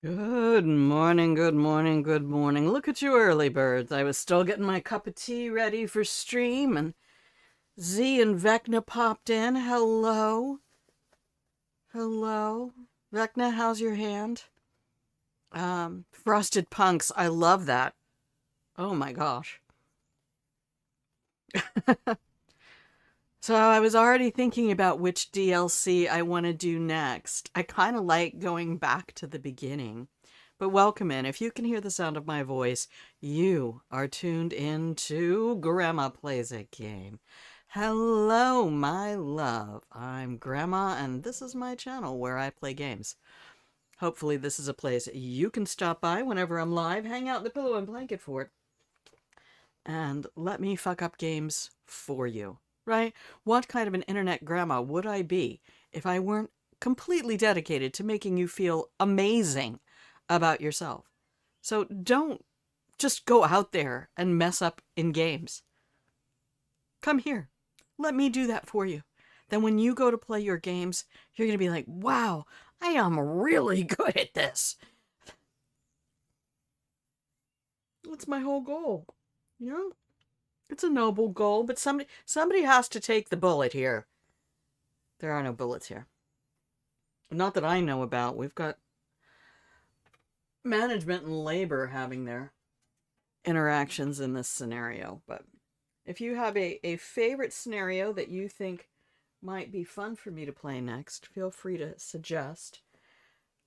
Good morning, good morning, good morning. Look at you early birds. I was still getting my cup of tea ready for stream, and Z and Vecna popped in. Hello. Hello. Vecna, how's your hand? Frosted Punks. I love that. Oh my gosh. So I was already thinking about which DLC I want to do next. I kind of like going back to the beginning. But welcome in. If you can hear the sound of my voice, you are tuned in to Grandma Plays a Game. Hello, my love. I'm Grandma, and this is my channel where I play games. Hopefully this is a place you can stop by whenever I'm live, hang out in the pillow and blanket fort, and let me fuck up games for you. Right? What kind of an internet grandma would I be if I weren't completely dedicated to making you feel amazing about yourself? So don't just go out there and mess up in games. Come here. Let me do that for you. Then when you go to play your games, you're going to be like, wow, I am really good at this. That's my whole goal. You know? It's a noble goal, but somebody has to take the bullet here. There are no bullets here. Not that I know about. We've got management and labor having their interactions in this scenario. But if you have a favorite scenario that you think might be fun for me to play next, feel free to suggest.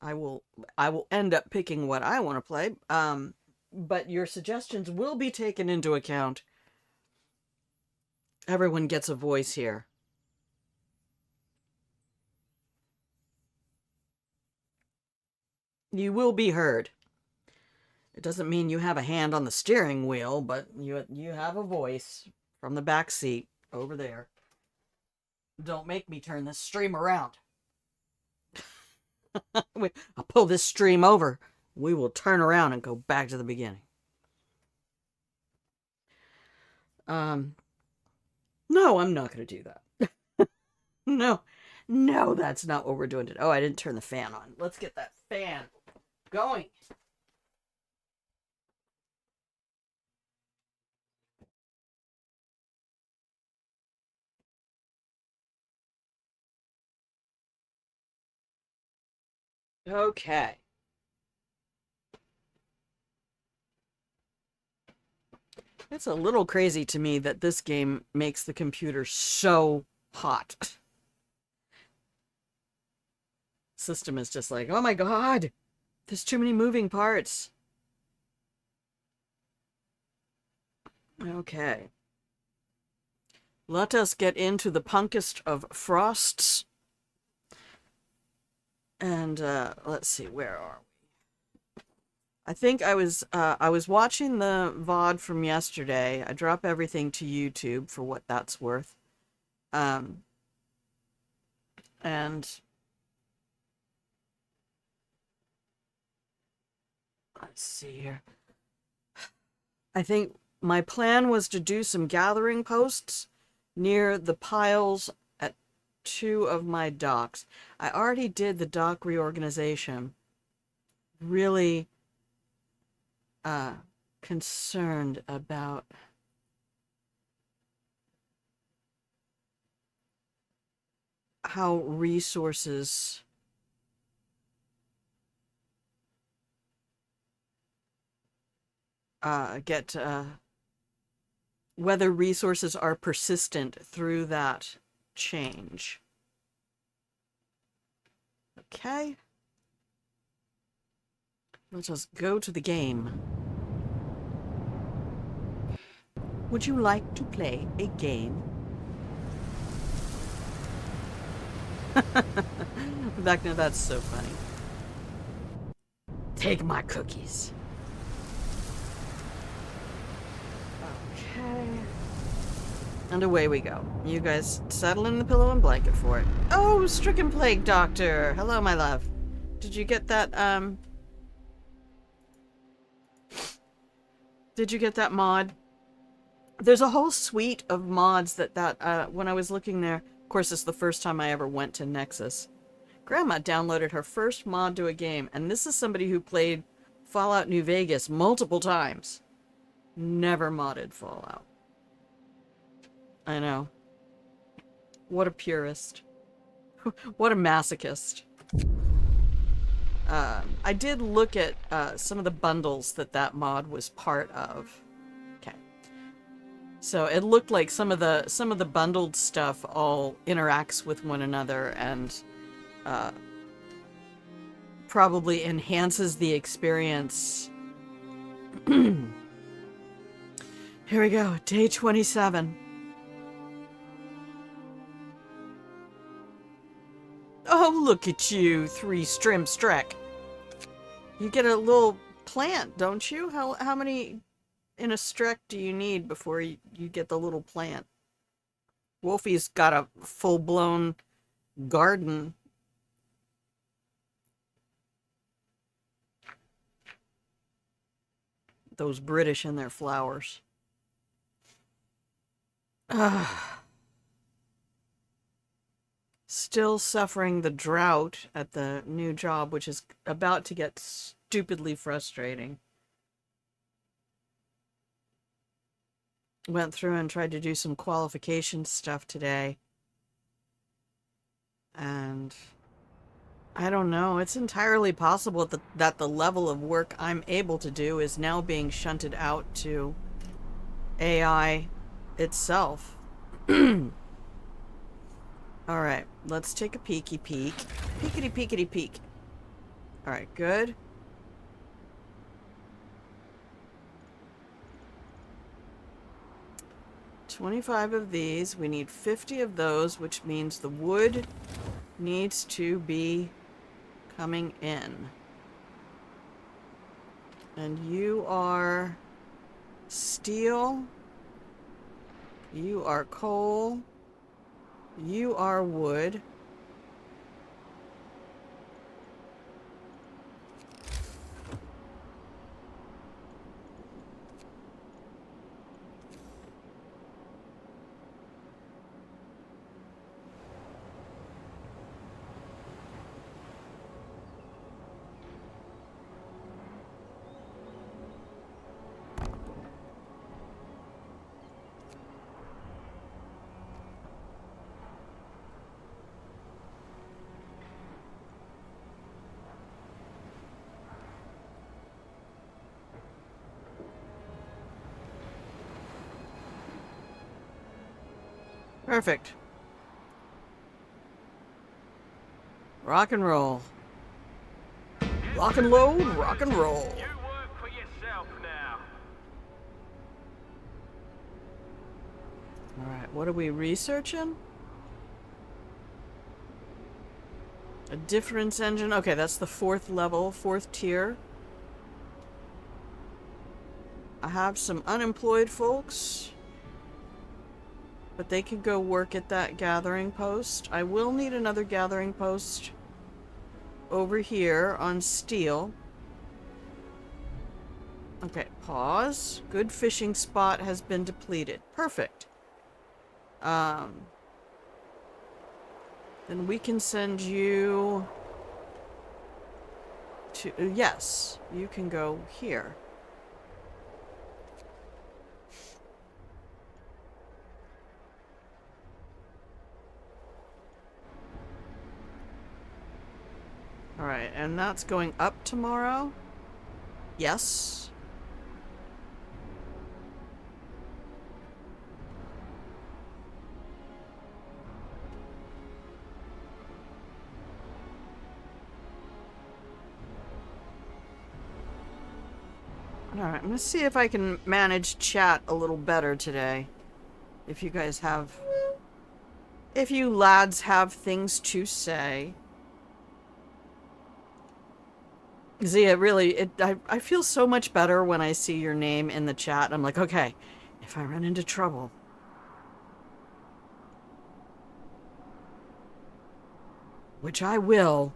I will end up picking what I want to play. But your suggestions will be taken into account. Everyone gets a voice here. You will be heard. It doesn't mean you have a hand on the steering wheel, but you have a voice from the back seat over there. Don't make me turn this stream around. I'll pull this stream over. We will turn around and go back to the beginning. No, I'm not going to do that. No, that's not what we're doing today. Oh, I didn't turn the fan on. Let's get that fan going. Okay. It's a little crazy to me that this game makes the computer so hot. System is just like, oh my god, there's too many moving parts. Okay. Let us get into the punkest of frosts. And let's see, where are we? I think I was watching the VOD from yesterday. I drop everything to YouTube for what that's worth. And let's see here. I think my plan was to do some gathering posts near the piles at 2 of my docks. I already did the dock reorganization. Really concerned about how resources get whether resources are persistent through that change. Okay. Let's just go to the game. Would you like to play a game? Back now, that's so funny. Take my cookies. Okay. And away we go. You guys settle in the pillow and blanket for it. Oh, stricken plague doctor. Hello, my love. Did you get that, Did you get that mod? There's a whole suite of mods that when I was looking there, of course, it's the first time I ever went to Nexus. Grandma downloaded her first mod to a game, and this is somebody who played Fallout New Vegas multiple times. Never modded Fallout. I know. What a purist. What a masochist. I did look at some of the bundles that mod was part of. Okay. So it looked like some of the bundled stuff all interacts with one another and probably enhances the experience. Here we go, day 27. Oh, look at you, 3 Strim Strek. You get a little plant, don't you? How many in a Strek do you need before you get the little plant? Wolfie's got a full-blown garden. Those British and their flowers. Still suffering the drought at the new job, which is about to get stupidly frustrating. Went through and tried to do some qualification stuff today. And I don't know. It's entirely possible that the level of work I'm able to do is now being shunted out to AI itself. Alright, let's take a peeky peek. Peekity peekity peek. Alright, good. $25 of these. We need 50 of those, which means the wood needs to be coming in. And you are steel. You are coal. You are wood. Perfect. Rock and roll. Lock and load, rock and roll. You work for yourself now. Alright, what are we researching? A difference engine. Okay, that's the 4th level, 4th tier. I have some unemployed folks, but they can go work at that gathering post. I will need another gathering post over here on steel. Okay, pause. Good fishing spot has been depleted. Perfect. Then we can send you to... yes, you can go here. Alright, and that's going up tomorrow? Yes. Alright, I'm gonna see if I can manage chat a little better today. If you guys have... if you lads have things to say. Zia, really, I feel so much better when I see your name in the chat. I'm like, okay, if I run into trouble. Which I will.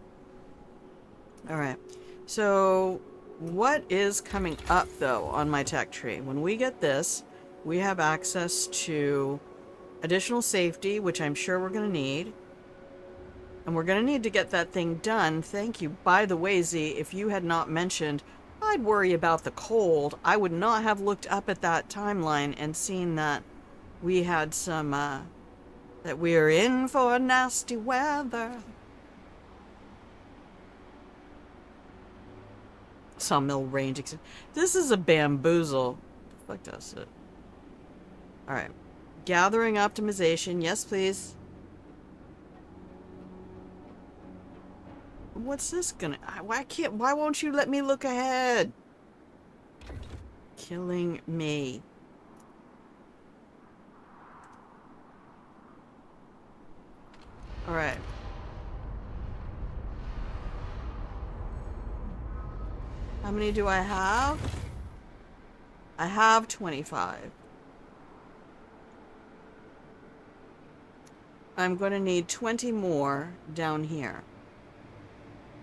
Alright, so what is coming up, though, on my tech tree? When we get this, we have access to additional safety, which I'm sure we're going to need. And we're going to need to get that thing done. Thank you. By the way, Z, if you had not mentioned I'd worry about the cold, I would not have looked up at that timeline and seen that we had some, that we're in for nasty weather. Sawmill range. This is a bamboozle. The fuck does it? Alright. Gathering optimization. Yes, please. What's this gonna... Why won't you let me look ahead? Killing me. Alright. How many do I have? I have 25. I'm going to need 20 more down here.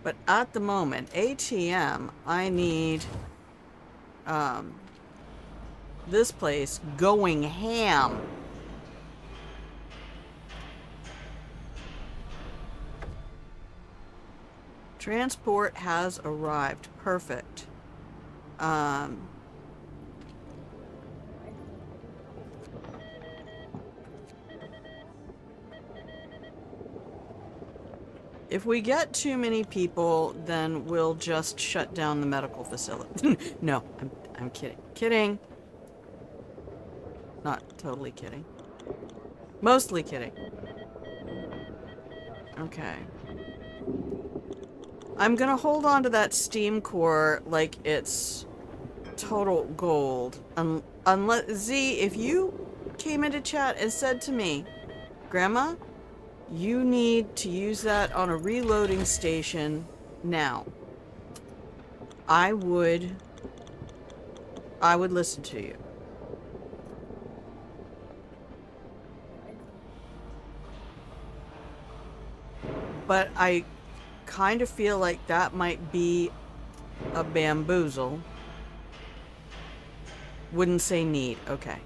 But at the moment, ATM, I need this place going ham. Transport has arrived. Perfect. If we get too many people, then we'll just shut down the medical facility. No, I'm kidding. Kidding. Not totally kidding. Mostly kidding. Okay. I'm gonna hold on to that steam core like it's total gold. Unless, Z, if you came into chat and said to me, Grandma, you need to use that on a reloading station now, I would listen to you. But I kind of feel like that might be a bamboozle. Wouldn't say need. Okay.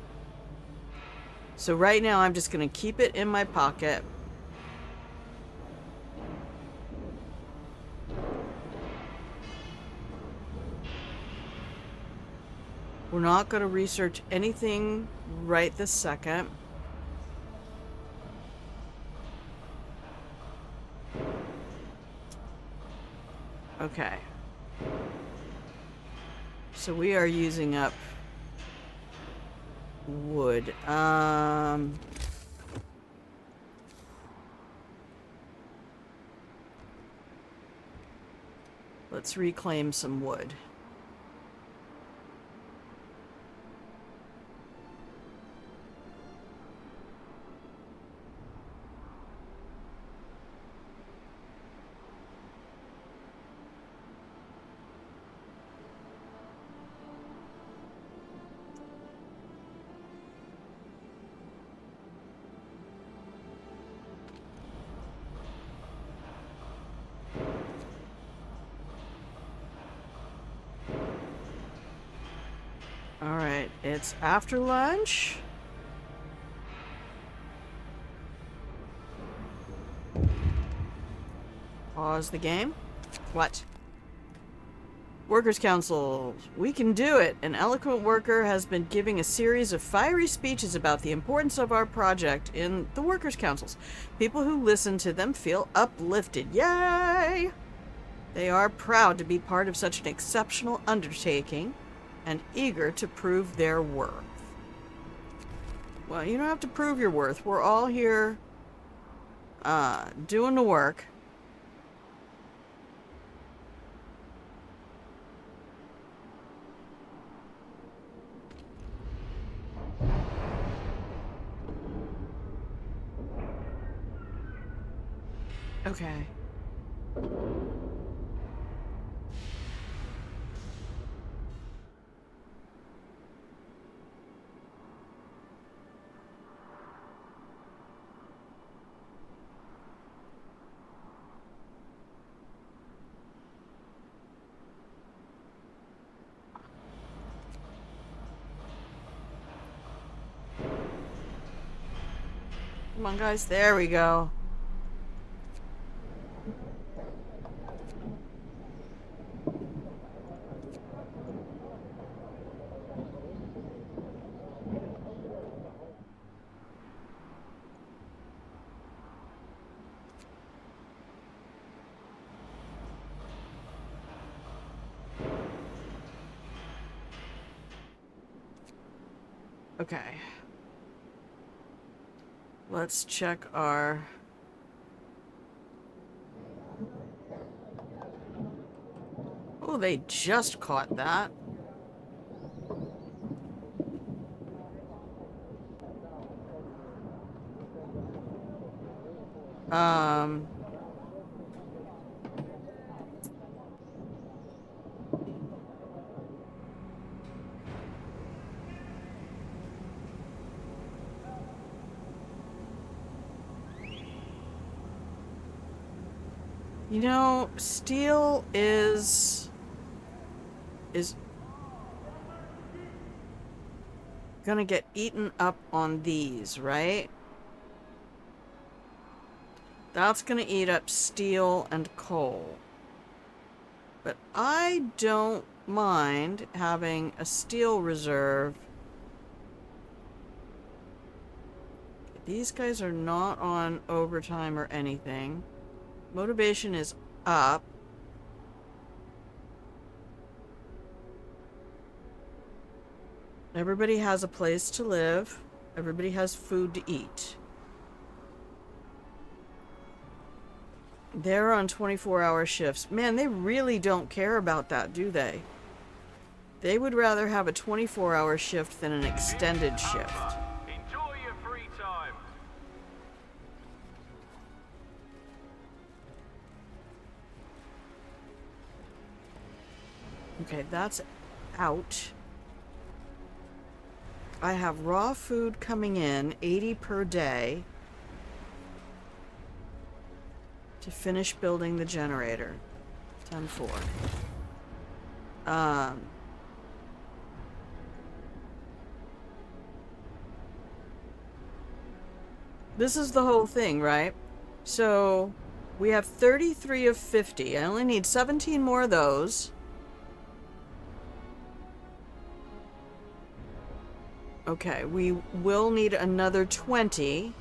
So right now I'm just going to keep it in my pocket. We're not going to research anything right this second. Okay. So we are using up wood. Let's reclaim some wood. Alright, it's after lunch. Pause the game. What? Workers' Council. We can do it. An eloquent worker has been giving a series of fiery speeches about the importance of our project in the Workers' Councils. People who listen to them feel uplifted. Yay! They are proud to be part of such an exceptional undertaking and eager to prove their worth. Well, you don't have to prove your worth. We're all here doing the work. Okay. Come on, guys. There we go. Okay. Let's check our... Oh, they just caught that. Um... You know, steel is gonna get eaten up on these, right? That's gonna eat up steel and coal. But I don't mind having a steel reserve. These guys are not on overtime or anything. Motivation is up. Everybody has a place to live. Everybody has food to eat. They're on 24-hour shifts. Man, they really don't care about that, do they? They would rather have a 24-hour shift than an extended shift. Enjoy your free time. Okay, that's out. I have raw food coming in, 80 per day, to finish building the generator. 10-4. This is the whole thing, right? So, we have 33 of 50. I only need 17 more of those. Okay, we will need another 20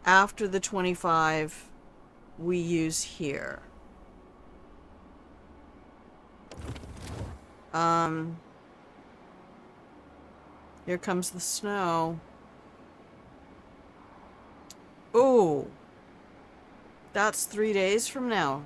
after the 25 we use here. Here comes the snow. Oh, that's 3 days from now.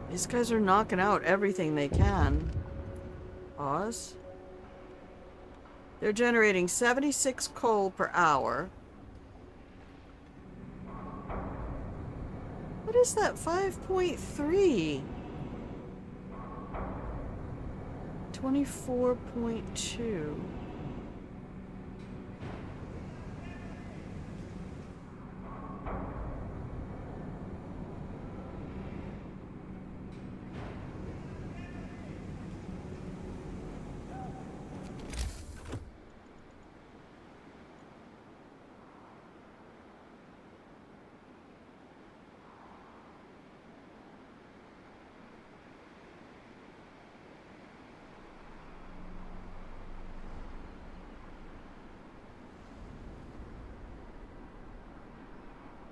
These guys are knocking out everything they can. Pause. They're generating 76 coal per hour. What is that? 5.3? 24.2.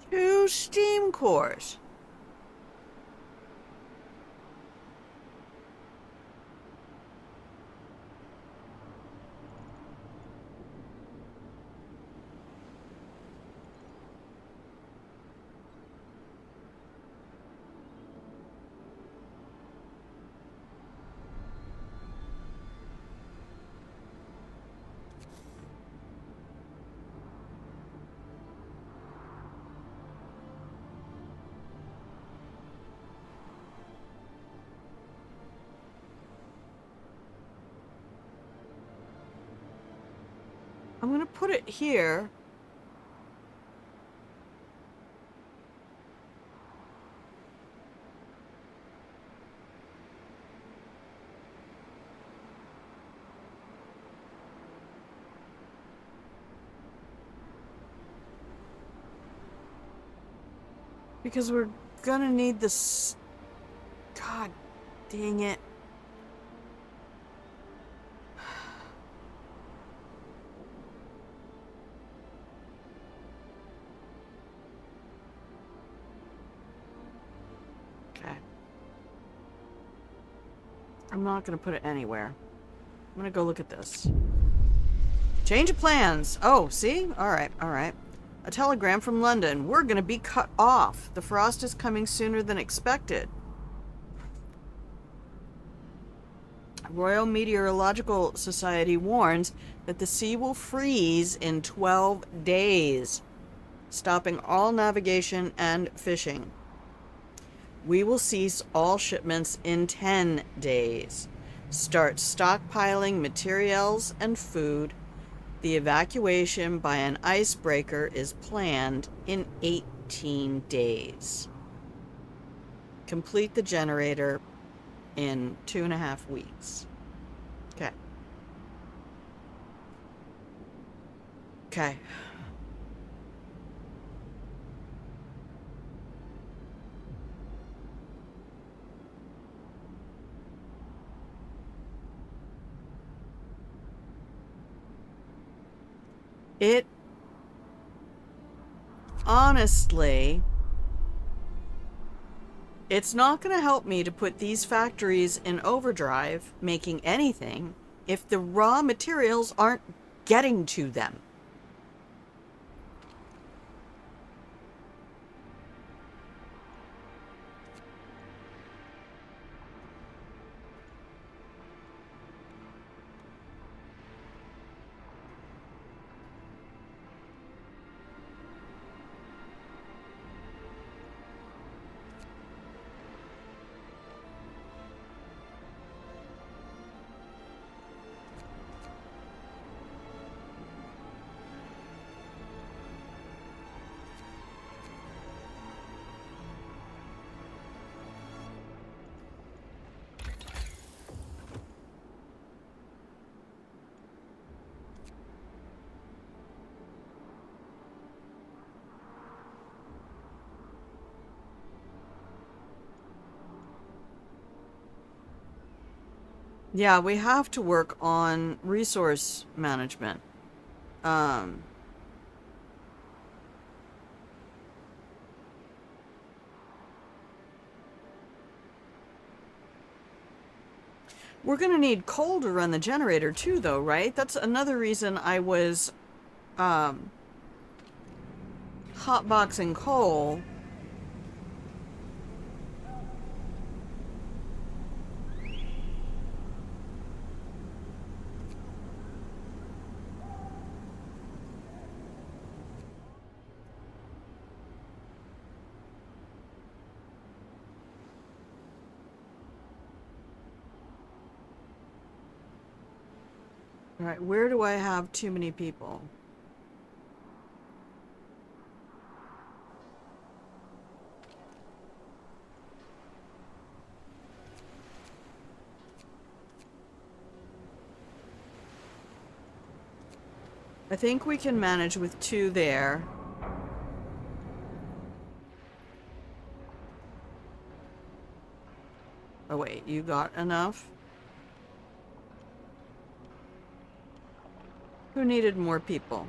Two steam cores. I'm gonna put it here. Because we're gonna need this. God dang it. I'm not going to put it anywhere. I'm going to go look at this. Change of plans. Oh, see? All right, all right. A telegram from London. We're going to be cut off. The frost is coming sooner than expected. Royal Meteorological Society warns that the sea will freeze in 12 days, stopping all navigation and fishing. We will cease all shipments in 10 days. Start stockpiling materials and food. The evacuation by an icebreaker is planned in 18 days. Complete the generator in 2.5 weeks. Okay. Okay. It honestly, it's not going to help me to put these factories in overdrive making anything if the raw materials aren't getting to them. Yeah, we have to work on resource management. Um, we're going to need coal to run the generator too, though, right? That's another reason I was hotboxing coal. All right, where do I have too many people? I think we can manage with 2 there. Oh wait, you got enough? Who needed more people?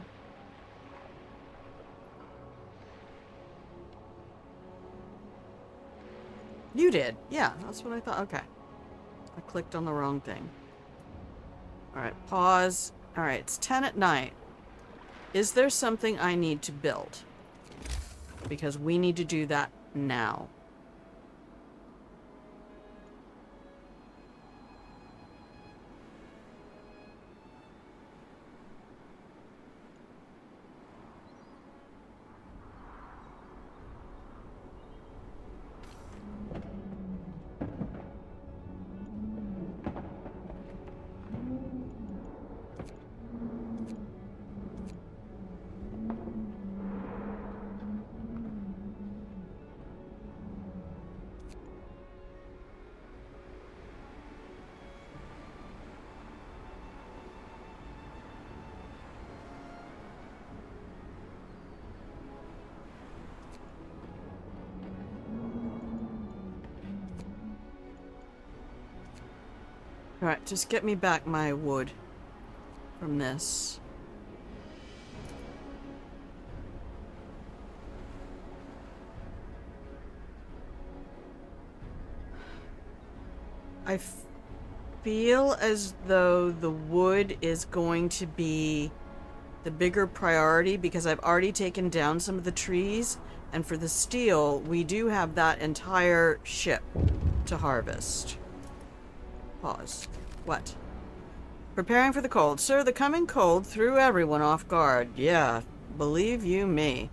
You did. Yeah, that's what I thought. Okay. I clicked on the wrong thing. Alright, pause. Alright, it's 10 at night. Is there something I need to build? Because we need to do that now. Alright, just get me back my wood from this. feel as though the wood is going to be the bigger priority because I've already taken down some of the trees, and for the steel, we do have that entire ship to harvest. Pause. What? Preparing for the cold. Sir, the coming cold threw everyone off guard. Yeah, believe you me.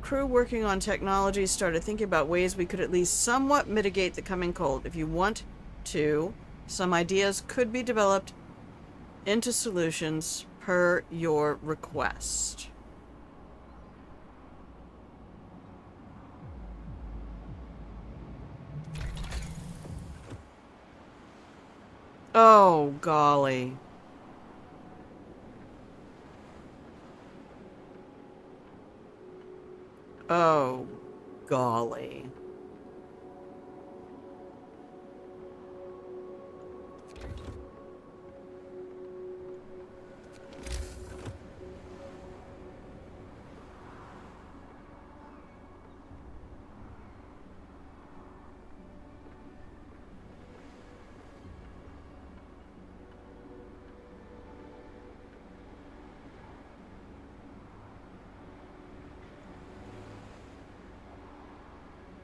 Crew working on technology started thinking about ways we could at least somewhat mitigate the coming cold. If you want to, some ideas could be developed into solutions per your request. Oh, golly. Oh, golly.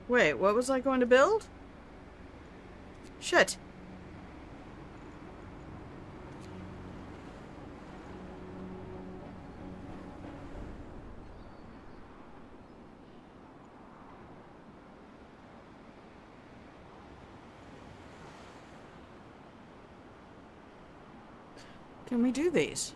Wait, what was I going to build? Shit. Can we do these?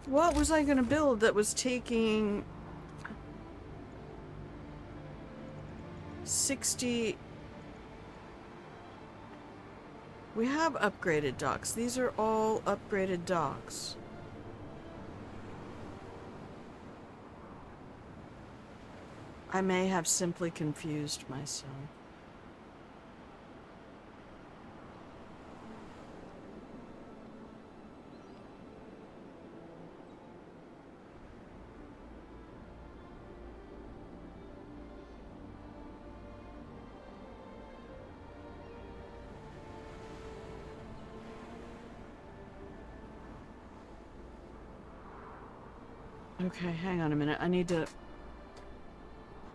What was I gonna build that was taking 60? We have upgraded docks. These are all upgraded docks. I may have simply confused myself. Okay, hang on a minute. I need to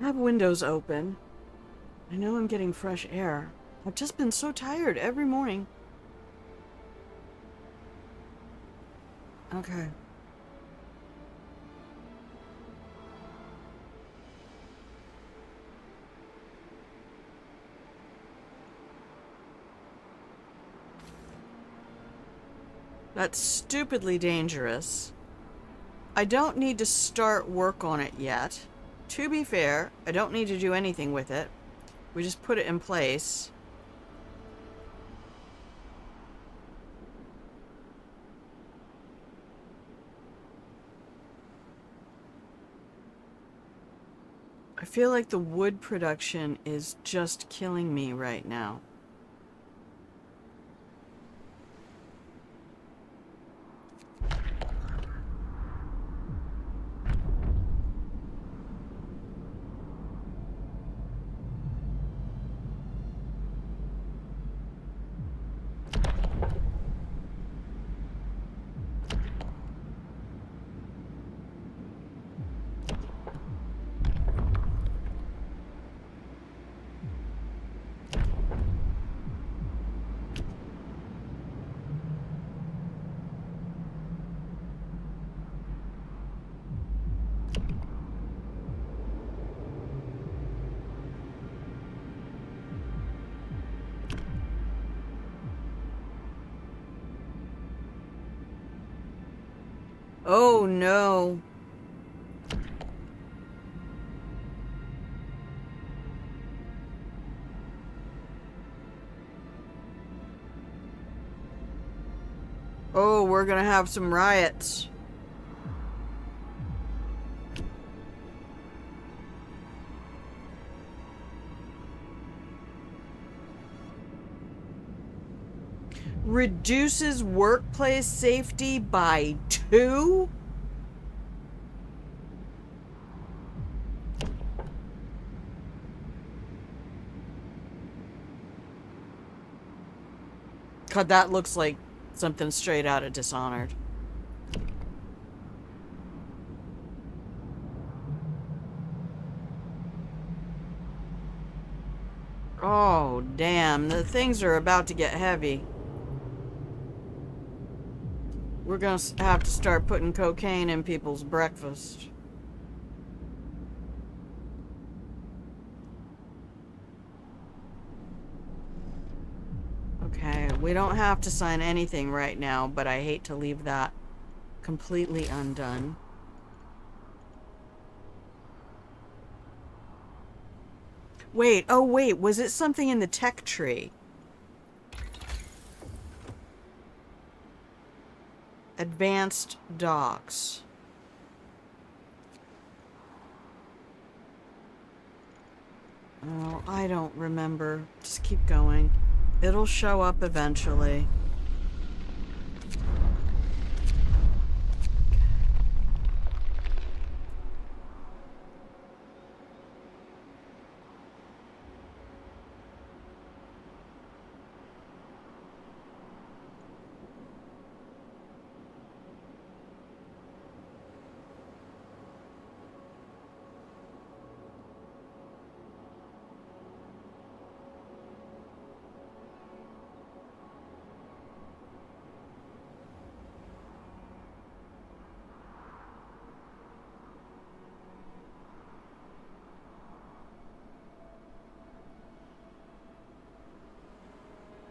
have windows open. I know I'm getting fresh air. I've just been so tired every morning. Okay. That's stupidly dangerous. I don't need to start work on it yet. To be fair, I don't need to do anything with it. We just put it in place. I feel like the wood production is just killing me right now. Oh no. Oh, we're gonna have some riots. Reduces workplace safety by 2? God, that looks like something straight out of Dishonored. Oh, damn. The things are about to get heavy. We're gonna have to start putting cocaine in people's breakfast. Okay, we don't have to sign anything right now, but I hate to leave that completely undone. Wait, oh wait, was it something in the tech tree? Advanced docks. Oh, I don't remember. Just keep going. It'll show up eventually.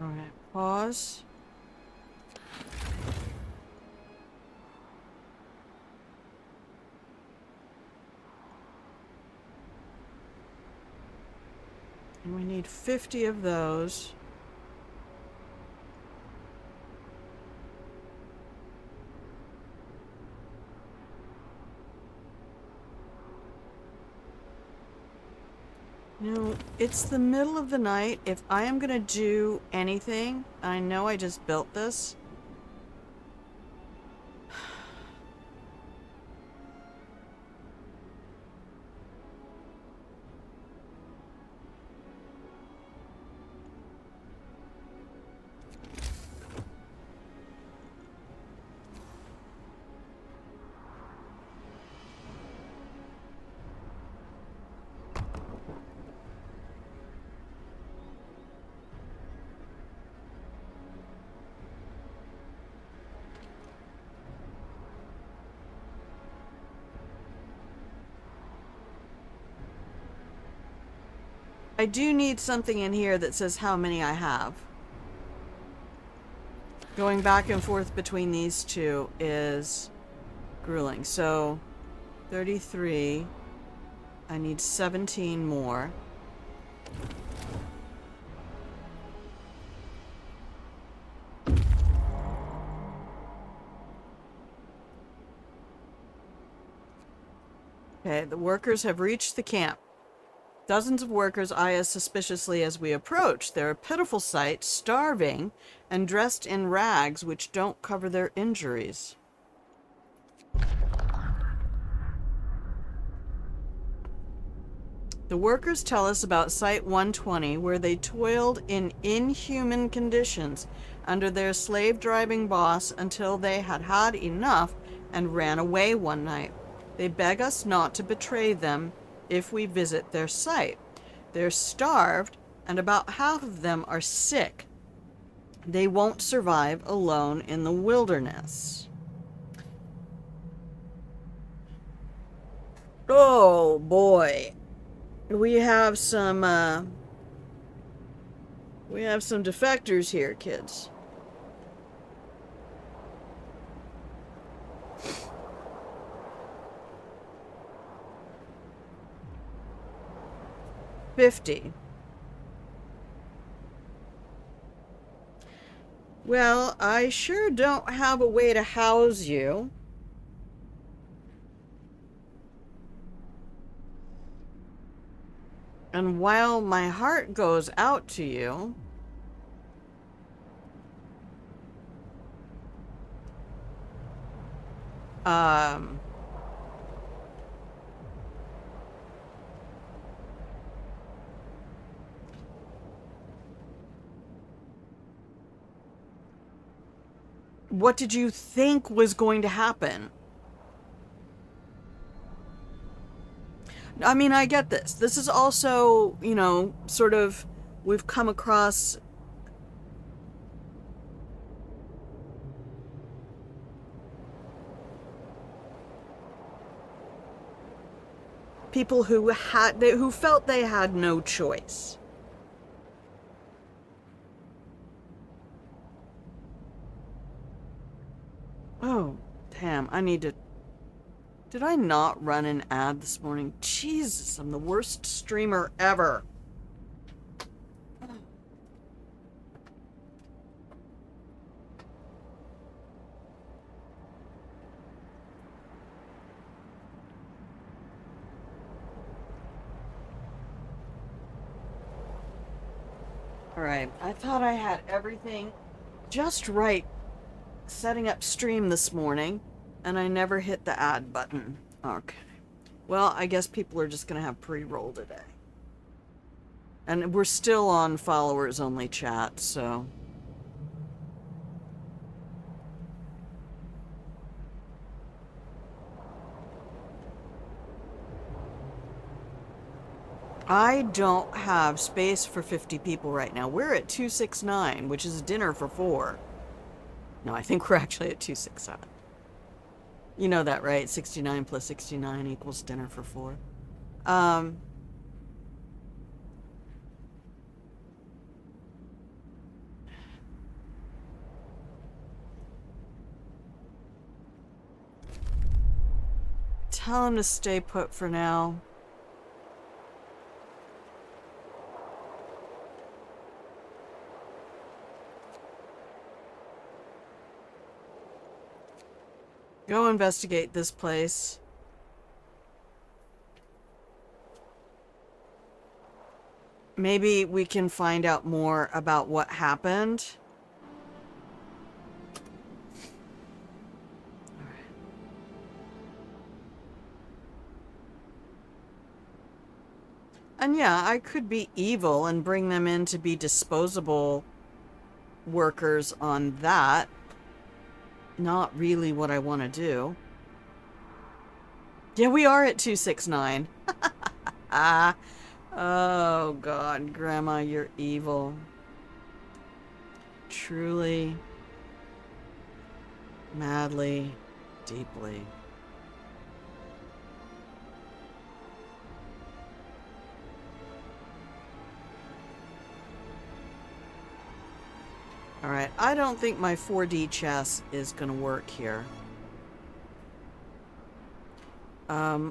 Alright, pause. And we need 50 of those. You know, it's the middle of the night. If I am gonna do anything, I know I just built this. I do need something in here that says how many I have. Going back and forth between these two is grueling. So, 33. I need 17 more. Okay, the workers have reached the camp. Dozens of workers eye us suspiciously as we approach. They're a pitiful sight, starving, and dressed in rags which don't cover their injuries. The workers tell us about Site 120, where they toiled in inhuman conditions under their slave-driving boss until they had had enough and ran away one night. They beg us not to betray them if we visit their site. They're starved, and about half of them are sick. They won't survive alone in the wilderness. Oh boy. We have some defectors here, kids. $50. Well, I sure don't have a way to house you. And while my heart goes out to you, um, what did you think was going to happen? I mean, I get this. This is also, you know, sort of, we've come across people who felt they had no choice. Oh, damn, I need to... Did I not run an ad this morning? Jesus, I'm the worst streamer ever. Alright, I thought I had everything just right setting up stream this morning, and I never hit the add button. Okay. Well, I guess people are just gonna have pre-roll today. And we're still on followers only chat, so... I don't have space for 50 people right now. We're at 269, which is dinner for 4. No, I think we're actually at 267. You know that, right? 69 plus 69 equals dinner for 4. Tell him to stay put for now. Go investigate this place. Maybe we can find out more about what happened. And yeah, I could be evil and bring them in to be disposable workers on that. Not really what I want to do. Yeah, we are at 269. Ah. Oh, God. Grandma, you're evil. Truly. Madly. Deeply. Alright, I don't think my 4D chess is gonna work here.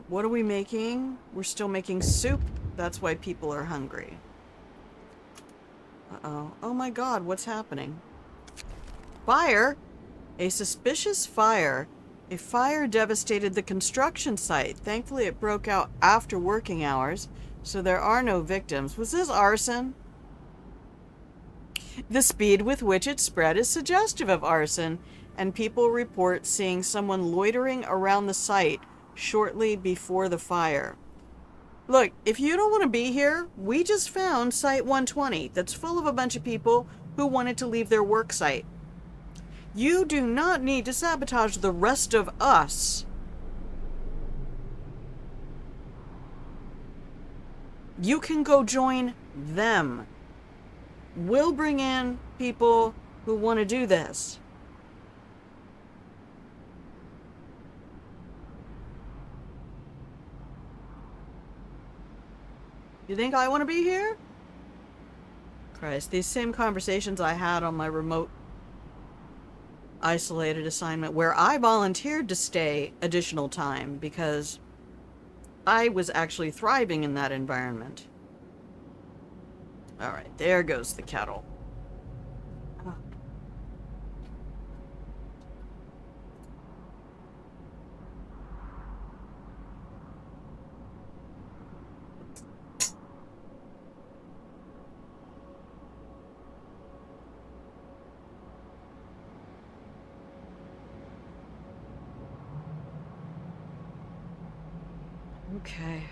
What are we making? We're still making soup. That's why people are hungry. Uh-oh. Oh my god, what's happening? Fire? A suspicious fire. A fire devastated the construction site. Thankfully, it broke out after working hours, so there are no victims. Was this arson? The speed with which it spread is suggestive of arson, and people report seeing someone loitering around the site shortly before the fire. Look, if you don't want to be here, we just found Site 120 that's full of a bunch of people who wanted to leave their work site. You do not need to sabotage the rest of us. You can go join them. We'll bring in people who want to do this. You think I want to be here? Christ, these same conversations I had on my remote isolated assignment where I volunteered to stay additional time because I was actually thriving in that environment. Alright, there goes the kettle. Okay.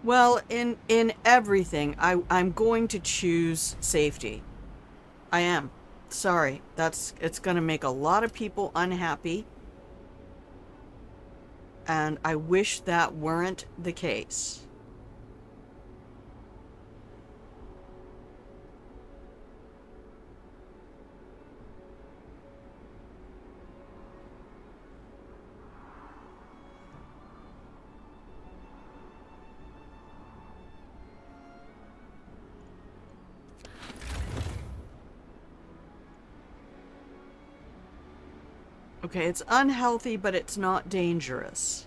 Well, in everything, I'm going to choose safety. I am. Sorry. It's going to make a lot of people unhappy, and I wish that weren't the case. Okay, it's unhealthy, but it's not dangerous.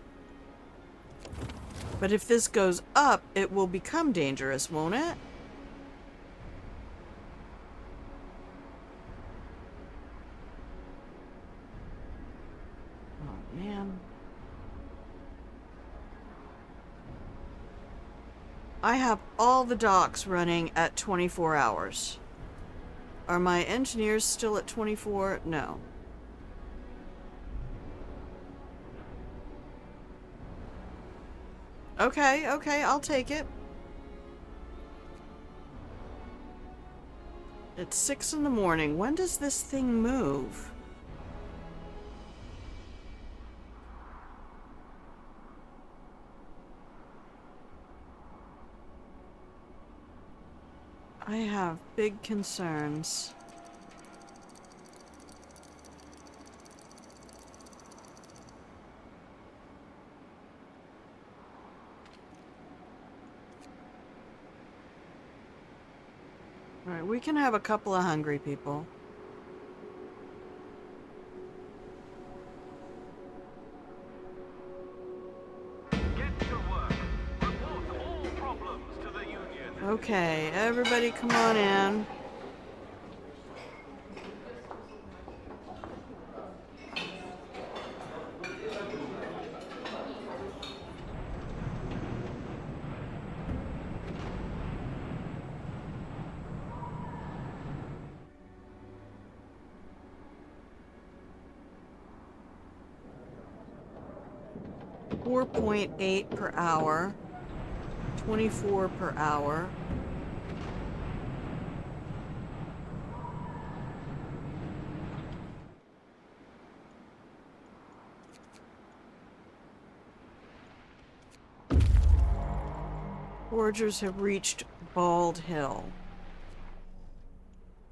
But if this goes up, it will become dangerous, won't it? Oh, man. I have all the docks running at 24 hours. Are my engineers still at 24? No. Okay, okay, I'll take it. It's 6 in the morning. When does this thing move? I have big concerns. Alright, we can have a couple of hungry people. Get to work. Report all problems to the Union. Okay, everybody come on in. .8 per hour. 24 per hour. Foragers have reached Bald Hill.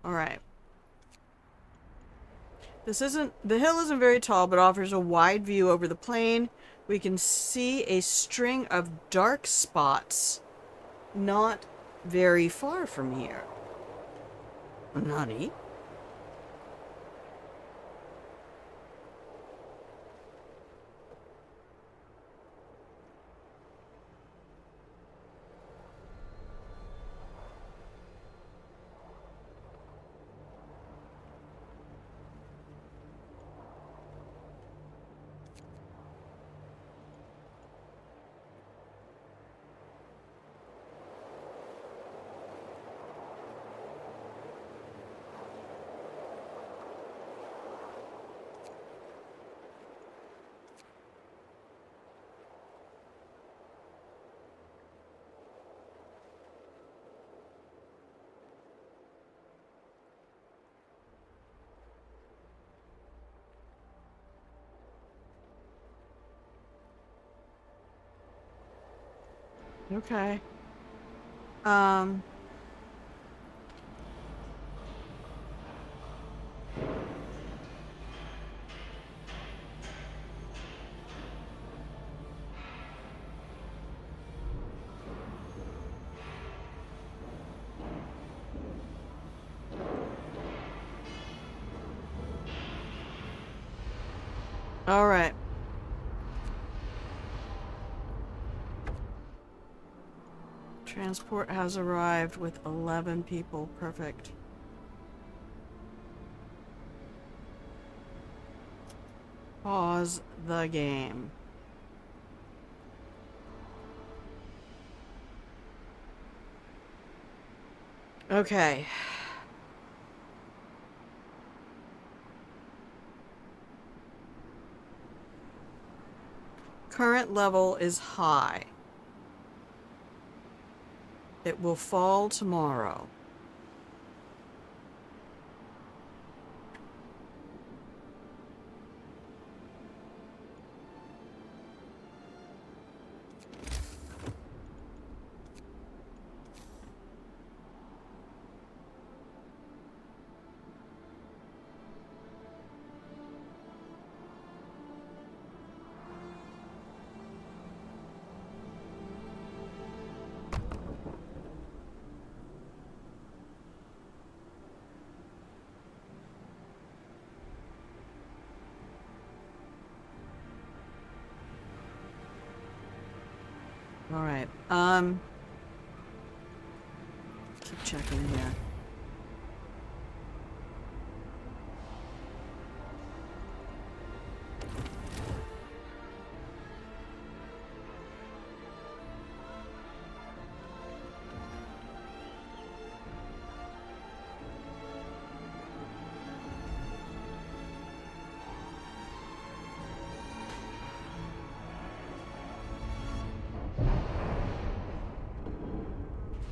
Alright. The hill isn't very tall, but offers a wide view over the plain. We can see a string of dark spots not very far from here. Nani? Okay. Um... Alright. Transport has arrived with 11 people. Perfect. Pause the game. Okay. Current level is high. It will fall tomorrow. All right. Keep checking here.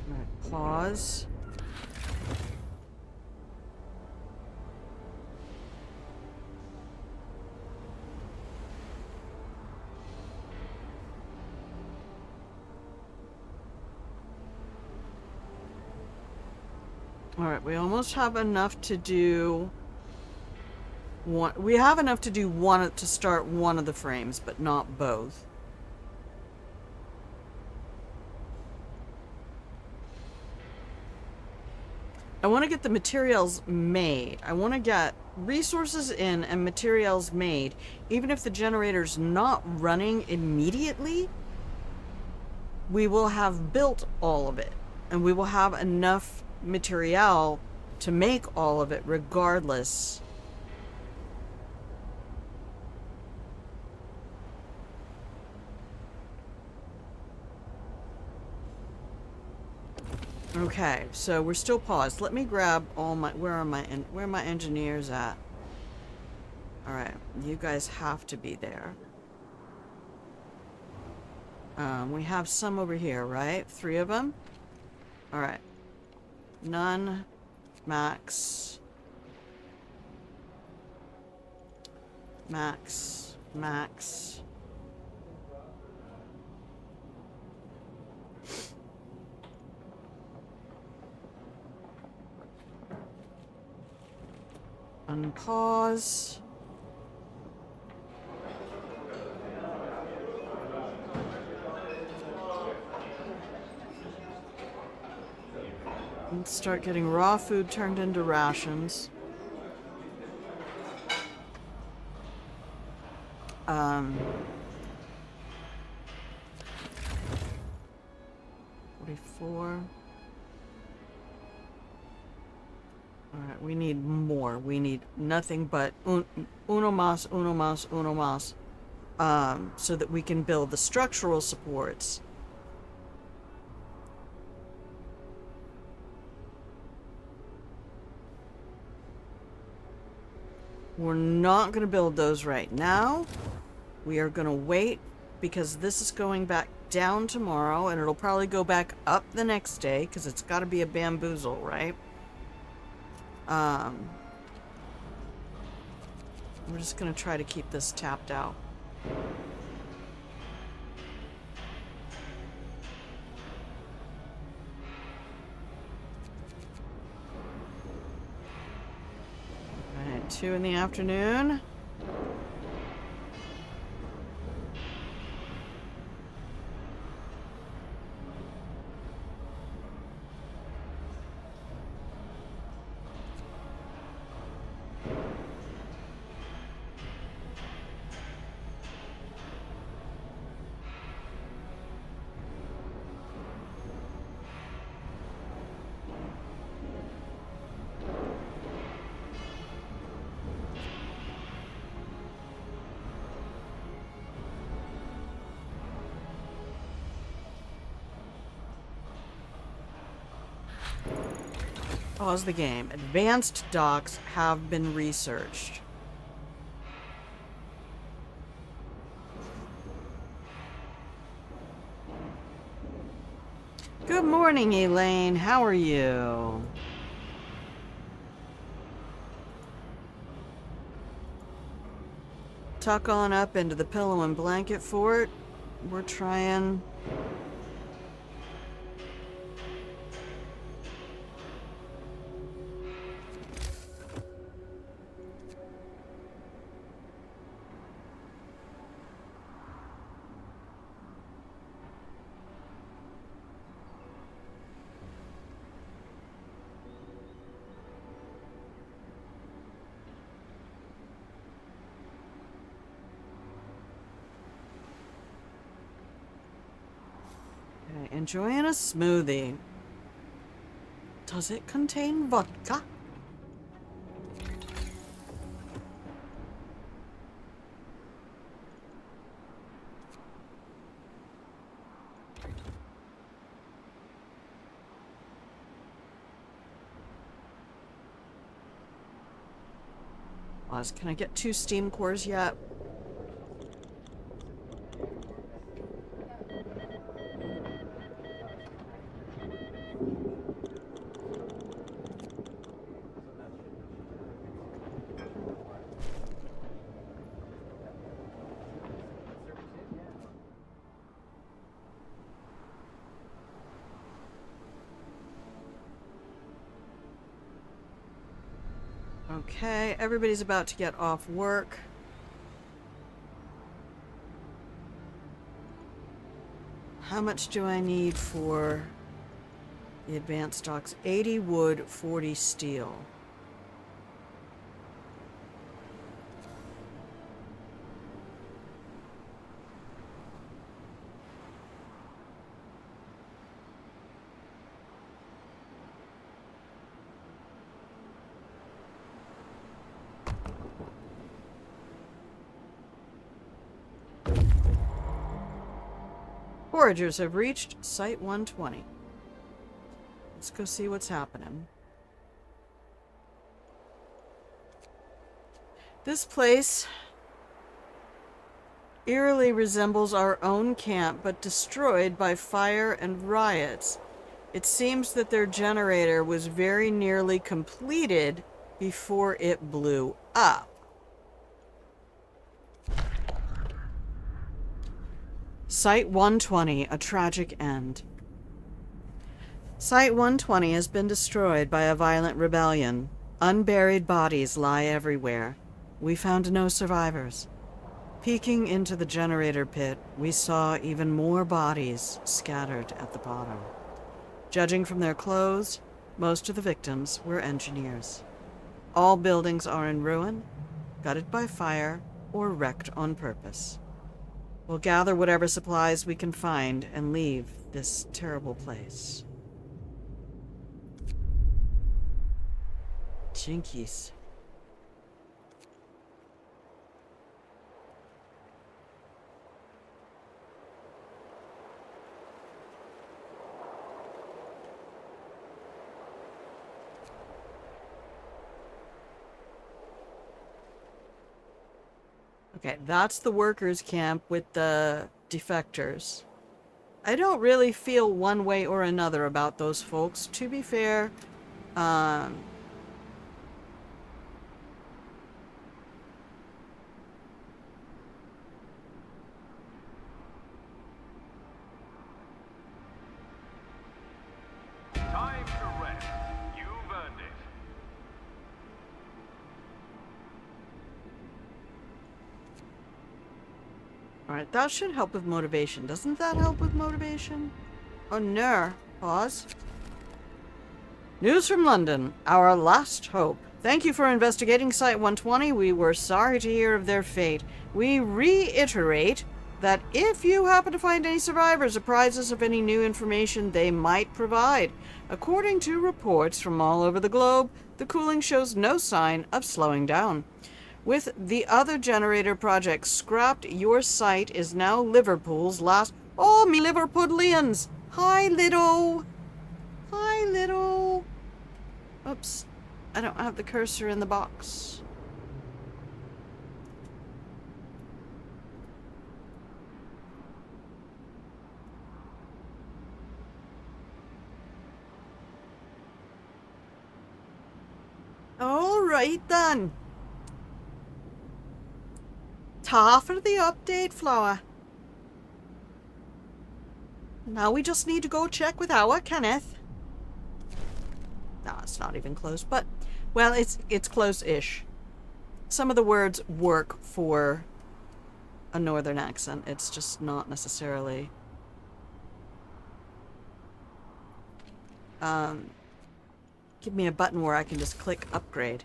All right, pause. All right, we almost have enough to do one. We have enough to do one to start one of the frames, but not both. I want to get the materials made. I want to get resources in and materials made, even if the generator's not running immediately. We will have built all of it, and we will have enough material to make all of it regardless. Okay, so we're still paused. Let me grab all my, where are my engineers at? All right, you guys have to be there. We have some over here, right? 3 of them? All right. None. Max. Max. Max. Unpause. Let's start getting raw food turned into rations. 44. Alright, we need more. We need nothing but uno más, uno más, uno más. So that we can build the structural supports. We're not going to build those right now. We are going to wait because this is going back down tomorrow and it'll probably go back up the next day because it's got to be a bamboozle, right? We're just going to try to keep this tapped out. All right, 2 in the afternoon. Pause the game. Advanced docks have been researched. Good morning, Elaine. How are you? Tuck on up into the pillow and blanket fort. We're trying. Okay, enjoying a smoothie. Does it contain vodka? Can I get 2 steam cores yet? Okay, everybody's about to get off work. How much do I need for the advanced stocks? 80 wood, 40 steel. Foragers have reached Site 120. Let's go see what's happening. This place eerily resembles our own camp, but destroyed by fire and riots. It seems that their generator was very nearly completed before it blew up. Site 120, a tragic end. Site 120 has been destroyed by a violent rebellion. Unburied bodies lie everywhere. We found no survivors. Peeking into the generator pit, we saw even more bodies scattered at the bottom. Judging from their clothes, most of the victims were engineers. All buildings are in ruin, gutted by fire, or wrecked on purpose. We'll gather whatever supplies we can find and leave this terrible place. Jinkies. Okay, that's the workers' camp with the defectors. I don't really feel one way or another about those folks. To be fair, Time to rest. You've earned it. alright, that should help with motivation. Doesn't that help with motivation? Oh no. Pause. News from London. Our last hope. Thank you for investigating Site 120. We were sorry to hear of their fate. We reiterate that if you happen to find any survivors, apprise us of any new information they might provide. According to reports from all over the globe, the cooling shows no sign of slowing down. With the other generator projects scrapped, your site is now Liverpool's last... Oh, me Liverpudlians! Hi, Lido! Hi, Lido! Oops. I don't have the cursor in the box. Alright then. Ta for the update, Flower. Now we just need to go check with our Kenneth. No, it's not even close, but well, it's close-ish. Some of the words work for a northern accent. It's just not necessarily. Give me a button where I can just click upgrade.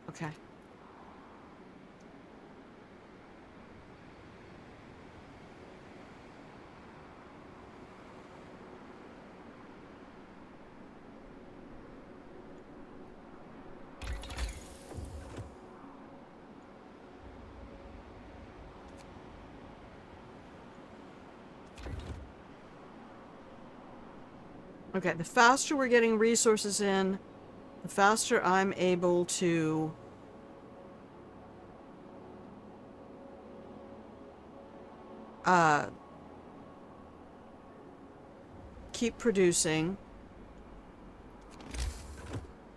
Okay. Okay, the faster we're getting resources in, the faster I'm able to keep producing.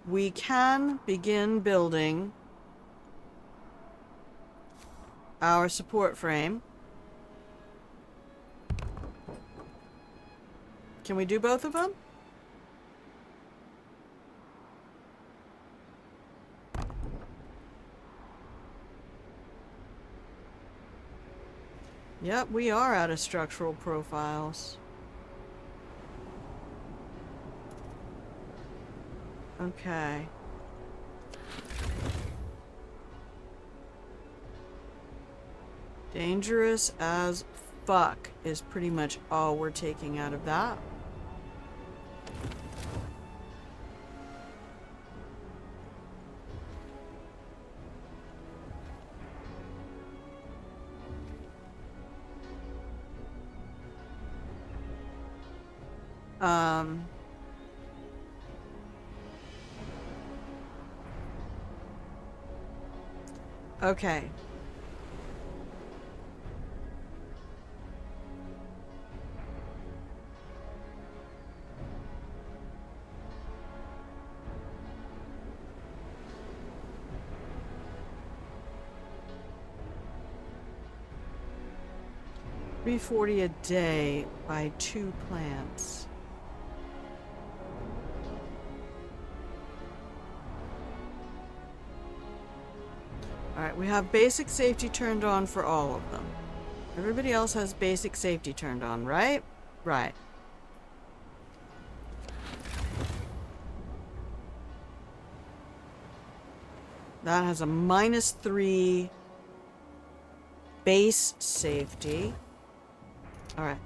We can begin building our support frame. Can we do both of them? Yep, we are out of structural profiles. Okay. Dangerous as fuck is pretty much all we're taking out of that. Okay. $340 a day by 2 plants. Alright, we have basic safety turned on for all of them. Everybody else has basic safety turned on, right? Right. That has a -3 base safety. Alright.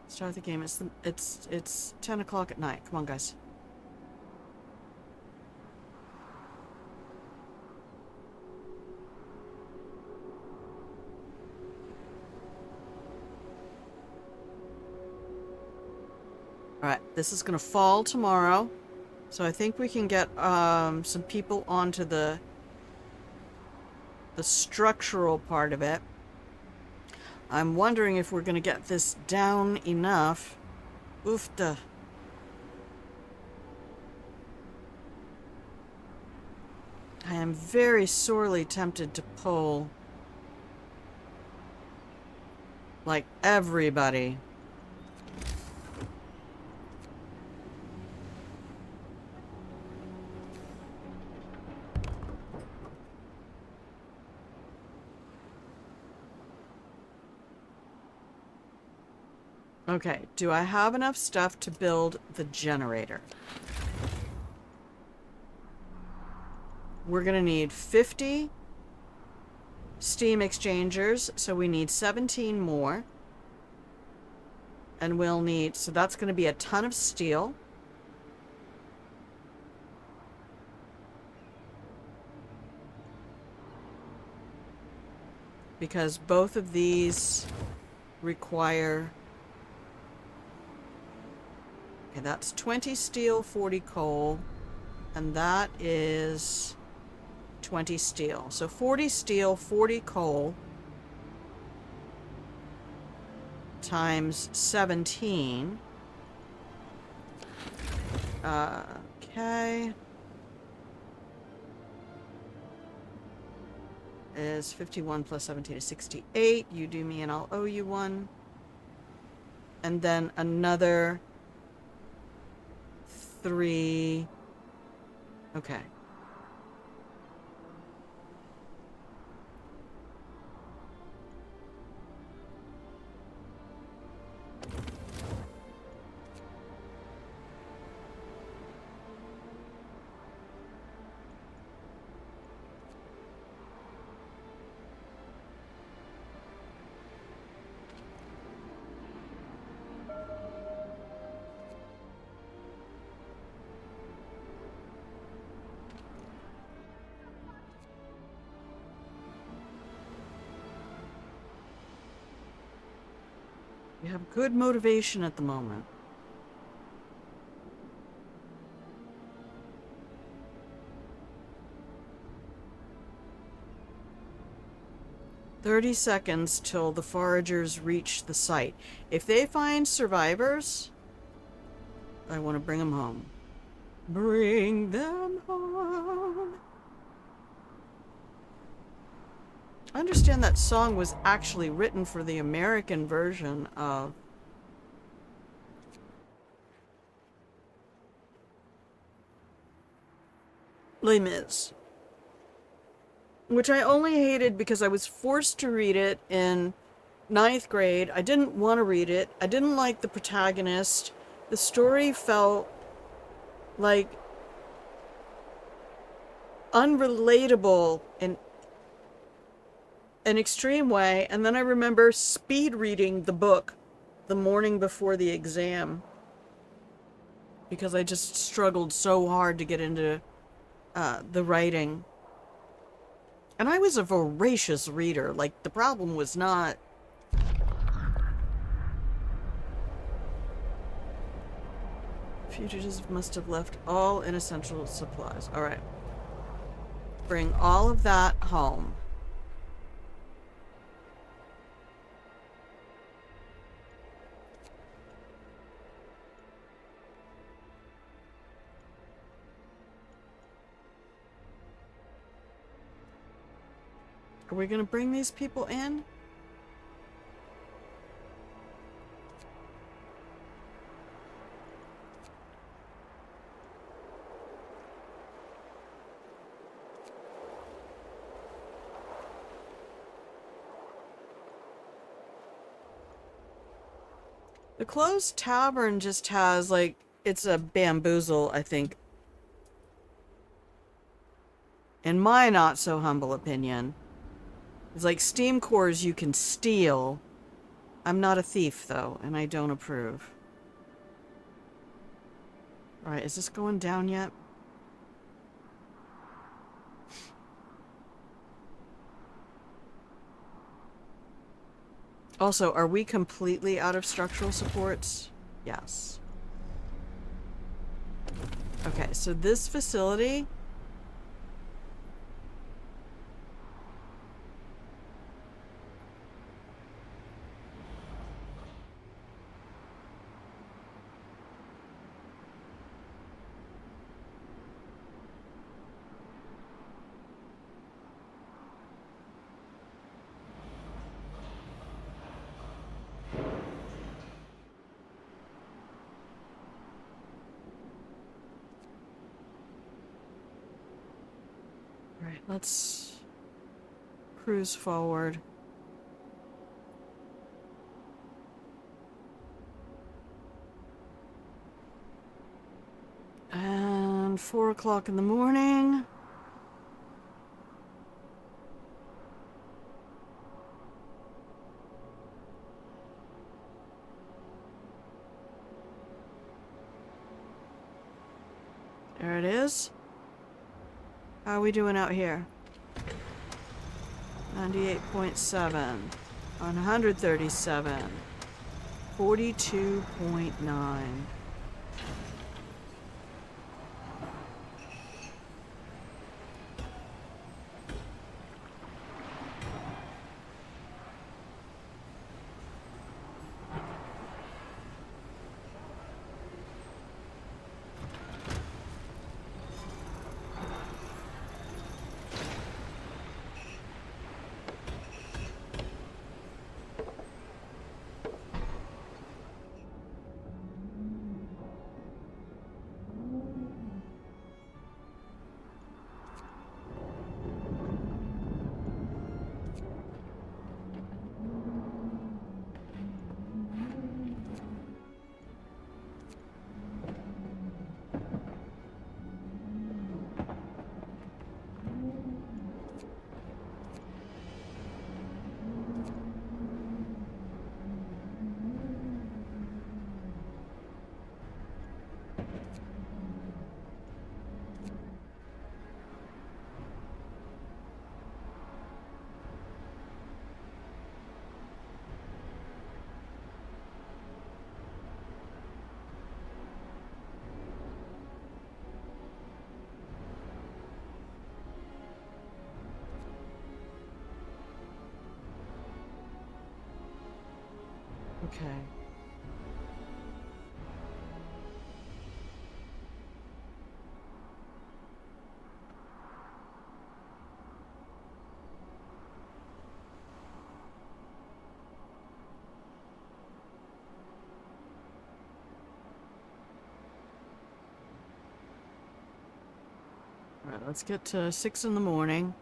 Start the game. It's 10 o'clock at night. Come on, guys. Alright, this is gonna fall tomorrow. So I think we can get some people onto the structural part of it. I'm wondering if we're gonna get this down enough. Oofta. I am very sorely tempted to pull like everybody. Okay, do I have enough stuff to build the generator? We're gonna need 50 steam exchangers, so we need 17 more. And we'll need, so that's gonna be a ton of steel. Because both of these require... Okay, that's 20 steel, 40 coal. And that is 20 steel. So 40 steel, 40 coal times 17. Okay. Is 51 plus 17 is 68. You do me and I'll owe you one. And then another 3. Okay. You have good motivation at the moment. "30 seconds till the foragers reach the site. If they find survivors, I want to bring them home. Bring them home." I understand that song was actually written for the American version of Les Mis, which I only hated because I was forced to read it in 9th grade. I didn't want to read it. I didn't like the protagonist. The story felt like unrelatable in an extreme way. And then I remember speed reading the book the morning before the exam because I just struggled so hard to get into the writing. And I was a voracious reader. Like, the problem was not... Fugitives must have left all inessential supplies. Alright. Bring all of that home. Are we gonna bring these people in? The closed tavern just has, like, it's a bamboozle, I think. In my not so humble opinion. It's like steam cores you can steal. I'm not a thief, though, and I don't approve. Alright, is this going down yet? Also, are we completely out of structural supports? Yes. Okay, so this facility... Alright, let's cruise forward. And 4 o'clock in the morning. There it is. How are we doing out here? 98.7. On 137. 42.9. Okay. All right, let's get to 6 in the morning.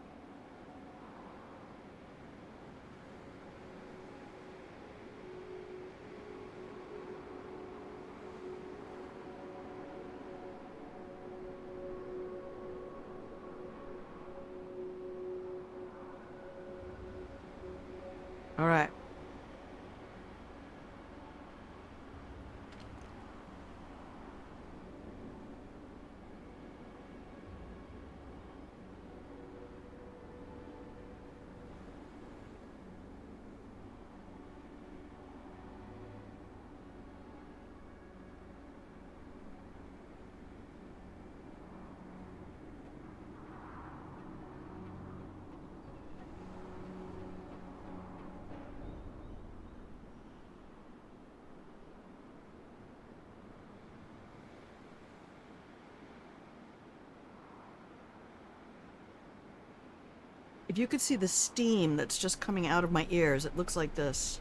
All right. If you could see the steam that's just coming out of my ears, it looks like this.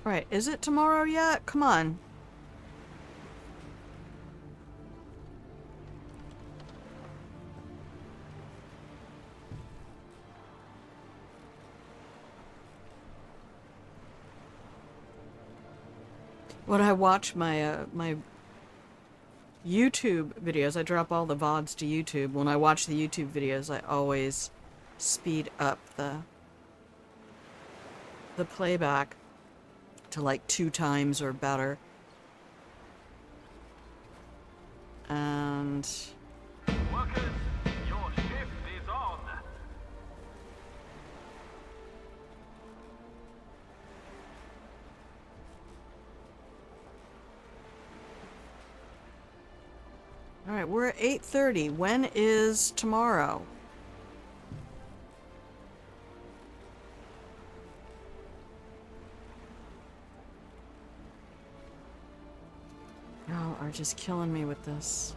Right, is it tomorrow yet? Come on. When I watch my YouTube videos, I drop all the VODs to YouTube. When I watch the YouTube videos, I always speed up the playback to like 2 times or better. And Workers, your shift is on. all right, we're at 8:30. When is tomorrow? Y'all are just killing me with this.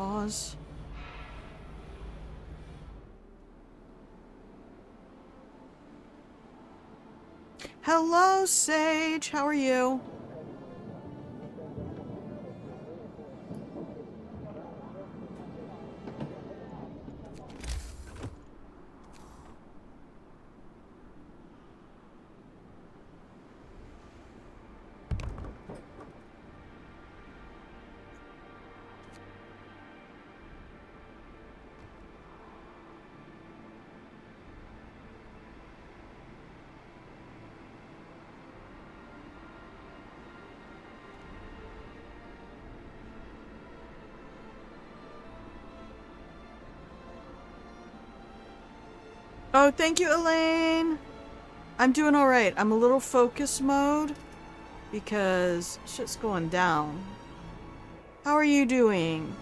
pause. Hello, Sage. How are you? Oh, thank you, Elaine. I'm doing all right. I'm a little focus mode because shit's going down. How are you doing?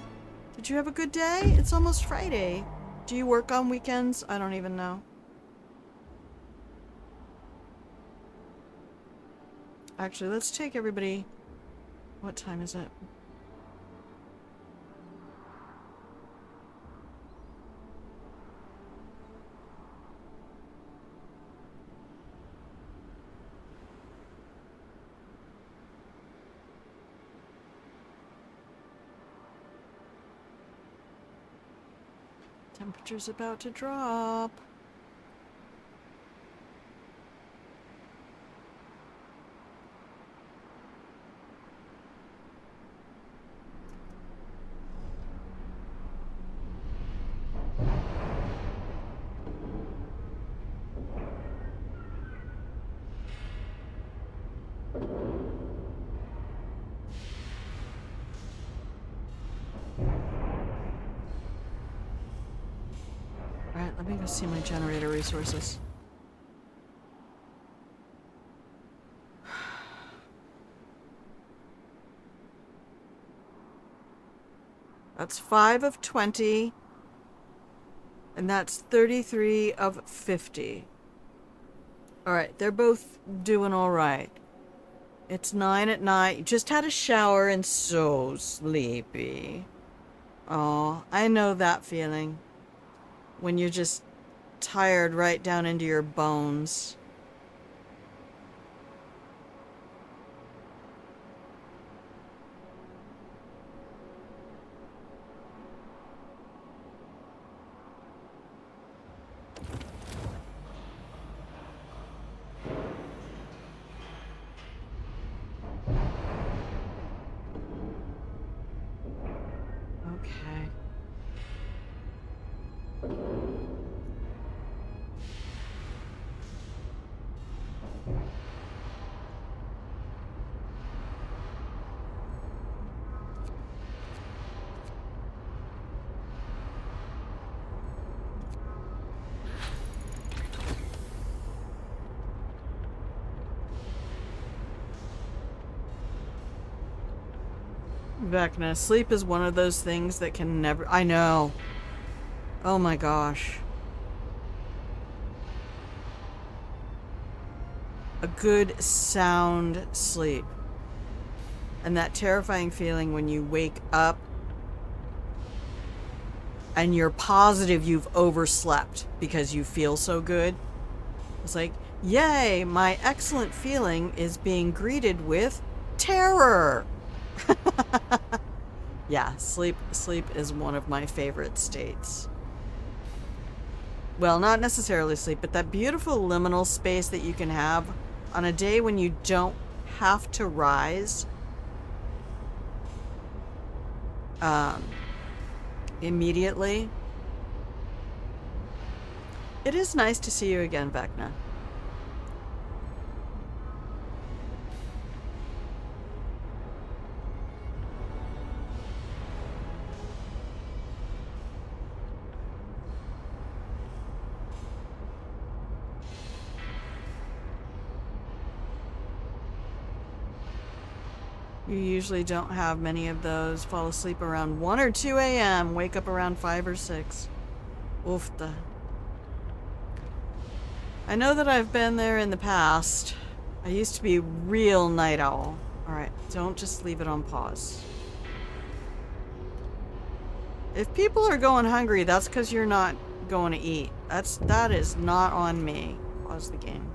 Did you have a good day? It's almost Friday. Do you work on weekends? I don't even know. Actually, let's take everybody. What time is it? Temperature's about to drop. Alright, let me go see my generator resources. That's 5 of 20. And that's 33 of 50. Alright, they're both doing alright. It's 9 at night. Just had a shower and so sleepy. Oh, I know that feeling. When you're just tired right down into your bones. Okay. Vecna, sleep is one of those things that can never... I know. Oh my gosh. A good, sound sleep. And that terrifying feeling when you wake up and you're positive you've overslept because you feel so good. It's like, yay, my excellent feeling is being greeted with terror. Yeah, sleep is one of my favorite states. Well, not necessarily sleep, but that beautiful liminal space that you can have on a day when you don't have to rise immediately. It is nice to see you again, Vecna. You usually don't have many of those. Fall asleep around 1 or 2 a.m. Wake up around 5 or 6. Oofta. I know that I've been there in the past. I used to be a real night owl. Alright, don't just leave it on pause. If people are going hungry, that's because you're not going to eat. That is not on me. Pause the game.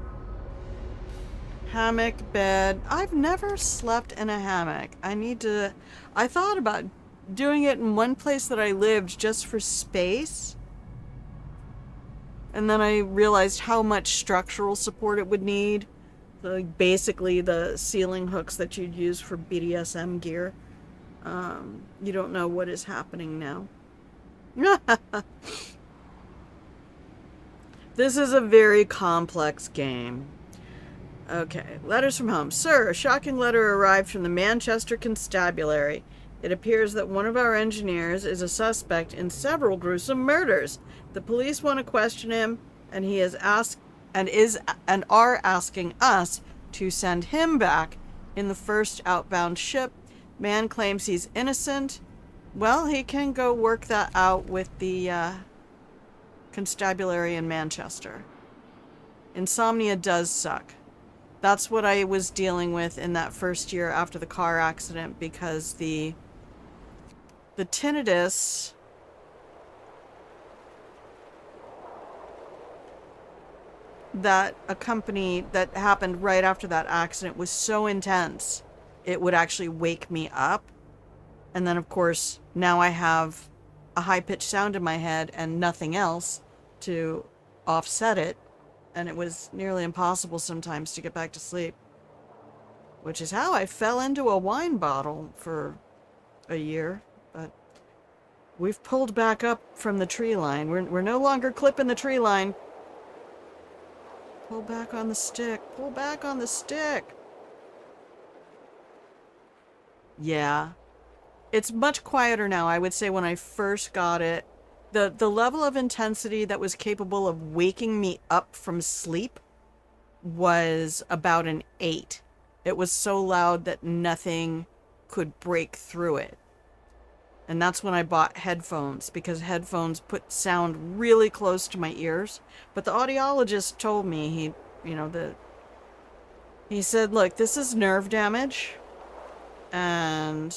Hammock, bed. I've never slept in a hammock. I thought about doing it in one place that I lived just for space. And then I realized how much structural support it would need. Like basically the ceiling hooks that you'd use for BDSM gear. You don't know what is happening now. This is a very complex game. Okay, letters from home. Sir, a shocking letter arrived from the Manchester Constabulary. It appears that one of our engineers is a suspect in several gruesome murders. The police want to question him, and he is asked and are asking us to send him back in the first outbound ship. Man claims he's innocent. Well, he can go work that out with the constabulary in Manchester. Insomnia does suck. That's what I was dealing with in that first year after the car accident, because the tinnitus that happened right after that accident was so intense, it would actually wake me up. And then, of course, now I have a high-pitched sound in my head and nothing else to offset it. And it was nearly impossible sometimes to get back to sleep. Which is how I fell into a wine bottle for a year. But we've pulled back up from the tree line. We're no longer clipping the tree line. Pull back on the stick. Pull back on the stick. Yeah. It's much quieter now. I would say when I first got it, the level of intensity that was capable of waking me up from sleep was about an 8. It was so loud that nothing could break through it. And that's when I bought headphones, because headphones put sound really close to my ears. But the audiologist told me, he said, look, this is nerve damage, and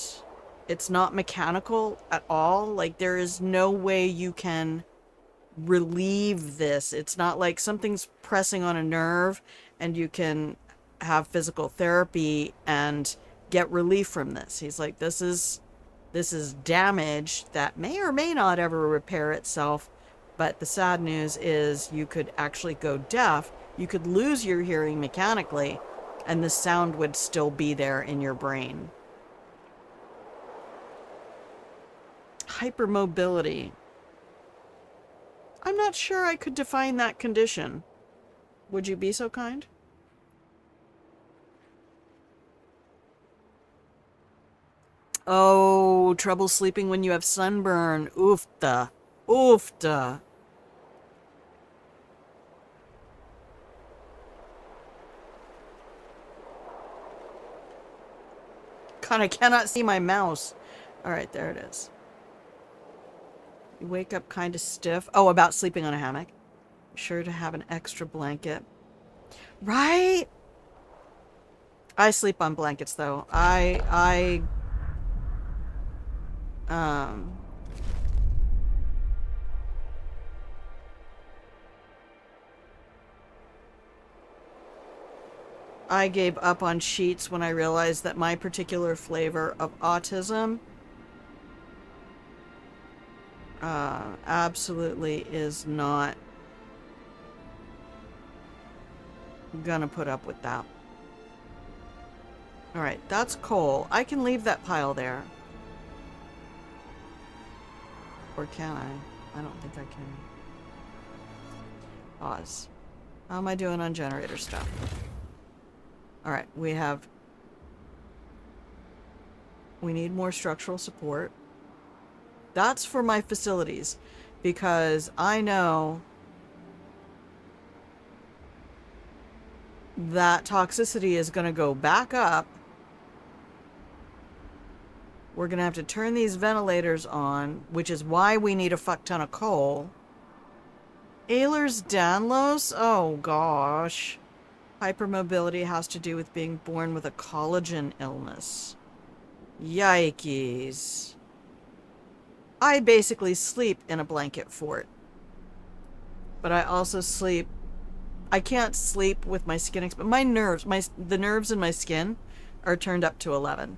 it's not mechanical at all. Like, there is no way you can relieve this. It's not like something's pressing on a nerve and you can have physical therapy and get relief from this. He's like, this is damage that may or may not ever repair itself. But the sad news is you could actually go deaf. You could lose your hearing mechanically, and the sound would still be there in your brain. Hypermobility. I'm not sure I could define that condition. Would you be so kind? Oh, trouble sleeping when you have sunburn. Oofta. Oofta. God, I cannot see my mouse. Alright, there it is. You wake up kind of stiff. Oh, about sleeping on a hammock. Be sure to have an extra blanket. Right? I sleep on blankets, though. I gave up on sheets when I realized that my particular flavor of autism absolutely is not gonna put up with that. Alright, that's coal. I can leave that pile there. Or can I? I don't think I can. Pause. How am I doing on generator stuff? Alright, we need more structural support. That's for my facilities, because I know that toxicity is going to go back up. We're going to have to turn these ventilators on, which is why we need a fuck ton of coal. Ehlers-Danlos? Oh gosh. Hypermobility has to do with being born with a collagen illness. Yikes. I basically sleep in a blanket fort. But I also sleep, I can't sleep with my skin but my nerves, the nerves in my skin are turned up to 11.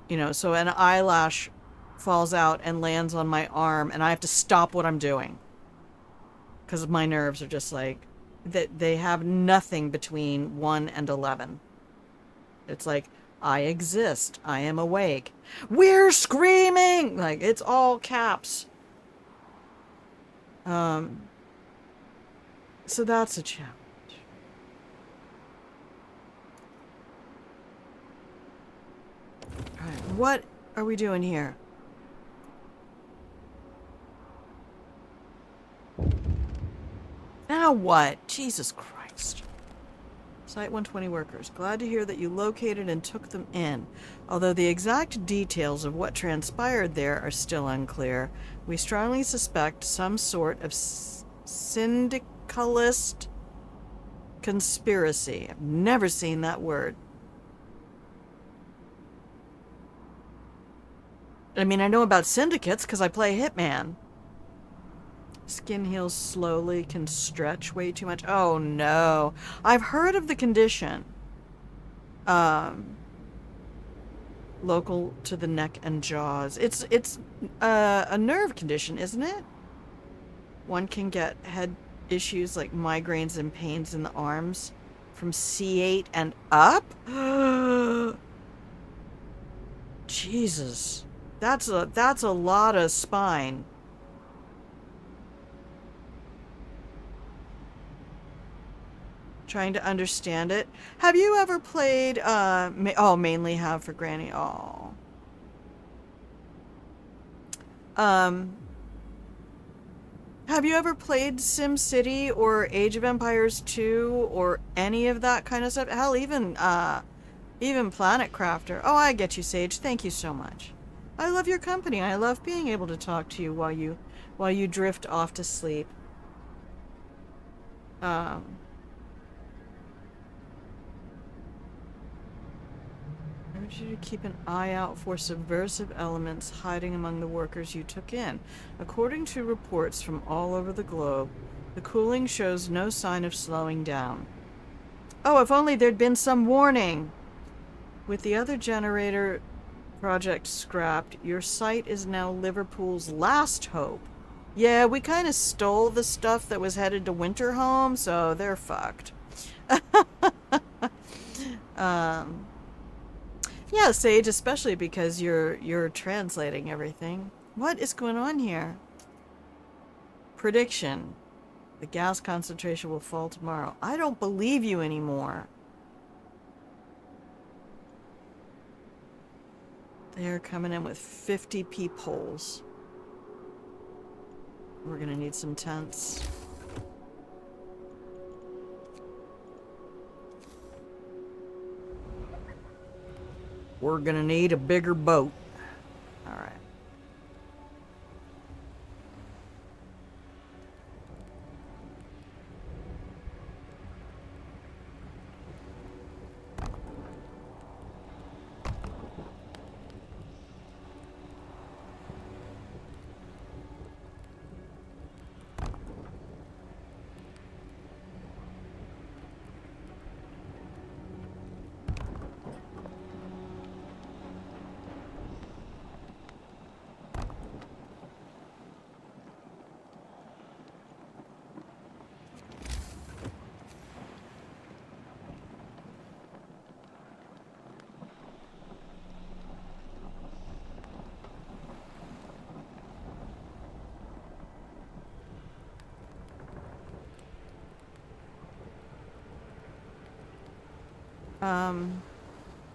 You know, so an eyelash falls out and lands on my arm and I have to stop what I'm doing. Because my nerves are just like, that they have nothing between 1 and 11. It's like, I exist. I am awake. We're screaming! Like, it's all caps. So that's a challenge. All right, what are we doing here? Now what? Jesus Christ. Site 120 workers. Glad to hear that you located and took them in. Although the exact details of what transpired there are still unclear, we strongly suspect some sort of syndicalist conspiracy. I've never seen that word. I mean, I know about syndicates because I play Hitman. Skin heals slowly, can stretch way too much. Oh no. I've heard of the condition. Local to the neck and jaws. It's a nerve condition, isn't it? One can get head issues like migraines and pains in the arms from C8 and up? Jesus. That's a lot of spine. Trying to understand it. Have you ever played, mainly have for Granny. Oh. Have you ever played SimCity or Age of Empires 2 or any of that kind of stuff? Hell, even Planet Crafter. Oh, I get you, Sage. Thank you so much. I love your company. I love being able to talk to you while you drift off to sleep. I urge you to keep an eye out for subversive elements hiding among the workers you took in. According to reports from all over the globe, the cooling shows no sign of slowing down. Oh, if only there'd been some warning! With the other generator project scrapped, your site is now Liverpool's last hope. Yeah, we kind of stole the stuff that was headed to Winterhome, so they're fucked. Yeah, Sage, especially because you're translating everything. What is going on here? Prediction. The gas concentration will fall tomorrow. I don't believe you anymore. They're coming in with 50 peepholes. We're gonna need some tents. We're gonna need a bigger boat. All right.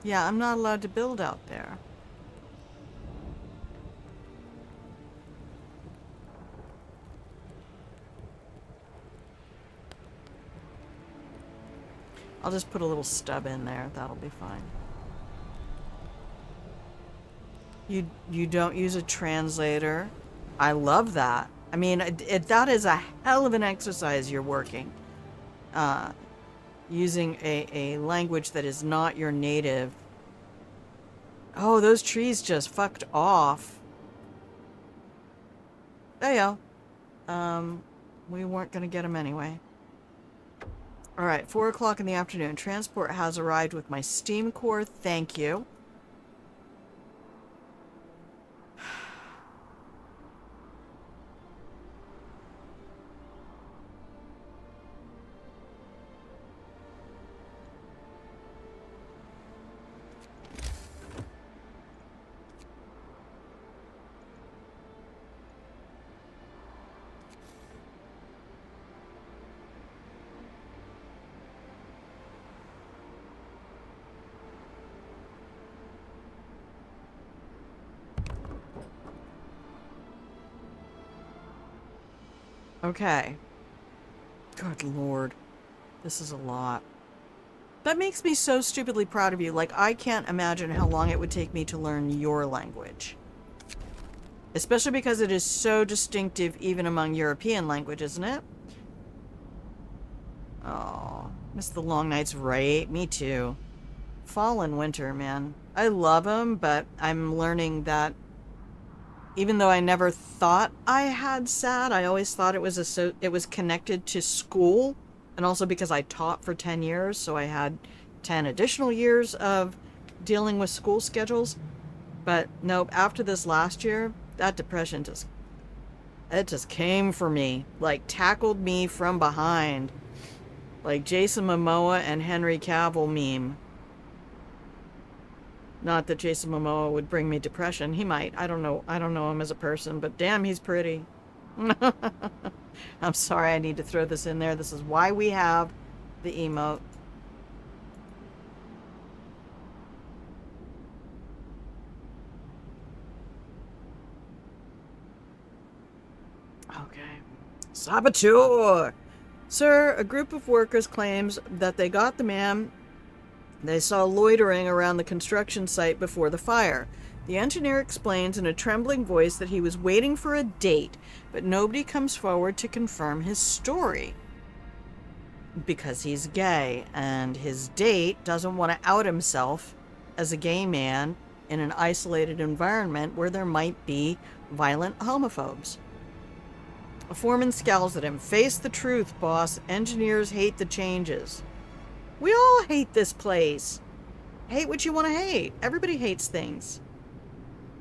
Yeah, I'm not allowed to build out there. I'll just put a little stub in there. That'll be fine. You don't use a translator. I love that. I mean, that is a hell of an exercise you're working. Using a language that is not your native Oh, those trees just fucked off. Oh yeah. We weren't gonna get them anyway. Alright, 4 o'clock in the afternoon. Transport has arrived with my steam core. Thank you. Okay. Good lord. This is a lot. That makes me so stupidly proud of you. Like, I can't imagine how long it would take me to learn your language. Especially because it is so distinctive even among European languages, isn't it? Oh, miss the long nights, right? Me too. Fall and winter, man. I love them, but I'm learning that even though I never thought I had SAD, I always thought it was connected to school, and also because I taught for 10 years, so I had 10 additional years of dealing with school schedules. But nope, after this last year, that depression just came for me, like tackled me from behind, like Jason Momoa and Henry Cavill meme. Not that Jason Momoa would bring me depression. He might. I don't know. I don't know him as a person, but damn, he's pretty. I'm sorry, I need to throw this in there. This is why we have the emote. Okay. Saboteur! Sir, a group of workers claims that they got the man they saw loitering around the construction site before the fire. The engineer explains in a trembling voice that he was waiting for a date, but nobody comes forward to confirm his story. Because he's gay, and his date doesn't want to out himself as a gay man in an isolated environment where there might be violent homophobes. A foreman scowls at him. Face the truth, boss. Engineers hate the changes. We all hate this place. Hate what you want to hate. Everybody hates things.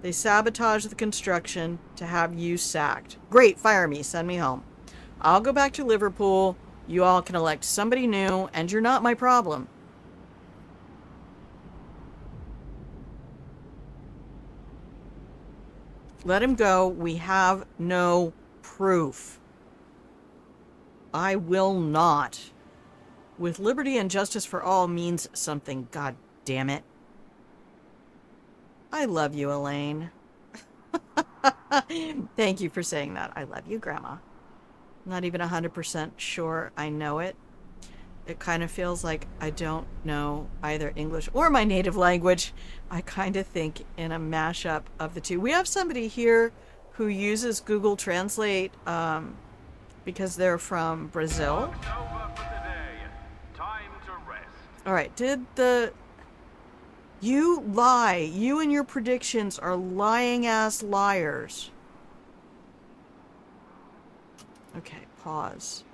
They sabotage the construction to have you sacked. Great, fire me. Send me home. I'll go back to Liverpool. You all can elect somebody new, and you're not my problem. Let him go. We have no proof. I will not. With liberty and justice for all means something, god damn it. I love you, Elaine. Thank you for saying that. I love you, Grandma. Not even 100% sure I know it. It kind of feels like I don't know either English or my native language. I kind of think in a mashup of the two. We have somebody here who uses Google Translate because they're from Brazil. Work's over for today. Time to rest. All right, you lie. You and your predictions are lying ass liars. Okay, pause.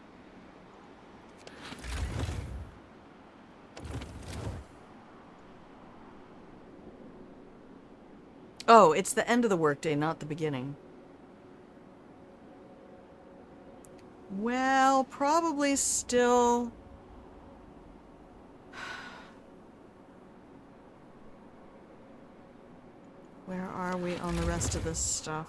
Oh, it's the end of the workday, not the beginning. Well, probably still. Where are we on the rest of this stuff?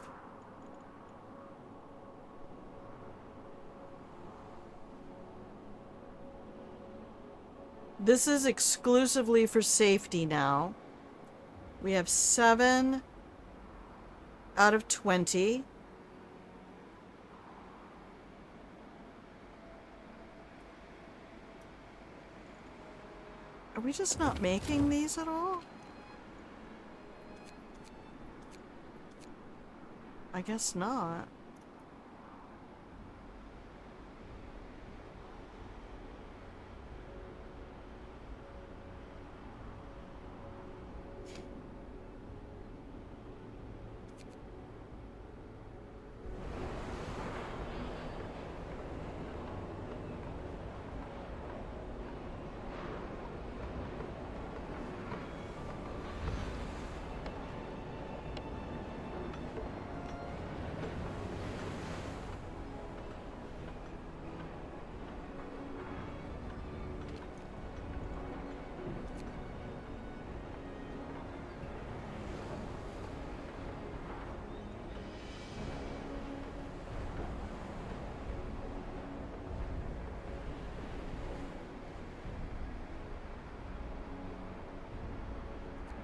This is exclusively for safety now. We have 7 out of 20. Are we just not making these at all? I guess not.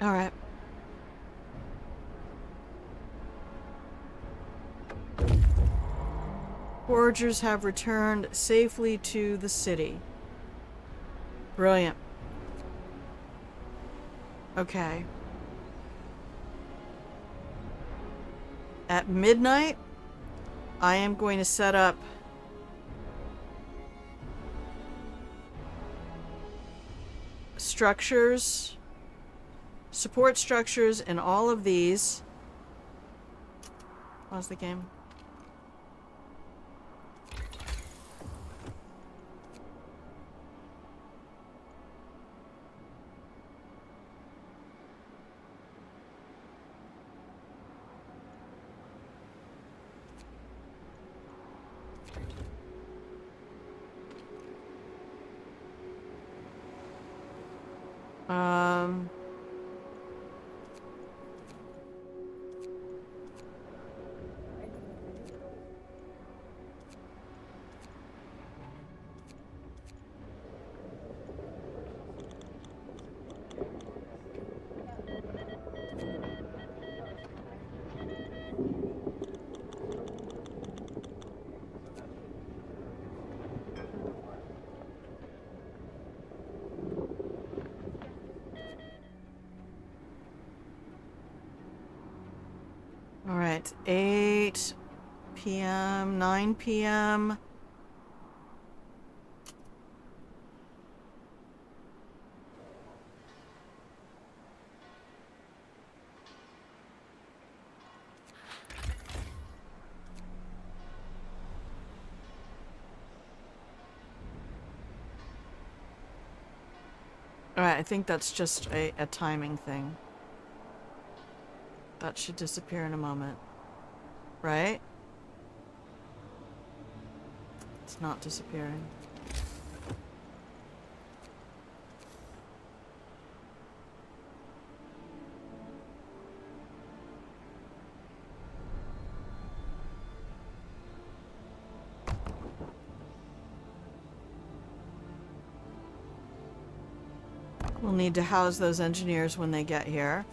All right. Foragers have returned safely to the city. Brilliant. Okay. At midnight, I am going to set up structures, support structures in all of these. Pause the game. Um... All right, 8 p.m., 9 p.m. All right, I think that's just a timing thing. That should disappear in a moment. Right? It's not disappearing. We'll need to house those engineers when they get here.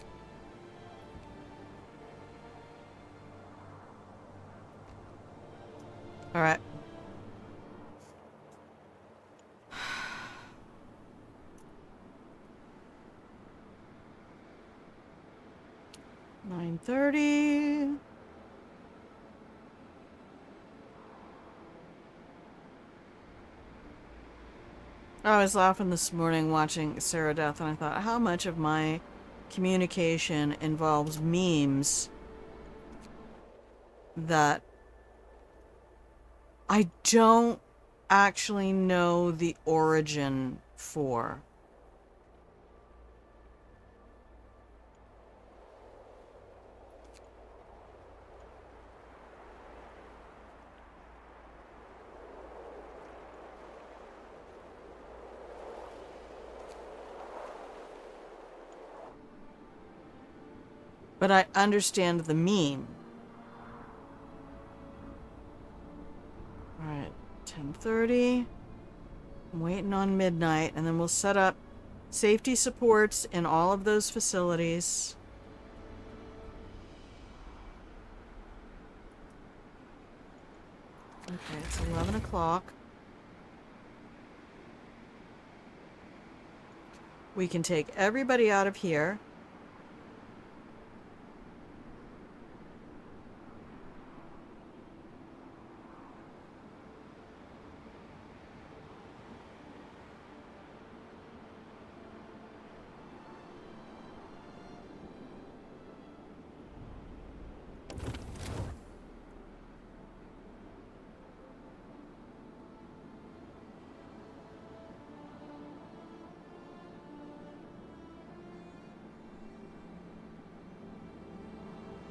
All right. $9:30. I was laughing this morning watching Sarah Death, and I thought, how much of my communication involves memes that I don't actually know the origin for. But I understand the meme. Alright, 10:30. I'm waiting on midnight, and then we'll set up safety supports in all of those facilities. Okay, it's 11 o'clock. We can take everybody out of here.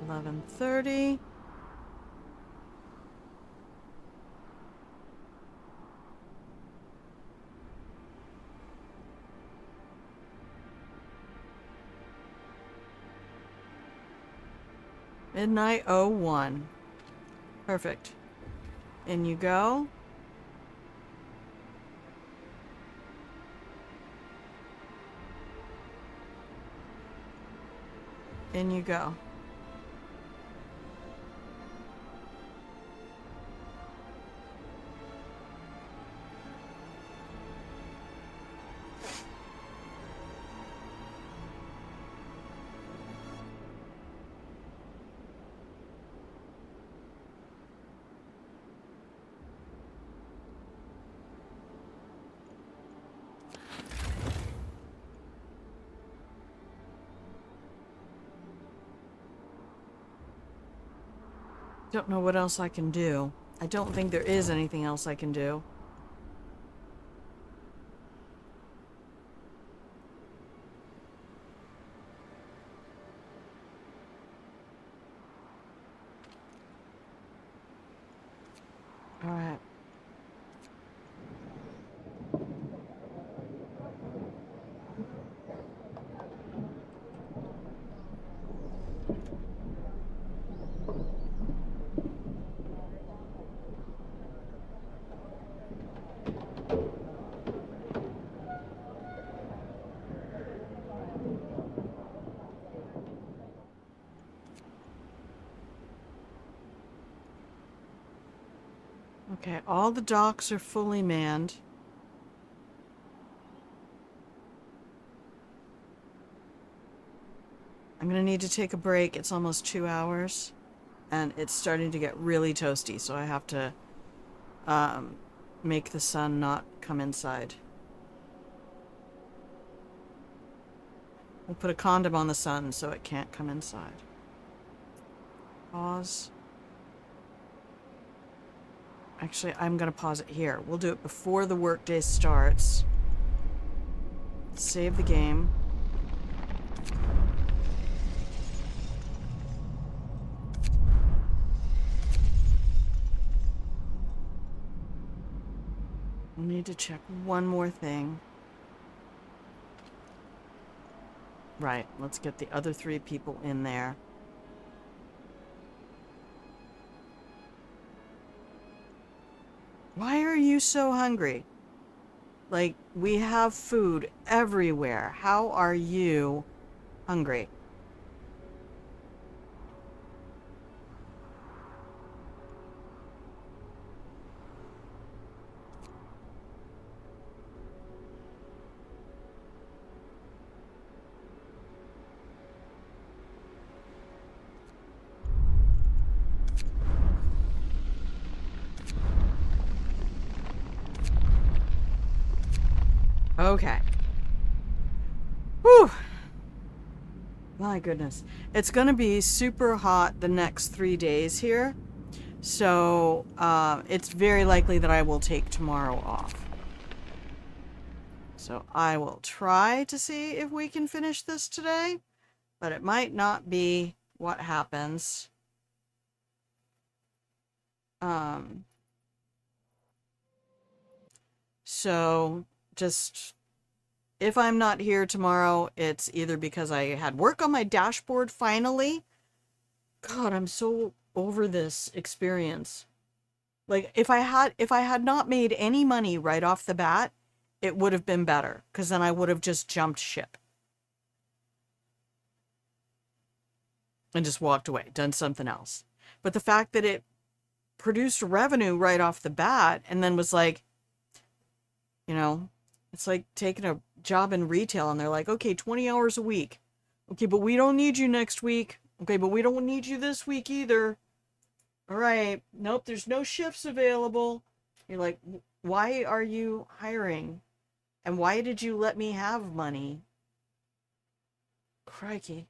$11:30. Midnight 01. Perfect. In you go. In you go. Don't know what else I can do. I don't think there is anything else I can do. All right. Okay, all the docks are fully manned. I'm gonna need to take a break. It's almost 2 hours, and it's starting to get really toasty, so I have to make the sun not come inside. We'll put a condom on the sun so it can't come inside. Pause. Actually, I'm gonna pause it here. We'll do it before the workday starts. Save the game. We need to check one more thing. Right, let's get the other 3 people in there. Why are you so hungry? Like, we have food everywhere. How are you hungry? Okay. Whew. My goodness. It's going to be super hot the next 3 days here. So, it's very likely that I will take tomorrow off. So I will try to see if we can finish this today, but it might not be what happens. So just if I'm not here tomorrow, it's either because I had work on my dashboard finally. God, I'm so over this experience. Like if I had not made any money right off the bat, it would have been better because then I would have just jumped ship and just walked away, done something else. But the fact that it produced revenue right off the bat and then was like, you know, it's like taking a job in retail and they're like, okay, 20 hours a week. Okay, but we don't need you next week. Okay, but we don't need you this week either. All right. Nope, there's no shifts available. You're like, why are you hiring? And why did you let me have money? Crikey.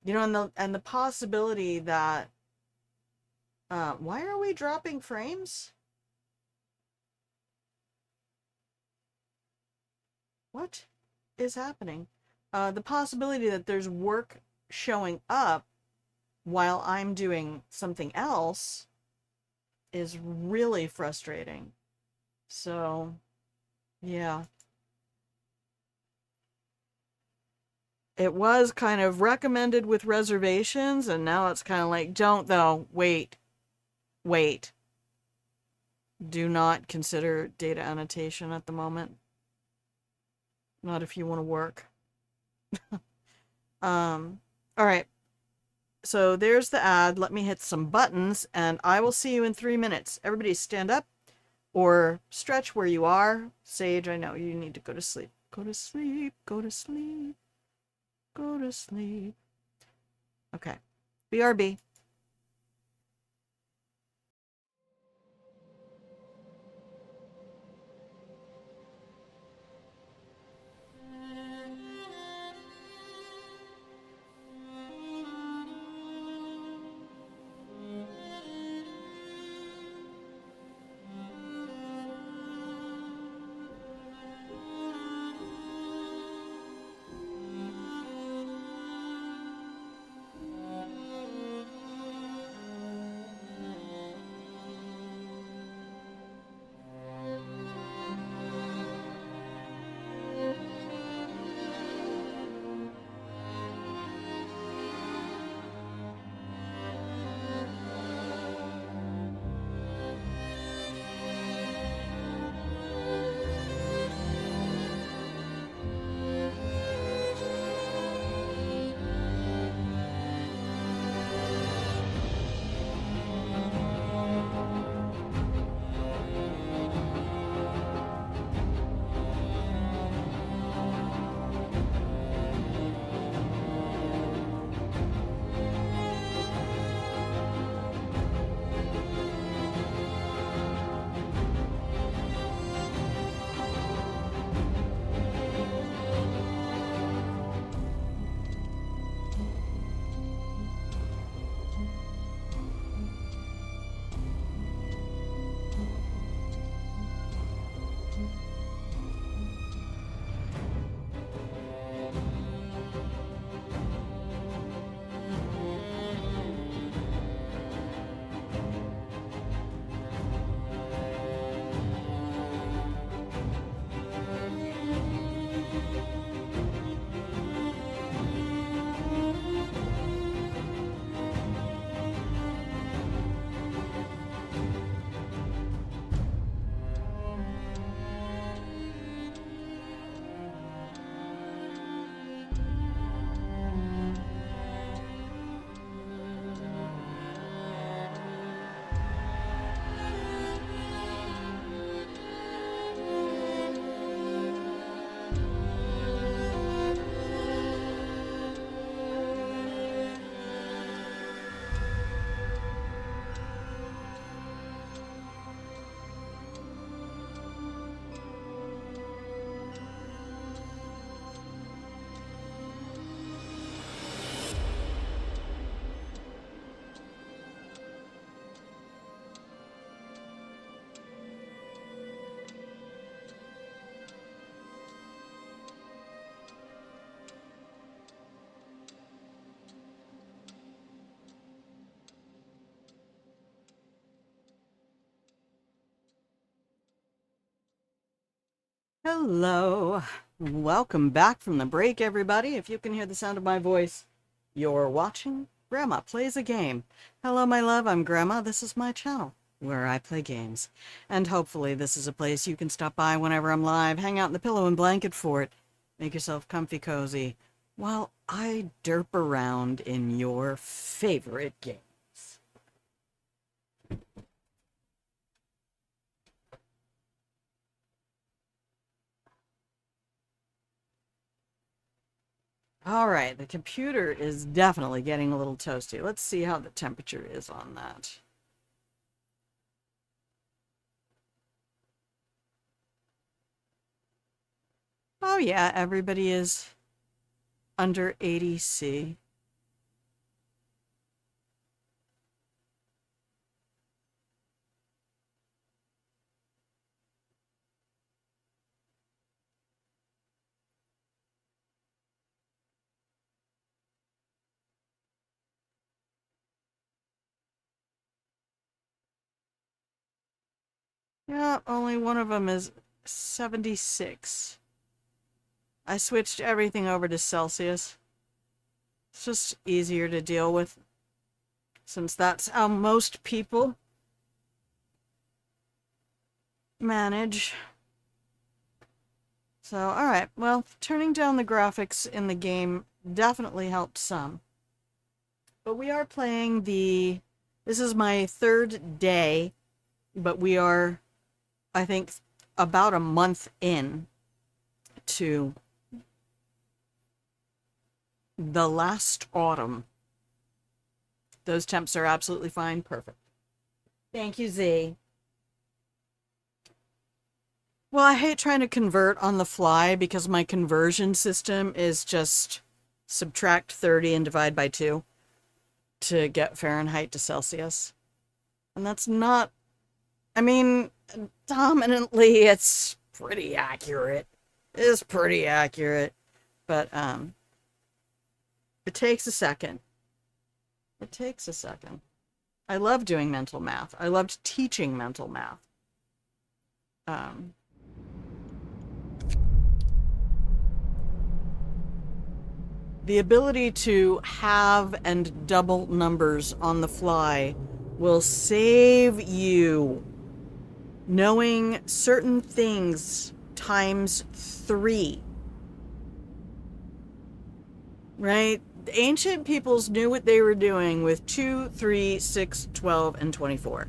You know, and the possibility that why are we dropping frames? What is happening? The possibility that there's work showing up while I'm doing something else is really frustrating. So, yeah. It was kind of recommended with reservations, and now it's kind of like, don't though, wait. Do not consider data annotation at the moment. Not if you want to work. All right. So there's the ad. Let me hit some buttons and I will see you in 3 minutes. Everybody stand up or stretch where you are. Sage, I know you need to go to sleep. Go to sleep. Go to sleep. Go to sleep. Okay. BRB. Hello. Welcome back from the break, everybody. If you can hear the sound of my voice, you're watching Grandma Plays a Game. Hello, my love. I'm Grandma. This is my channel where I play games. And hopefully this is a place you can stop by whenever I'm live, hang out in the pillow and blanket fort, make yourself comfy cozy, while I derp around in your favorite games. All right, the computer is definitely getting a little toasty. Let's see how the temperature is on that. Oh yeah, everybody is under 80°C. Yeah, only one of them is 76. I switched everything over to Celsius. It's just easier to deal with, since that's how most people manage. So, alright. Well, turning down the graphics in the game definitely helped some. But we are playing the... This is my third day, but we are, I think, about a month in to the last autumn. Those temps are absolutely fine. Perfect. Thank you, Z. Well, I hate trying to convert on the fly because my conversion system is just subtract 30 and divide by 2 to get Fahrenheit to Celsius. And that's not... I mean, dominantly, it's pretty accurate. It is pretty accurate. But, it takes a second. It takes a second. I love doing mental math. I loved teaching mental math. The ability to have and double numbers on the fly will save you knowing certain things times 3. Right? Ancient peoples knew what they were doing with 2, 3, 6, 12, and 24.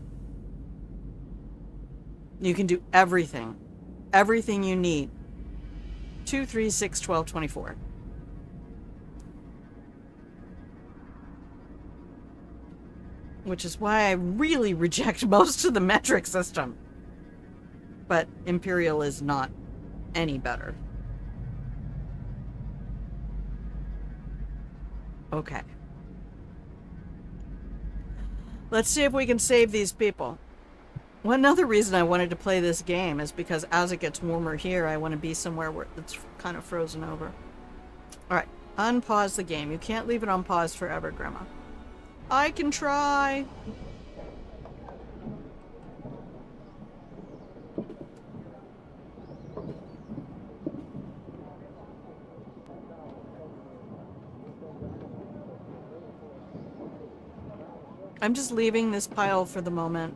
You can do everything. Everything you need. 2, 3, 6, 12, 24. Which is why I really reject most of the metric system. But Imperial is not any better. Okay. Let's see if we can save these people. Well, another reason I wanted to play this game is because as it gets warmer here, I want to be somewhere where it's kind of frozen over. Alright, unpause the game. You can't leave it on pause forever, Grandma. I can try. I'm just leaving this pile for the moment.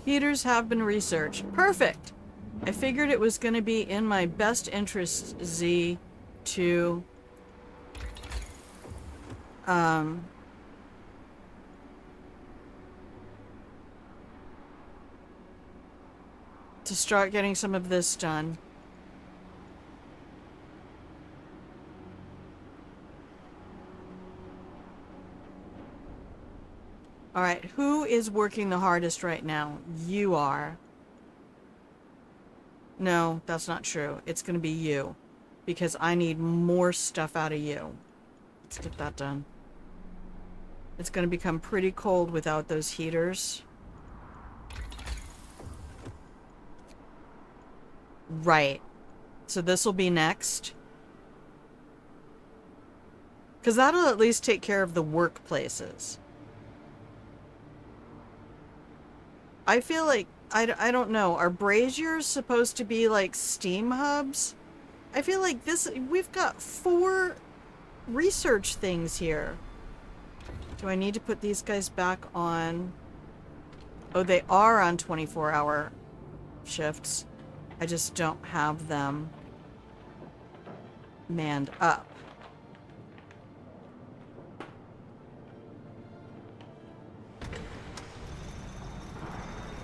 Heaters have been researched. Perfect! I figured it was going to be in my best interest, Z, to start getting some of this done. Alright, who is working the hardest right now? You are. No, that's not true. It's gonna be you. Because I need more stuff out of you. Let's get that done. It's gonna become pretty cold without those heaters. Right. So this will be next. Because that'll at least take care of the workplaces. I feel like, I don't know, are braziers supposed to be like steam hubs? I feel like we've got 4 research things here. Do I need to put these guys back on? Oh, they are on 24-hour shifts. I just don't have them manned up.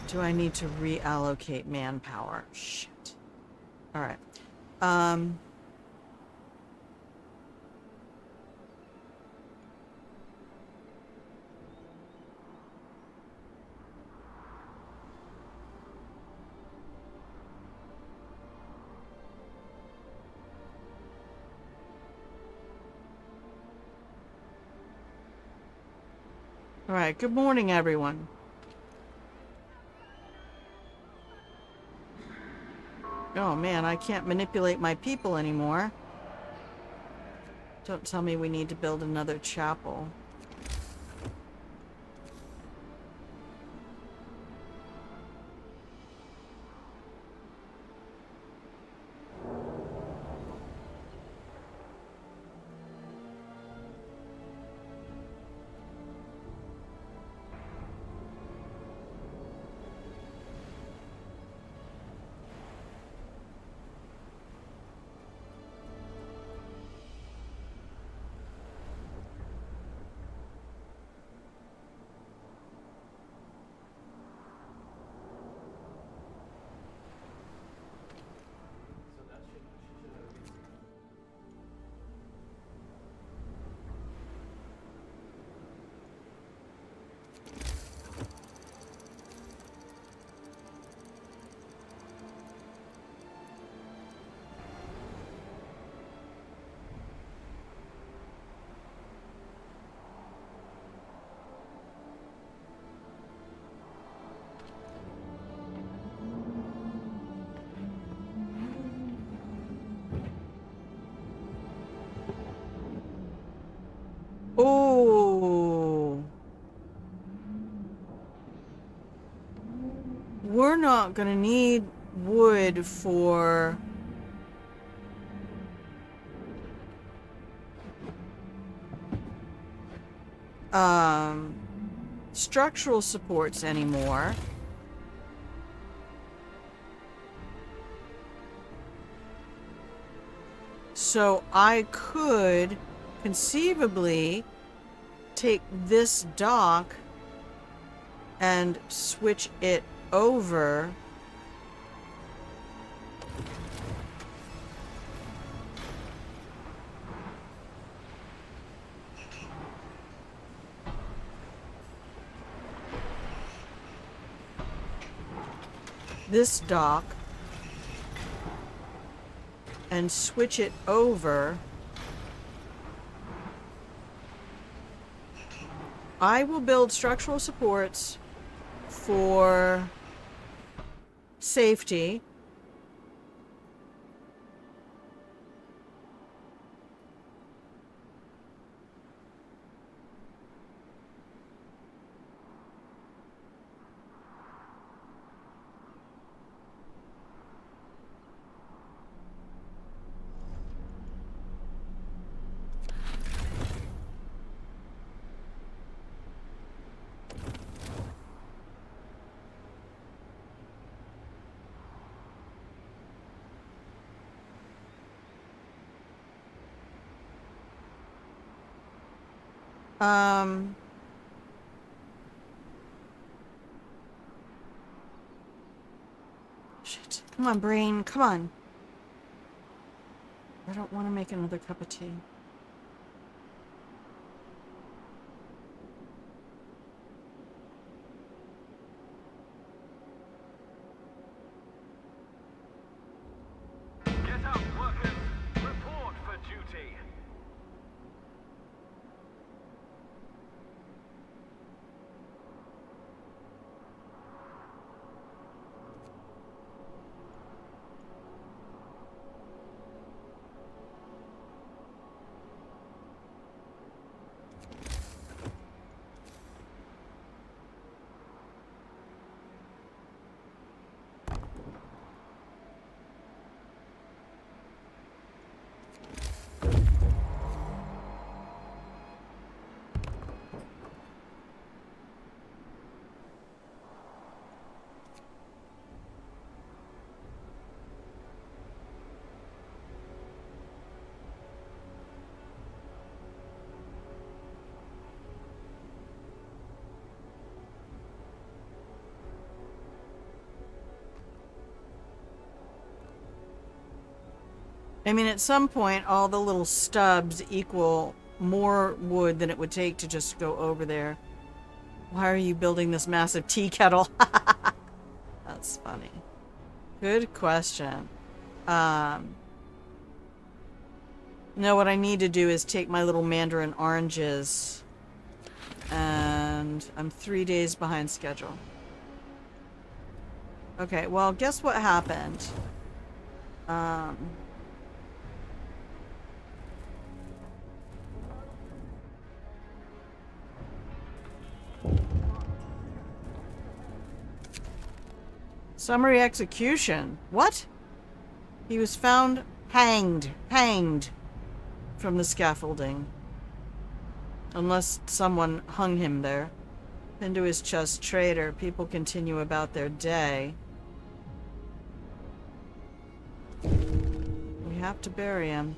Do I need to reallocate manpower? Shit. Alright. Alright, good morning, everyone. Oh man, I can't manipulate my people anymore. Don't tell me we need to build another chapel. Oh, we're not gonna need wood for structural supports anymore. So I could conceivably take this dock and switch it over. This dock and switch it over. I will build structural supports for safety. Shit. Come on, brain. Come on. I don't want to make another cup of tea. Get up, workers. Report for duty. I mean, at some point, all the little stubs equal more wood than it would take to just go over there. Why are you building this massive tea kettle? That's funny. Good question. No, what I need to do is take my little mandarin oranges, and I'm 3 days behind schedule. Okay, well, guess what happened? Summary execution. What? He was found hanged from the scaffolding. Unless someone hung him there. Pinned to his chest, traitor. People continue about their day. We have to bury him.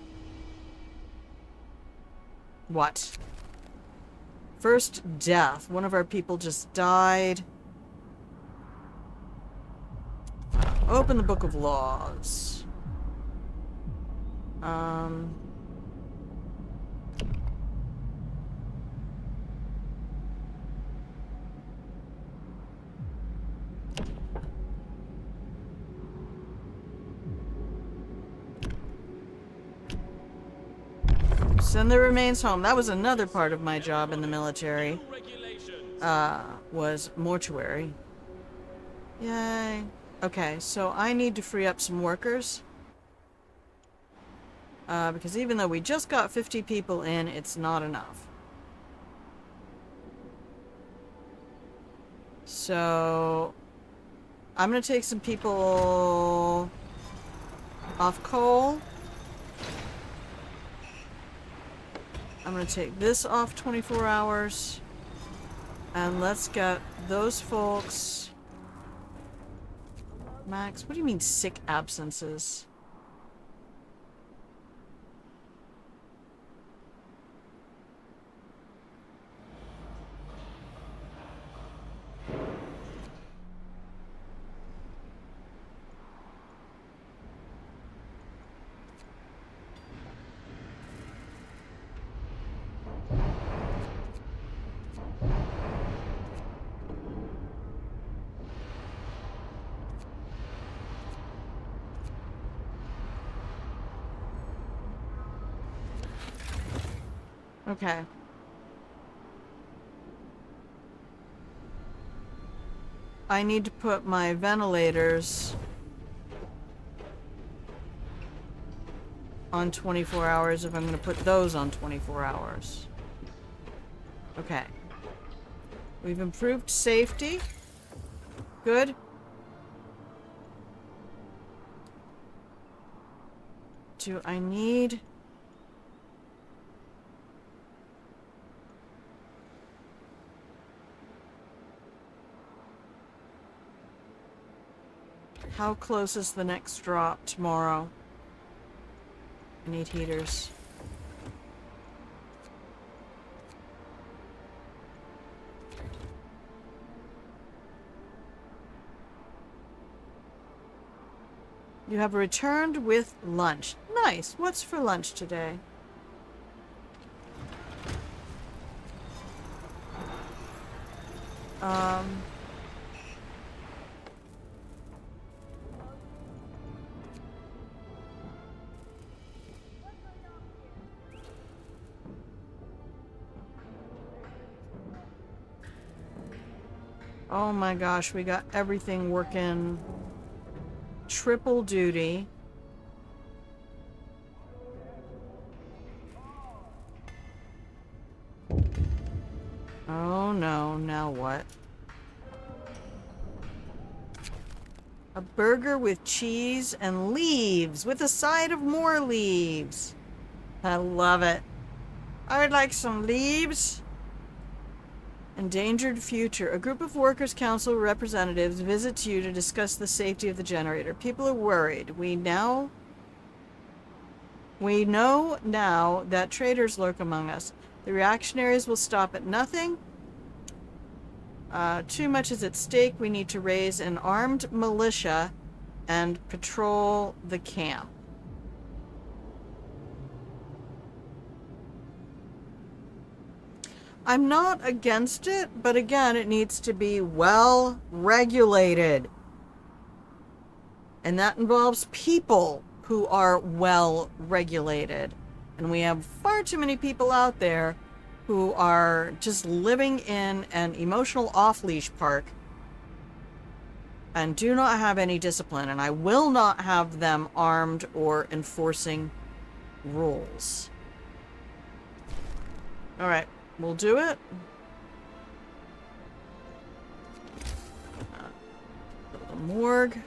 What? First death. One of our people just died. Open the Book of Laws. Send the remains home. That was another part of my job in the military. Was mortuary. Yay. Okay, so I need to free up some workers. Because even though we just got 50 people in, it's not enough. So I'm gonna take some people off coal. I'm gonna take this off 24 hours. And let's get those folks. Max, what do you mean sick absences? Okay. I need to put my ventilators on 24 hours if I'm going to put those on 24 hours. Okay. We've improved safety. Good. Do I need... How close is the next drop tomorrow? I need heaters. You have returned with lunch. Nice. What's for lunch today? Oh my gosh, we got everything working triple duty. Oh no, now what? A burger with cheese and leaves, with a side of more leaves. I love it. I would like some leaves. Endangered future. A group of workers' council representatives visits you to discuss the safety of the generator. People are worried. We know now that traitors lurk among us. The reactionaries will stop at nothing. Too much is at stake. We need to raise an armed militia and patrol the camp. I'm not against it, but again, it needs to be well regulated. And that involves people who are well regulated. And we have far too many people out there who are just living in an emotional off-leash park and do not have any discipline. And I will not have them armed or enforcing rules. All right. We'll do it. Put a little Morgue.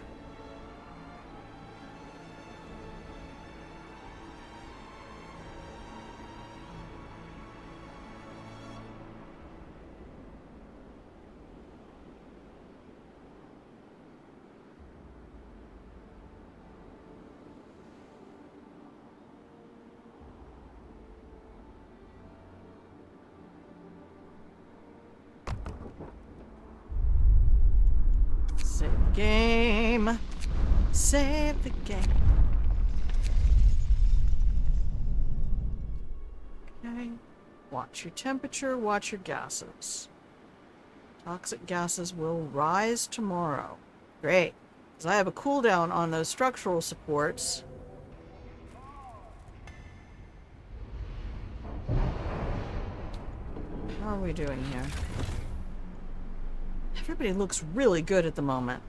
Save the game. Save the game. Okay. Watch your temperature, watch your gases. Toxic gases will rise tomorrow. Great. Because I have a cooldown on those structural supports. How are we doing here? Everybody looks really good at the moment.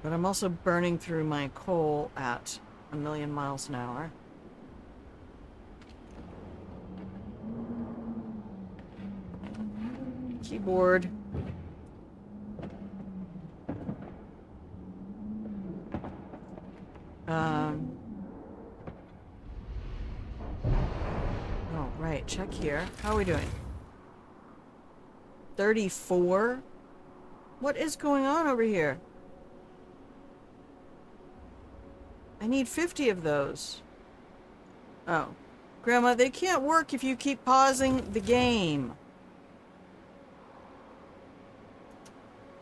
But I'm also burning through my coal at 1,000,000 miles an hour. Keyboard. Oh, right. Check here. How are we doing? 34? What is going on over here? I need 50 of those. Oh. Grandma, they can't work if you keep pausing the game.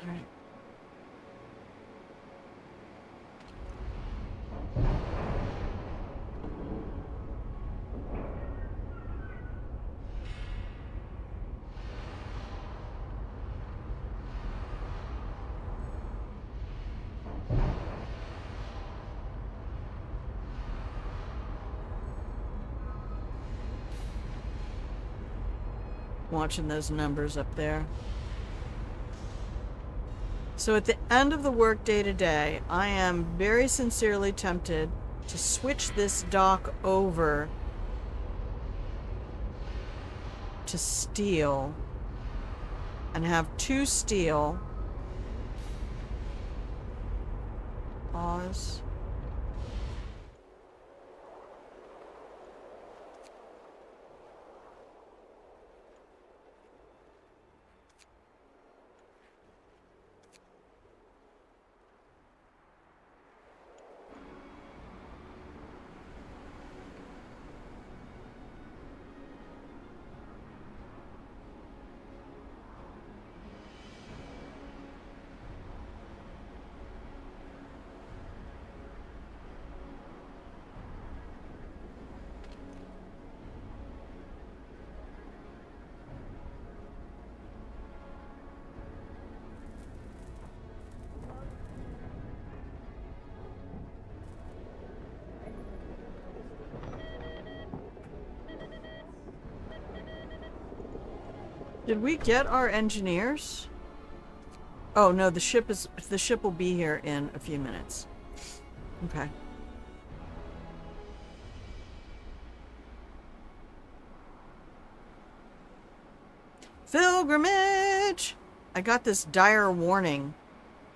Alright. Watching those numbers up there. So at the end of the workday today, I am very sincerely tempted to switch this dock over to steel and have 2 steel. Pause. Did we get our engineers? Oh no, the ship will be here in a few minutes. Okay. Pilgrimage! I got this dire warning.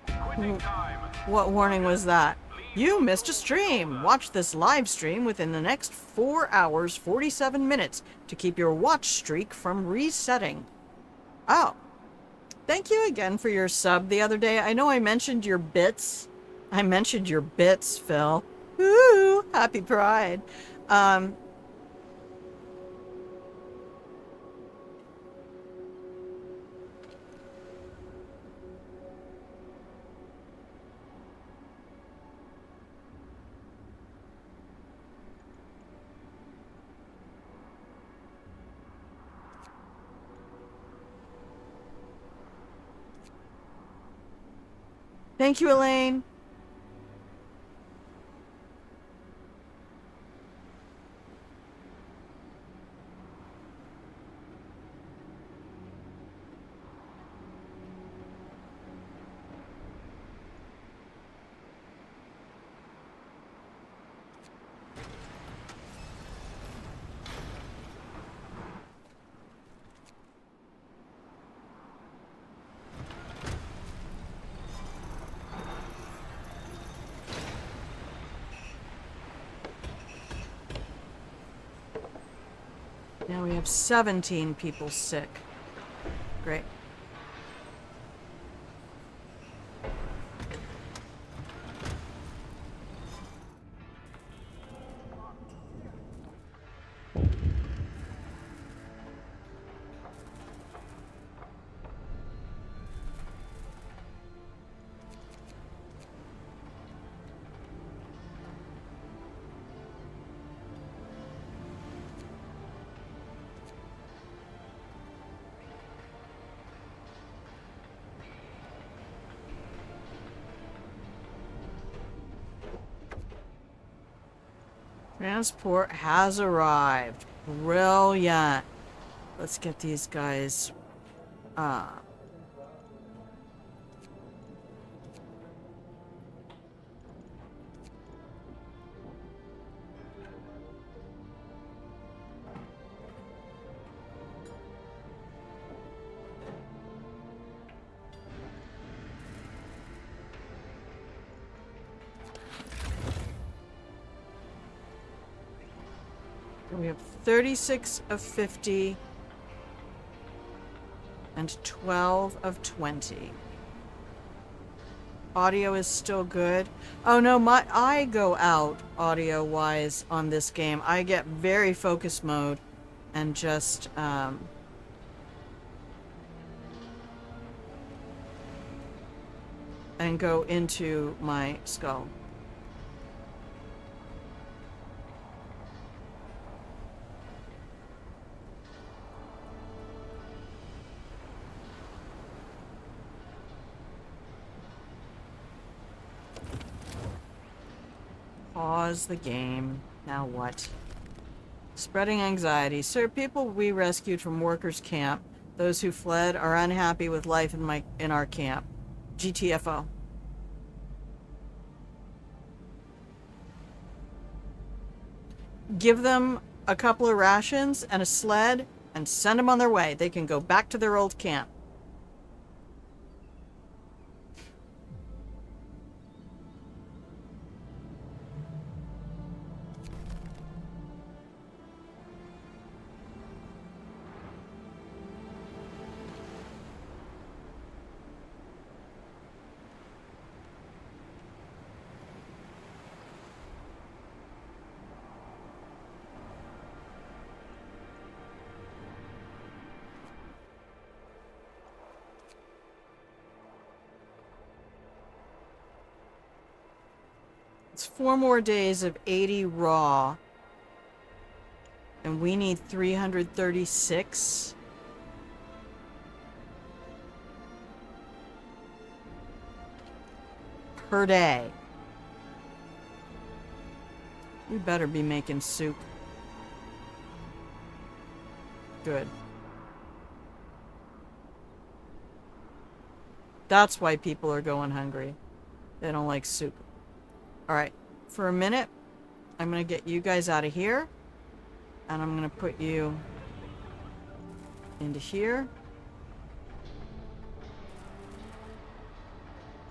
Quitting time. What warning was that? You missed a stream! Watch this live stream within the next 4 hours, 47 minutes to keep your watch streak from resetting. Oh. Thank you again for your sub the other day. I know I mentioned your bits. I mentioned your bits, Phil. Woo! Happy Pride. Thank you, Elaine. Now we have 17 people sick. Great. Transport has arrived. Brilliant. Let's get these guys. We have 36 of 50 and 12 of 20. Audio is still good. Oh no, I go out audio wise on this game. I get very focus mode and just and go into my skull. Pause the game. Now what? Spreading anxiety. Sir, people we rescued from workers' camp. Those who fled are unhappy with life in our camp. GTFO. Give them a couple of rations and a sled and send them on their way. They can go back to their old camp. It's 4 more days of 80 raw. And we need 336. Per day. You better be making soup. Good. That's why people are going hungry. They don't like soup. Alright, for a minute, I'm gonna get you guys out of here. And I'm gonna put you into here.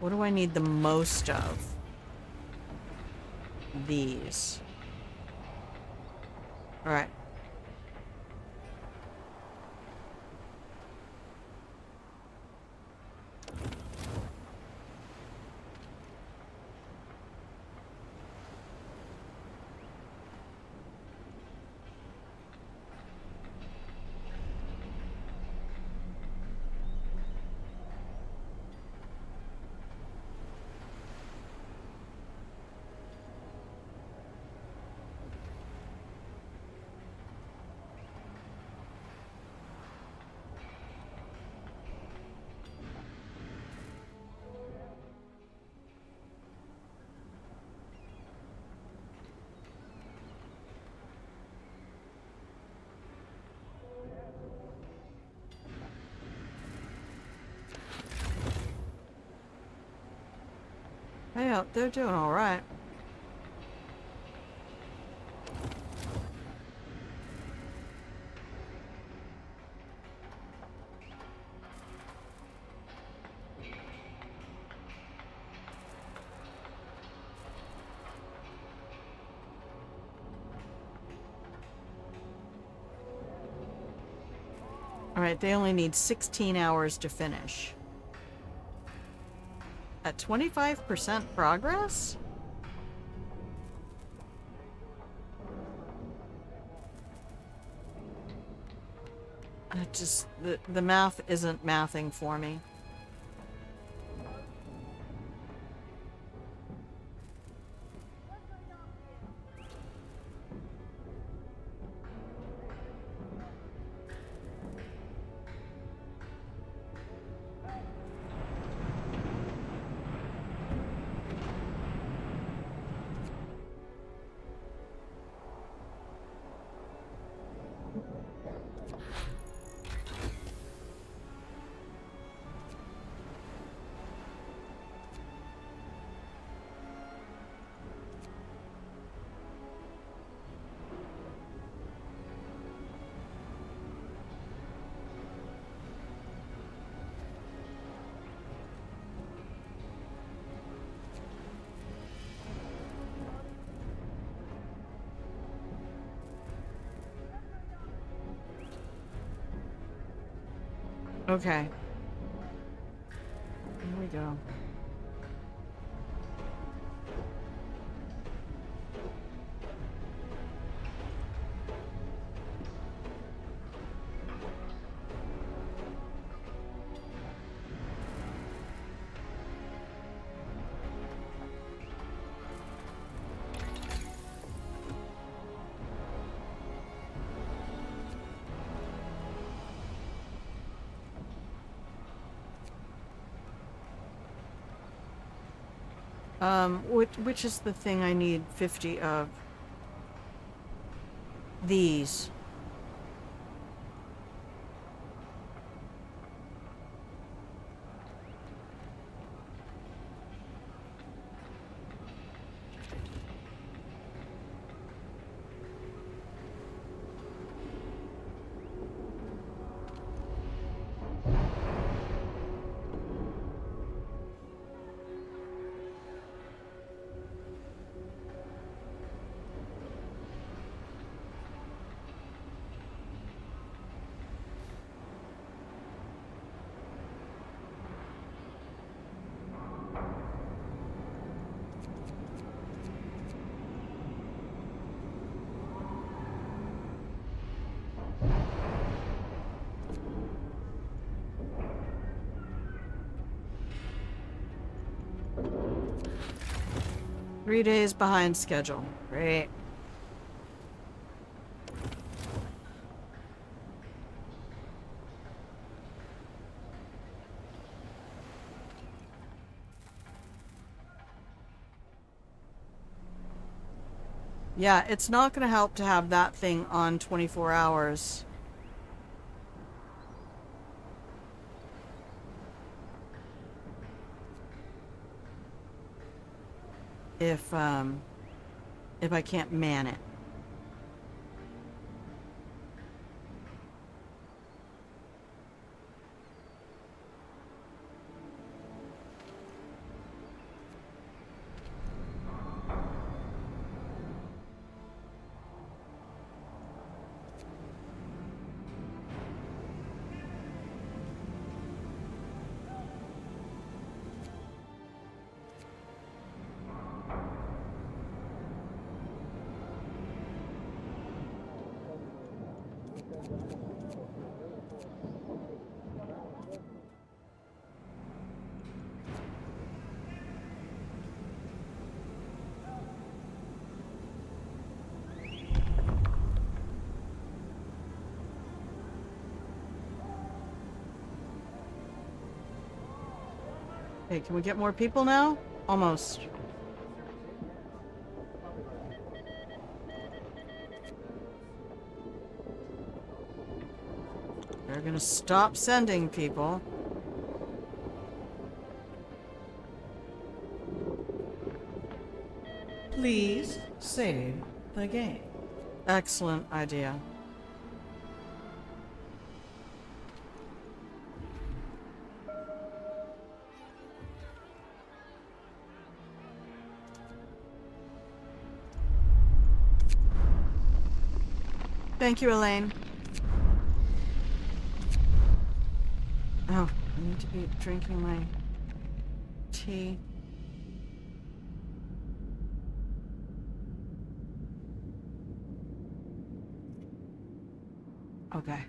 What do I need the most of? These. Alright. Yeah, they're doing all right. Alright, they only need 16 hours to finish. At 25% progress? It just, the math isn't mathing for me. Okay. Here we go. Which is the thing I need 50 of? These. Three days behind schedule. Great. Yeah, it's not going to help to have that thing on 24 hours. If I can't man it. Hey, can we get more people now? Almost. They're gonna stop sending people. Please save the game. Excellent idea. Thank you, Elaine. Oh, I need to be drinking my tea. Okay.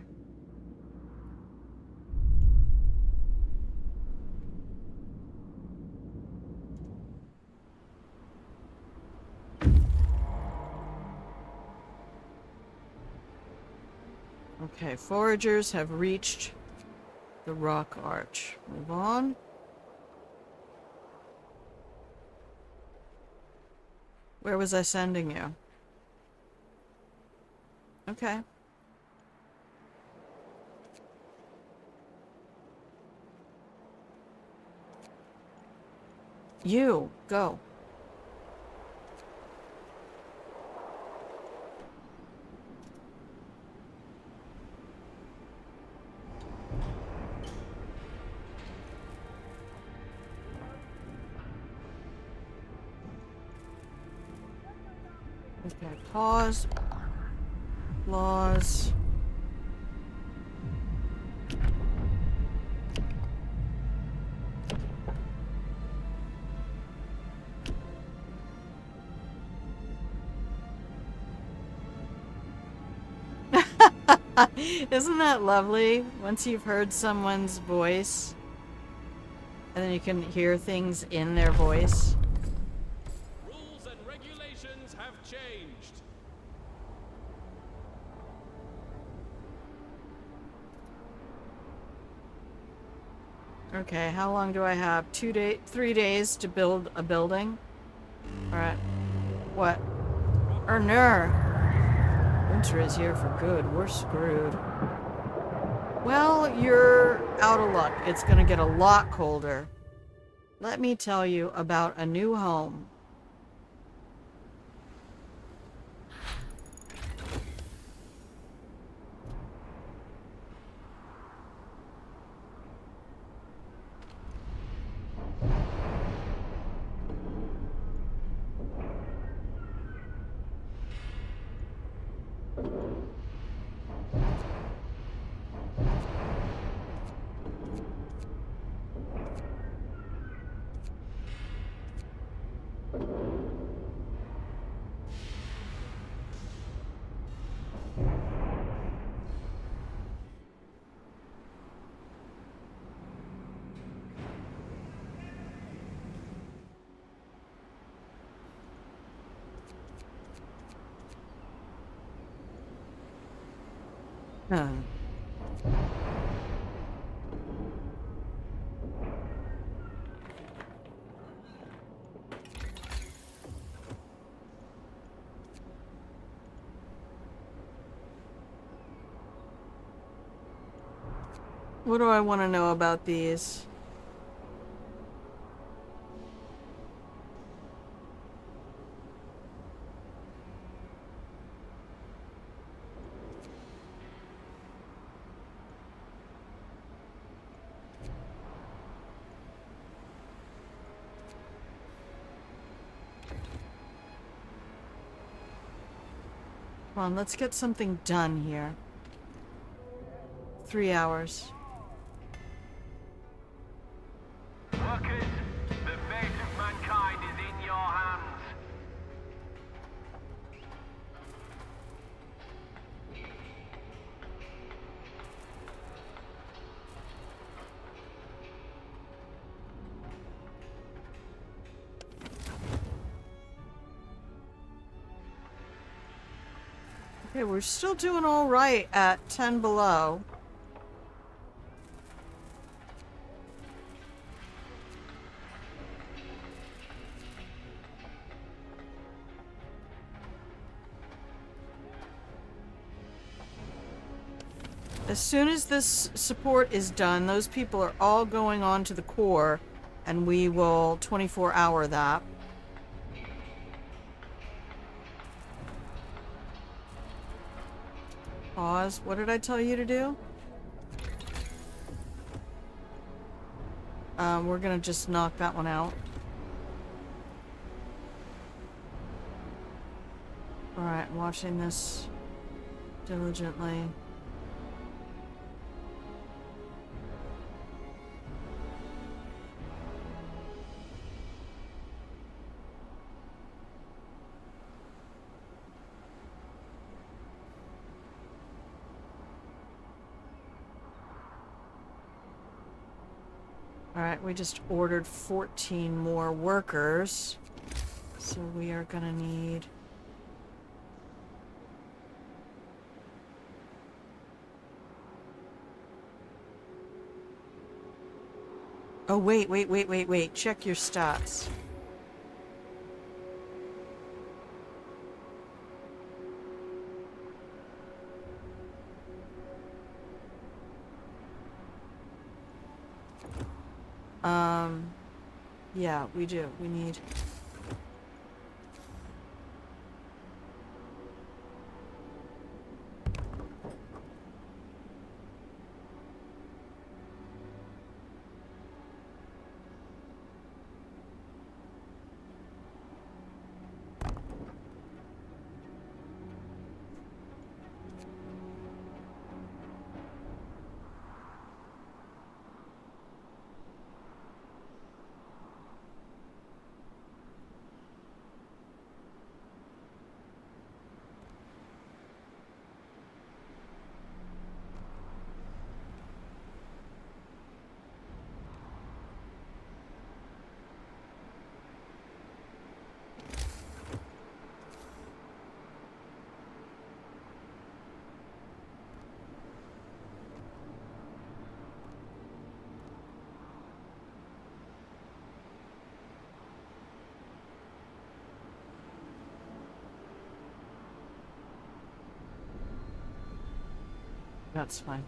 Okay, foragers have reached the rock arch. Move on. Where was I sending you? Okay. You, go. Okay, pause. Laws. Isn't that lovely? Once you've heard someone's voice, and then you can hear things in their voice. Rules and regulations have changed. Okay, how long do I have? 3 days to build a building? Alright. What? Erner! Winter is here for good. We're screwed. Well, you're out of luck. It's gonna get a lot colder. Let me tell you about a new home. Huh. What do I want to know about these? Come on, let's get something done here. 3 hours. Workers, the fate of mankind is in your hands. Okay, we're still doing all right at 10 below. As soon as this support is done, those people are all going on to the core, and we will 24-hour that. Pause. What did I tell you to do? We're gonna just knock that one out. Alright, watching this diligently. Alright, we just ordered 14 more workers. So we are gonna need... Oh, wait. Check your stats. Yeah, we do. We need... That's fine.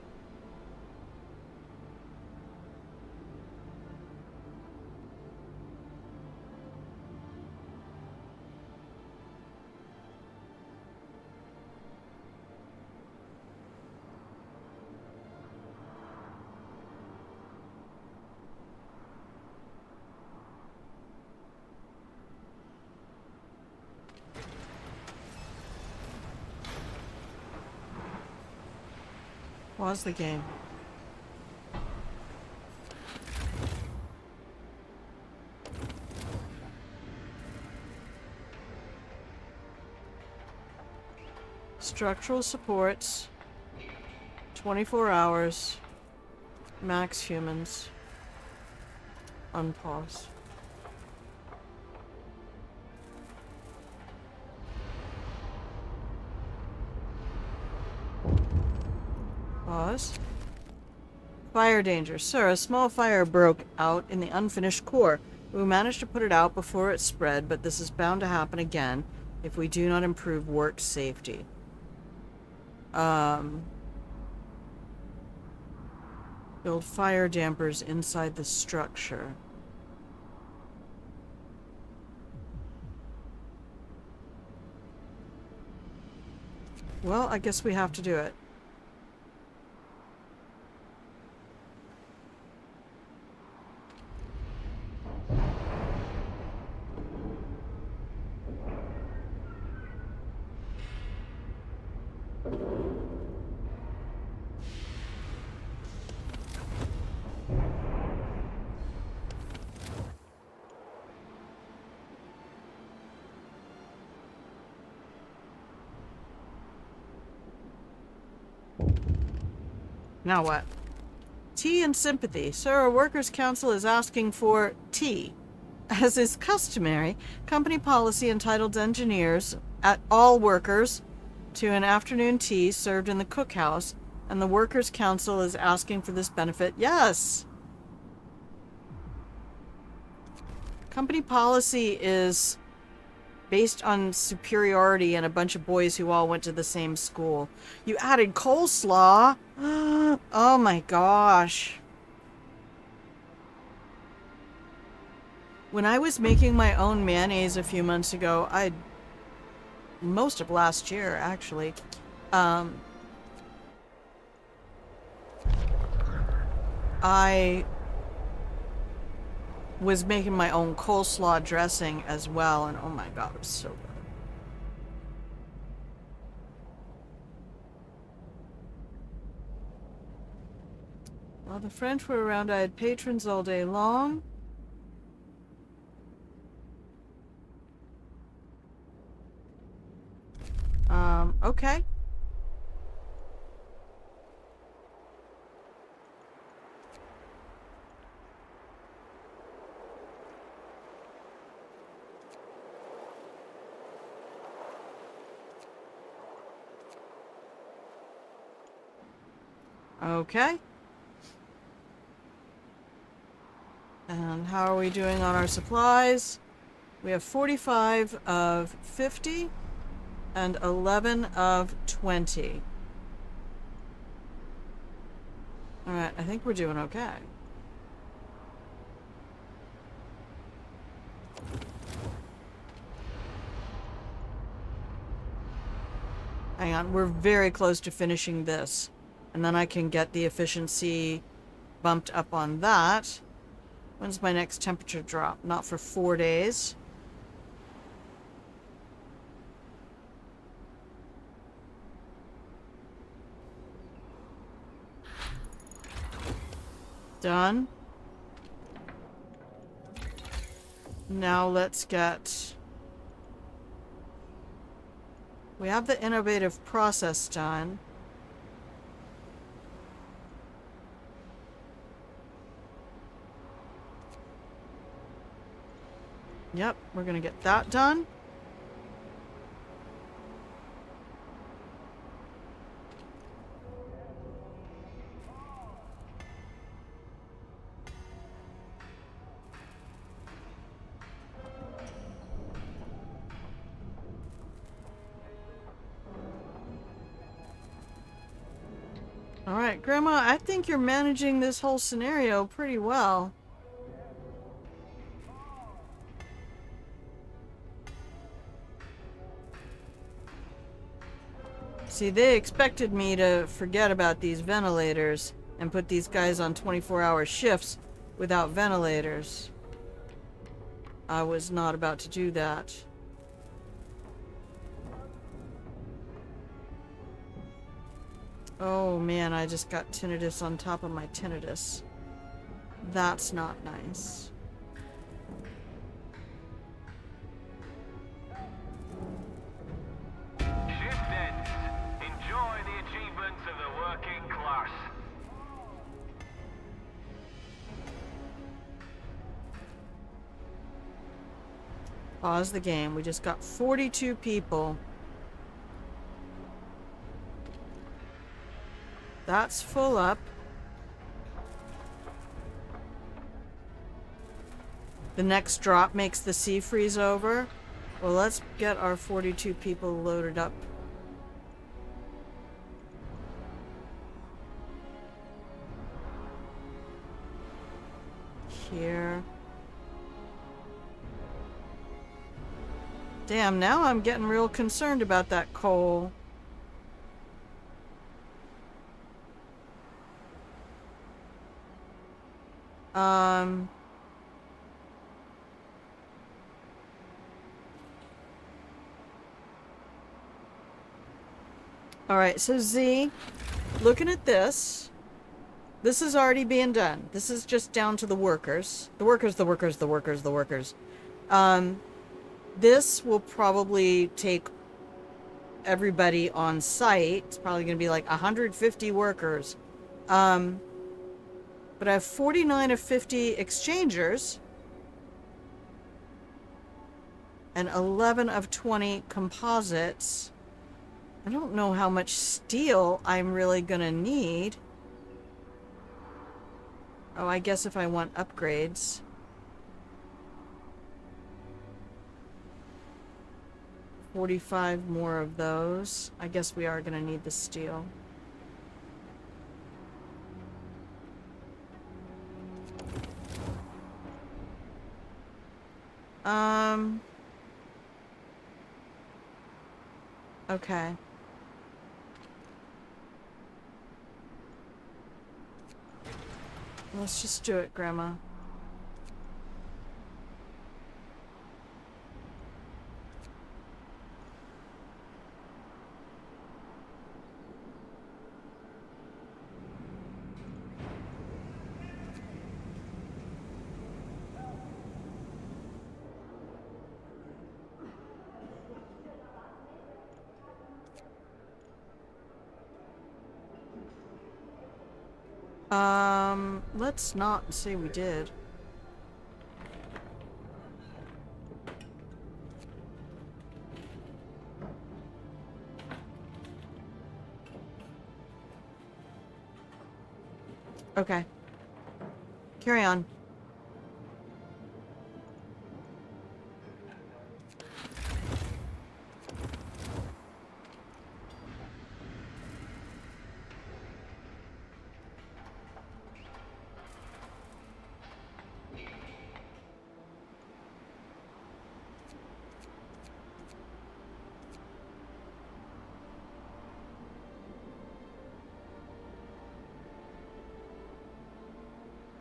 Pause the game. Structural supports. 24 hours. Max humans. Unpause. Pause. Fire danger. Sir, a small fire broke out in the unfinished core. We managed to put it out before it spread, but this is bound to happen again if we do not improve work safety. Build fire dampers inside the structure. Well, I guess we have to do it. Now what? Tea and sympathy. Sir, a workers' council is asking for tea. As is customary, company policy entitles engineers, at all workers, to an afternoon tea served in the cookhouse, and the workers' council is asking for this benefit. Yes! Company policy is based on superiority and a bunch of boys who all went to the same school. You added coleslaw? Oh my gosh. When I was making my own mayonnaise a few months ago, most of last year actually, I was making my own coleslaw dressing as well, and oh my god, it was so good. While the French were around, I had patrons all day long. Okay. Okay. And how are we doing on our supplies? We have 45 of 50 and 11 of 20. Alright, I think we're doing okay. Hang on, we're very close to finishing this. And then I can get the efficiency bumped up on that. When's my next temperature drop? Not for 4 days. Done. Now let's get... We have the innovative process done. Yep, we're gonna get that done. Alright, Grandma, I think you're managing this whole scenario pretty well. See, they expected me to forget about these ventilators and put these guys on 24-hour shifts without ventilators. I was not about to do that. Oh man, I just got tinnitus on top of my tinnitus. That's not nice. Shift ends. Enjoy the achievements of the working class. Pause the game. We just got 42 people. That's full up. The next drop makes the sea freeze over. Well, let's get our 42 people loaded up. Here. Damn, now I'm getting real concerned about that coal. Alright, so Z, looking at this, this is already being done. This is just down to the workers. The workers. This will probably take everybody on site. It's probably going to be like 150 workers. But I have 49 of 50 exchangers and 11 of 20 composites. I don't know how much steel I'm really going to need. Oh, I guess if I want upgrades. $45 more of those. I guess we are going to need the steel. Okay. Let's just do it, Grandma. Let's not say we did. Okay. Carry on.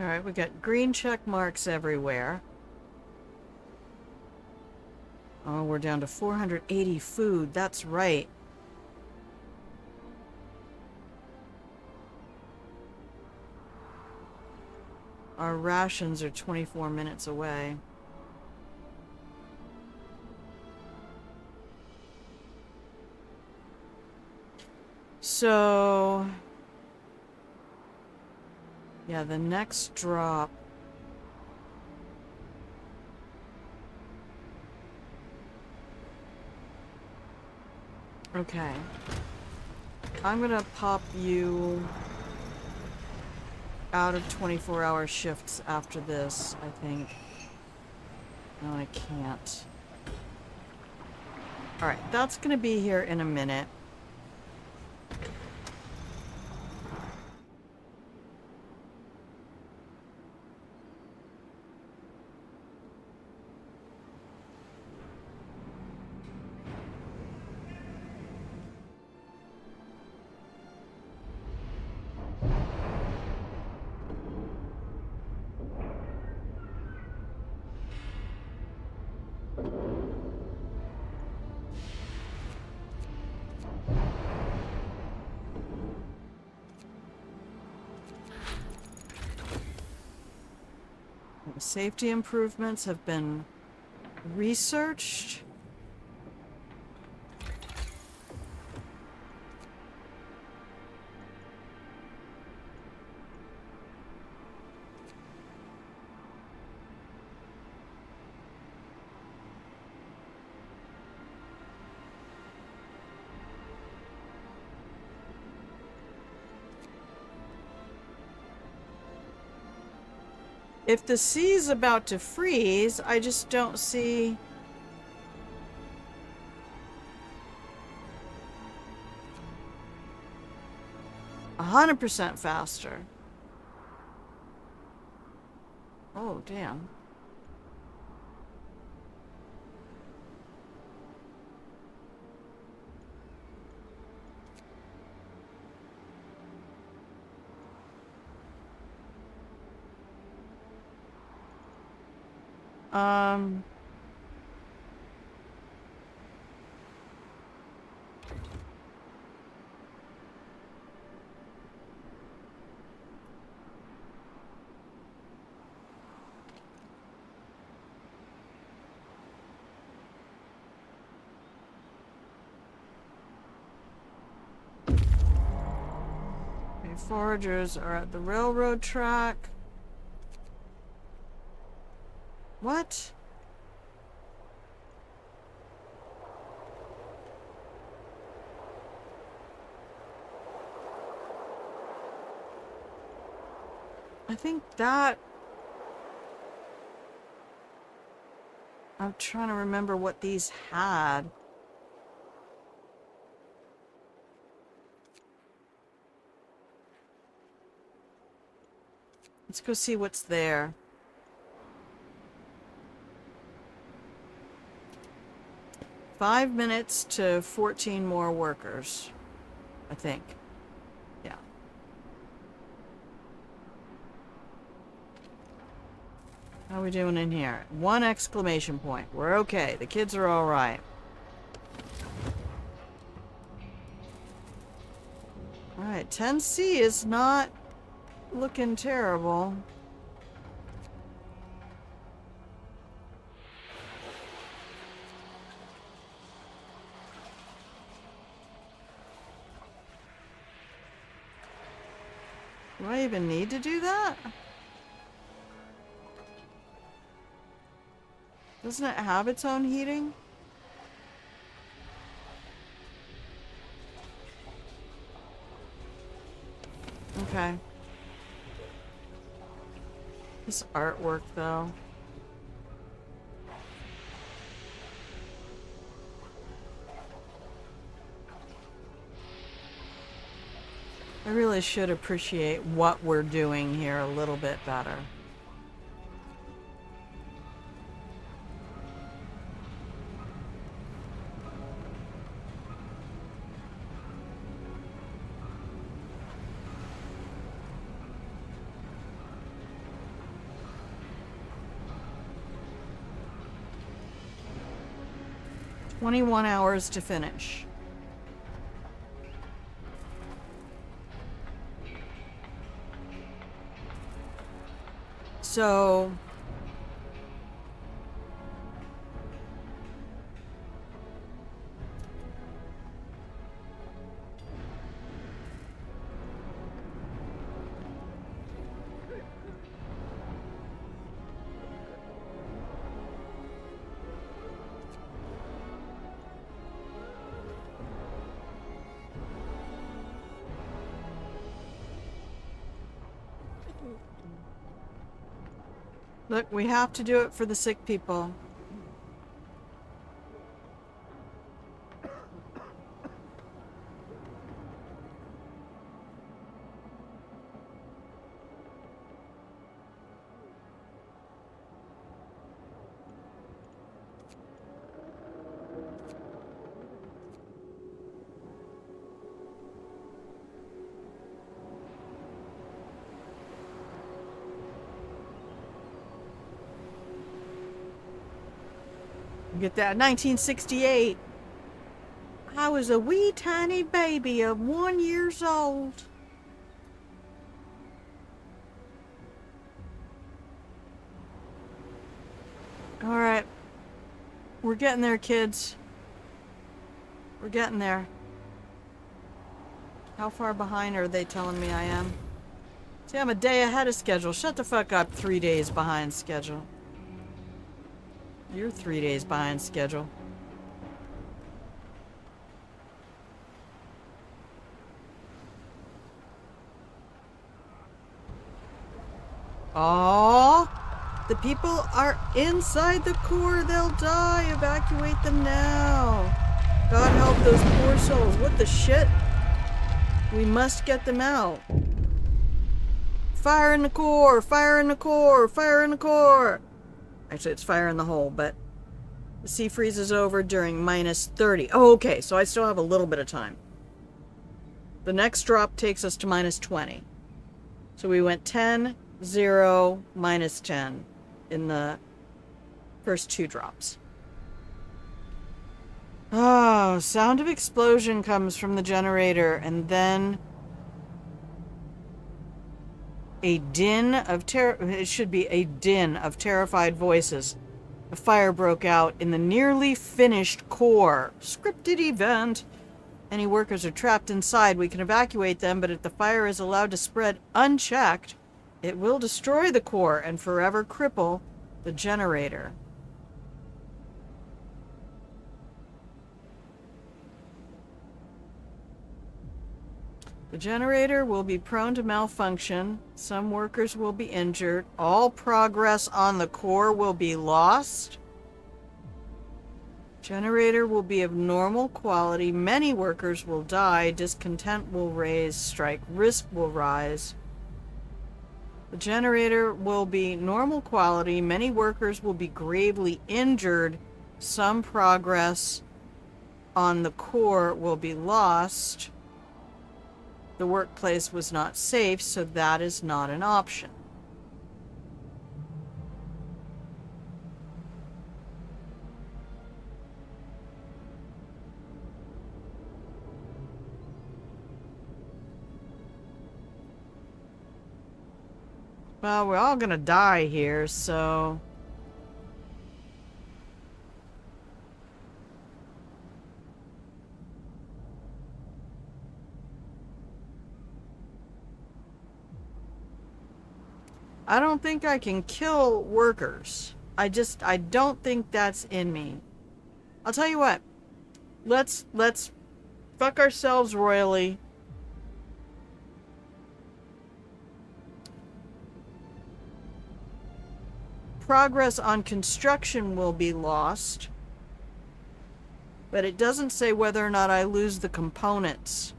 Alright, we got green check marks everywhere. Oh, we're down to 480 food. That's right. Our rations are 24 minutes away. So... yeah, the next drop... okay. I'm gonna pop you out of 24-hour shifts after this, I think. No, I can't. Alright, that's gonna be here in a minute. Safety improvements have been researched. If the sea's about to freeze, I just don't see... 100% faster. Oh, damn. Um... okay, foragers are at the railroad track. What? I think that... I'm trying to remember what these had. Let's go see what's there. Five minutes to 14 more workers, I think. Yeah. How are we doing in here? 1 exclamation point. We're okay. The kids are all right. All right, 10C is not looking terrible. Do I even need to do that? Doesn't it have its own heating? Okay. This artwork, though. I really should appreciate what we're doing here a little bit better. "21 hours to finish." So look, we have to do it for the sick people. Get that. 1968. I was a wee tiny baby of 1 year old. All right. We're getting there, kids. We're getting there. How far behind are they telling me I am? See, I'm a day ahead of schedule. Shut the fuck up. 3 days behind schedule. You're 3 days behind schedule. Aww. The people are inside the core. They'll die. Evacuate them now. God help those poor souls. What the shit? We must get them out. Fire in the core. Fire in the core. Fire in the core. Actually, it's fire in the hole, but the sea freezes over during -30. Oh, okay, so I still have a little bit of time. The next drop takes us to -20. So we went 10, 0, -10 in the first 2 drops. Oh, sound of explosion comes from the generator, and then a din of it should be a din of terrified voices. A fire broke out in the nearly finished core. Scripted event. Any workers are trapped inside. We can evacuate them, but if the fire is allowed to spread unchecked, it will destroy the core and forever cripple the generator. The generator will be prone to malfunction. Some workers will be injured. All progress on the core will be lost. Generator will be of normal quality. Many workers will die. Discontent will raise. Strike risk will rise. The generator will be normal quality. Many workers will be gravely injured. Some progress on the core will be lost. The workplace was not safe, so that is not an option. Well, we're all gonna die here, so... I don't think I can kill workers. I don't think that's in me. I'll tell you what. Let's fuck ourselves royally. progress on construction will be lost. But it doesn't say whether or not I lose the components.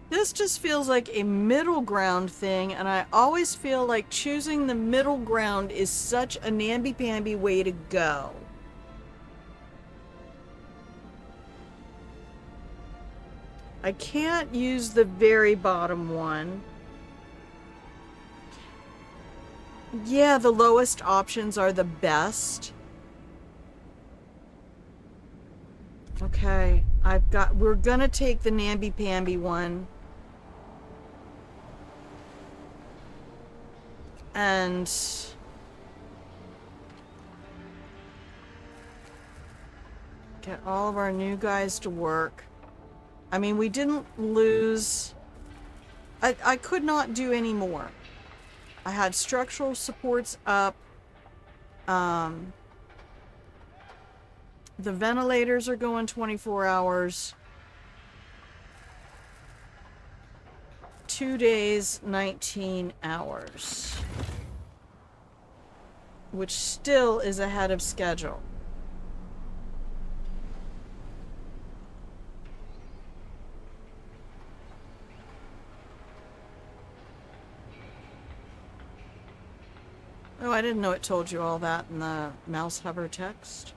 This just feels like a middle ground thing, and I always feel like choosing the middle ground is such a namby-pamby way to go. I can't use the very bottom one. Yeah, the lowest options are the best. Okay, we're gonna take the namby-pamby one. And get all of our new guys to work. I mean, we didn't lose. I could not do any more. I had structural supports up. The ventilators are going 24 hours. 2 days, 19 hours. Which still is ahead of schedule. Oh, I didn't know it told you all that in the mouse hover text.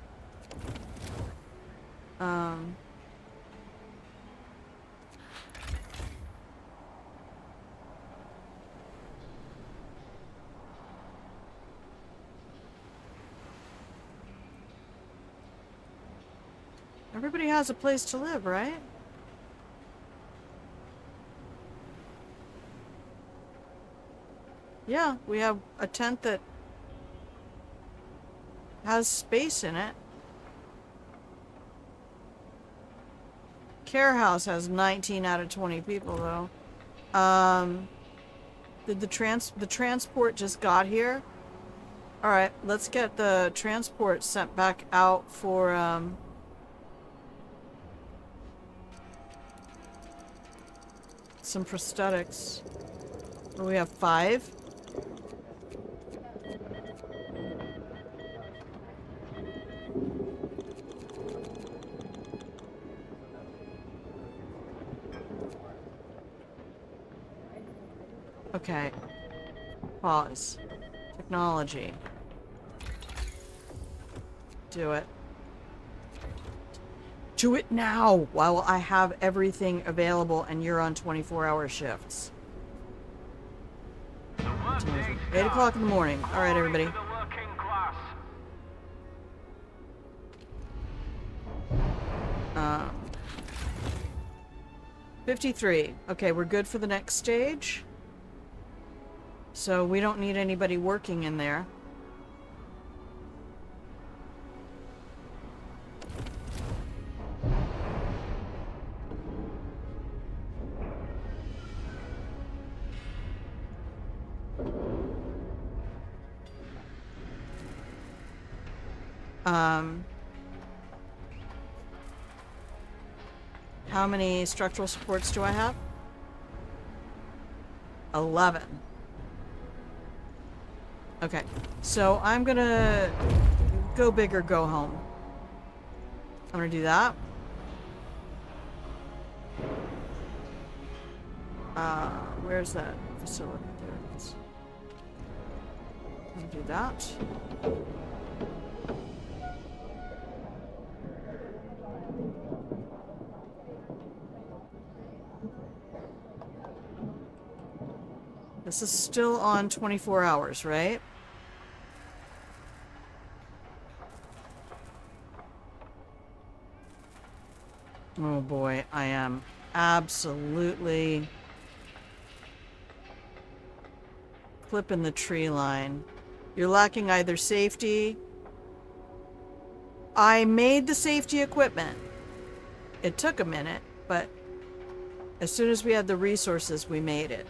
Everybody has a place to live, right? Yeah, we have a tent that has space in it. Care House has 19 out of 20 people, though. Did the transport just got here? Alright, let's get the transport sent back out for, some prosthetics. We have 5. Okay. Pause. Technology. Do it. Do it now while I have everything available and you're on 24-hour shifts. The working 8 o'clock in the morning. All right, everybody. to the working class. 53. Okay, we're good for the next stage. So we don't need anybody working in there. How many structural supports do I have? 11. Okay, so I'm gonna go big or go home. I'm gonna do that. Where's that facility? There it is. I'm gonna do that. This is still on 24 hours, right? Oh boy, I am absolutely clipping the tree line. You're lacking either safety I made the safety equipment. It took a minute, but as soon as we had the resources, we made it.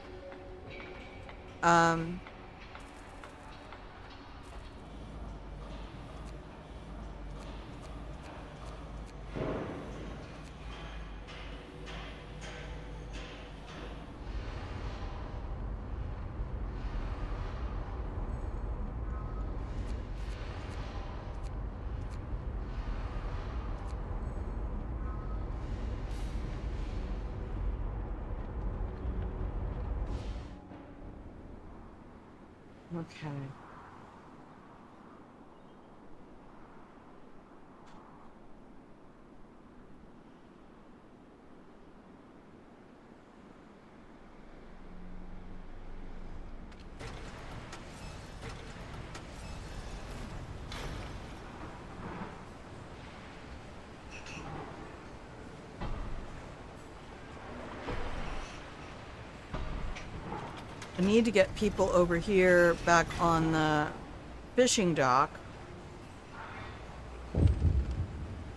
Okay. I need to get people over here back on the fishing dock.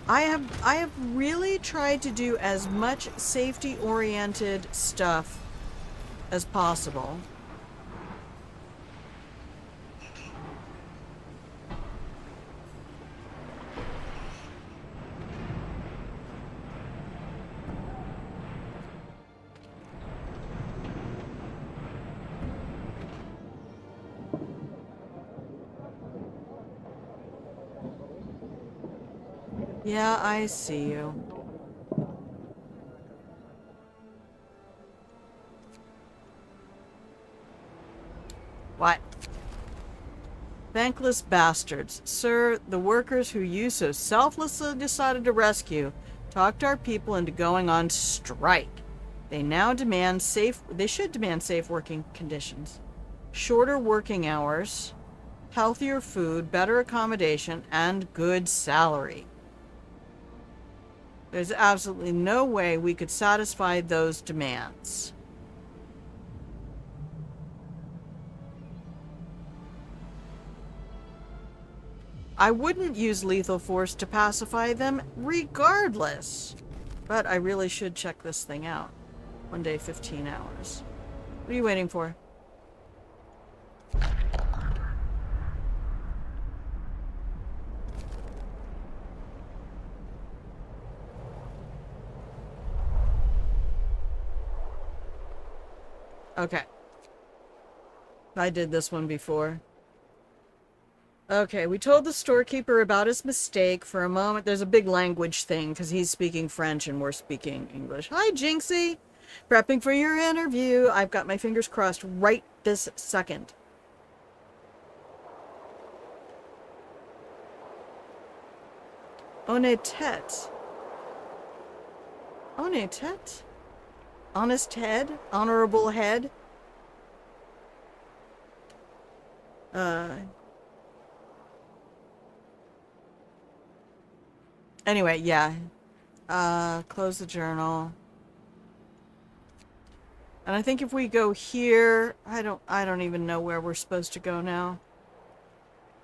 I have really tried to do as much safety-oriented stuff as possible. Yeah, I see you. What? Thankless bastards. Sir, the workers who you so selflessly decided to rescue talked our people into going on strike. They now demand they should demand safe working conditions. Shorter working hours, healthier food, better accommodation, and good salary. There's absolutely no way we could satisfy those demands. I wouldn't use lethal force to pacify them regardless. But I really should check this thing out. 1 day, 15 hours. What are you waiting for? Okay. I did this one before. Okay, we told the storekeeper about his mistake for a moment. There's a big language thing because he's speaking French and we're speaking English. Hi, Jinxie. Prepping for your interview. I've got my fingers crossed right this second. Honnêteté. Honnêteté? Honest head? Honorable head? Anyway, yeah. Close the journal. And I think if we go here, I don't even know where we're supposed to go now.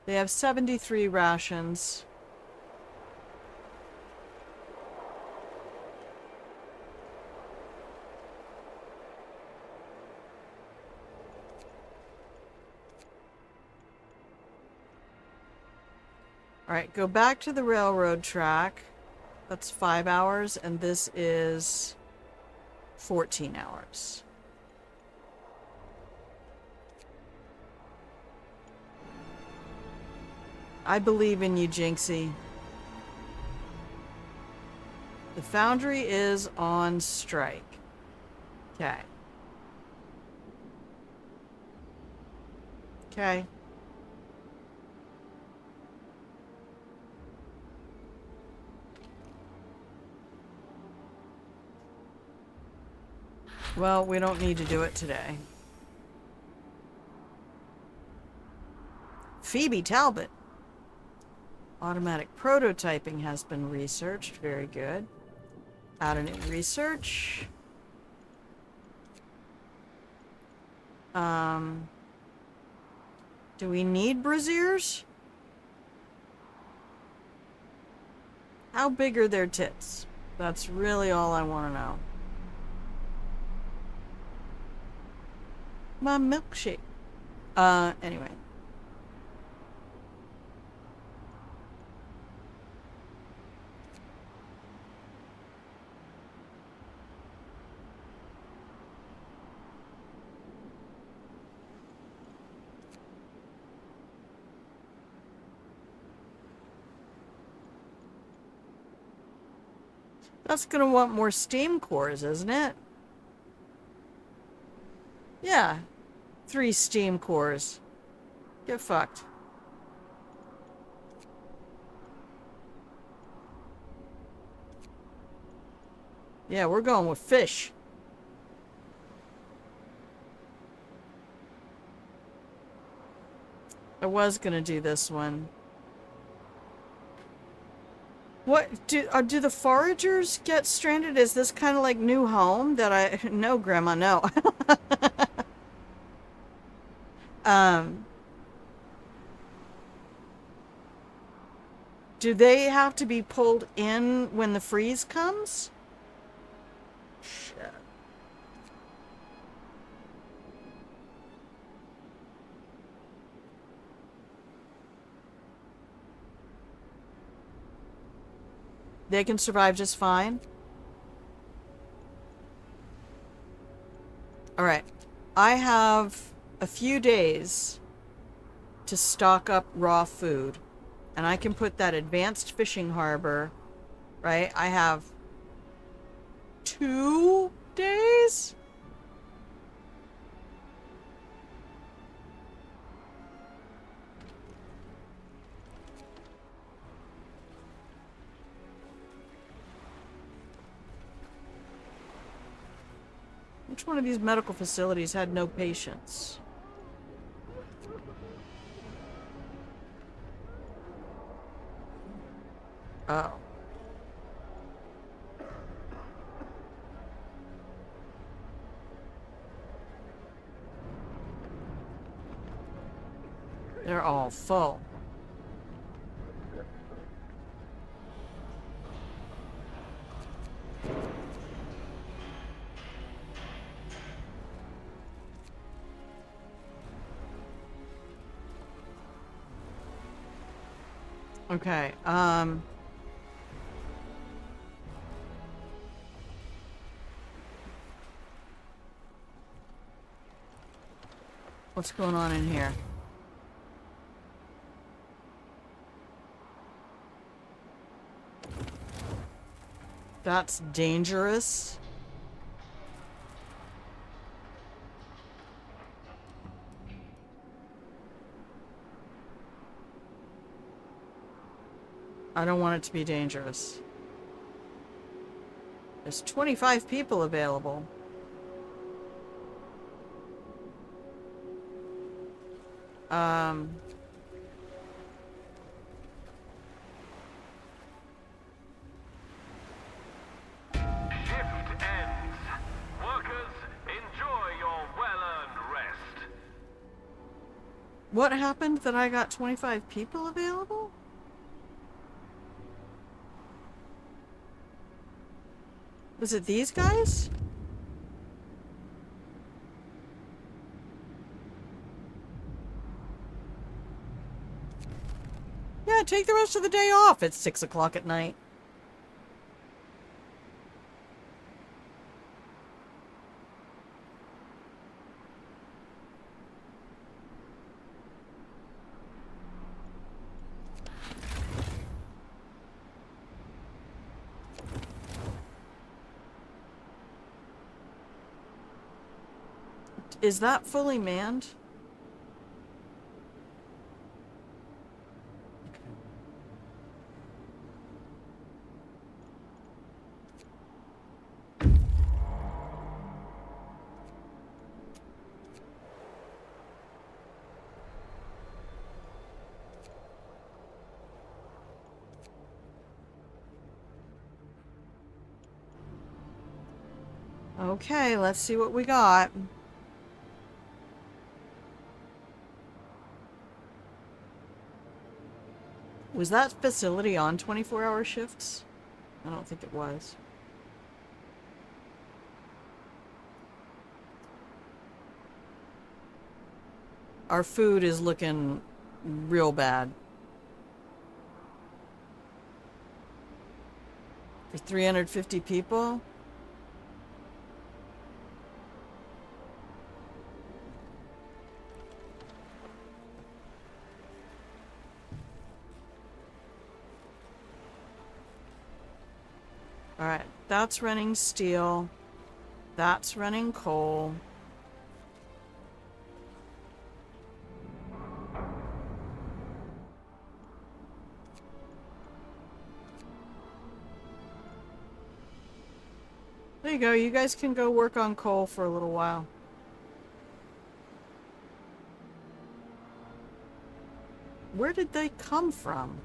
They have 73 rations. Alright, go back to the railroad track. That's 5 hours, and this is 14 hours. I believe in you, Jinxie. The foundry is on strike. Okay. Okay. Well, we don't need to do it today. Phoebe Talbot. Automatic prototyping has been researched. Very good. Add a new research. Do we need braziers? How big are their tits? That's really all I want to know. My milkshake. Anyway. That's gonna want more steam cores, isn't it? Yeah. 3 steam cores. Get fucked. Yeah, we're going with fish. I was gonna do this one. What do the foragers get stranded? Is this kind of like New Home that I no, Grandma, no. um, do they have to be pulled in when the freeze comes? Shit. They can survive just fine. All right. I have a few days to stock up raw food, and I can put that advanced fishing harbor, right? I have 2 days? Which one of these medical facilities had no patients? Oh. They're all full. Okay, what's going on in here? That's dangerous. I don't want it to be dangerous. There's 25 people available. Shift ends. Workers, enjoy your well-earned rest. What happened that I got 25 people available? Was it these guys? Yeah, take the rest of the day off. It's 6 o'clock at night. Is that fully manned? Okay, let's see what we got. Was that facility on 24-hour shifts? I don't think it was. Our food is looking real bad. For 350 people? Alright, that's running steel. That's running coal. There you go, you guys can go work on coal for a little while. Where did they come from?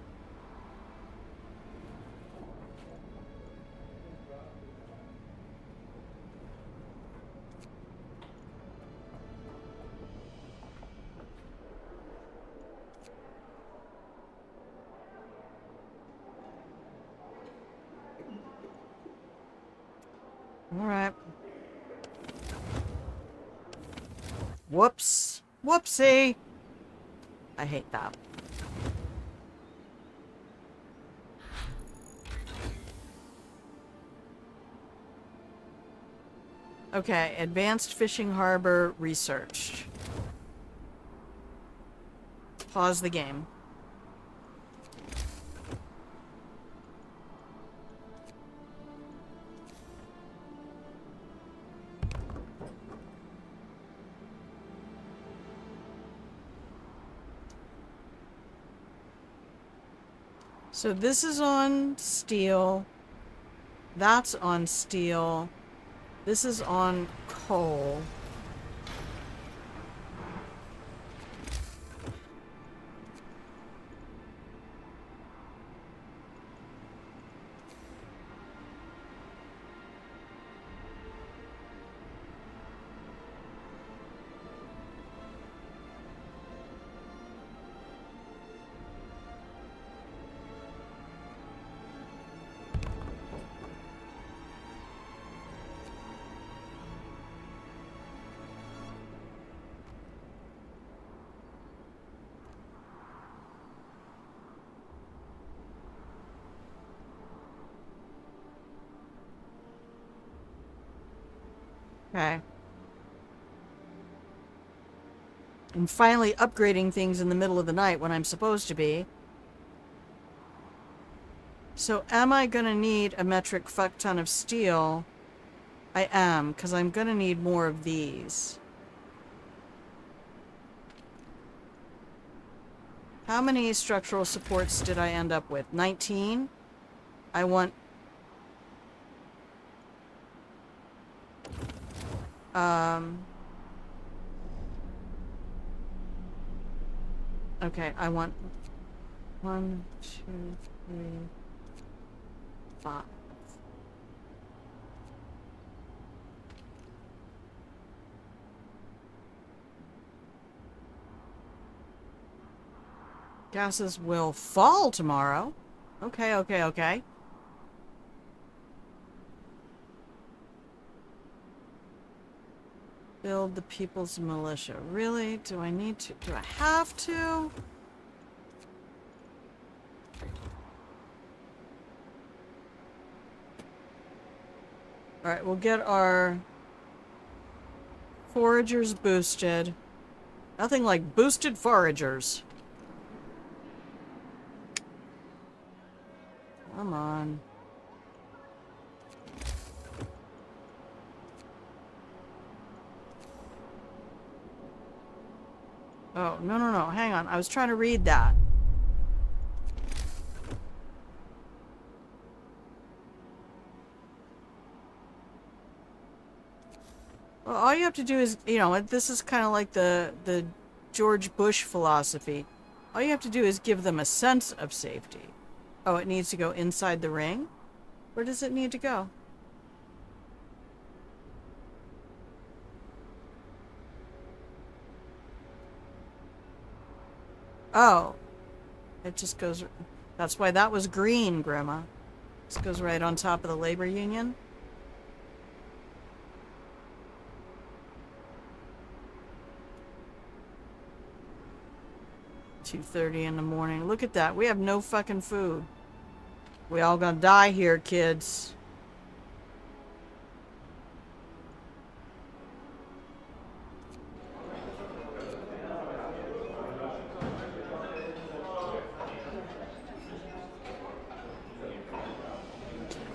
Alright. Whoops. Whoopsie. I hate that. Okay, advanced fishing harbor researched. Pause the game. So this is on steel. That's on steel. This is on coal. Okay. I'm finally upgrading things in the middle of the night when I'm supposed to be. So am I gonna need a metric fuck ton of steel? I am, because I'm gonna need more of these. How many structural supports did I end up with? 19? I want... Okay, I want... 1, 2, 3, 5. Gases will fall tomorrow. Okay, okay, okay. Build the people's militia. Really? Do I need to? Do I have to? Alright, we'll get our foragers boosted. Nothing like boosted foragers. Come on. Oh, no, no, no. Hang on. I was trying to read that. Well, all you have to do is, you know, this is kind of like the George Bush philosophy. All you have to do is give them a sense of safety. Oh, it needs to go inside the ring? Where does it need to go? Oh. It just goes... That's why that was green, Grandma. This goes right on top of the labor union. $2:30 in the morning. Look at that. We have no fucking food. We all gonna die here, kids.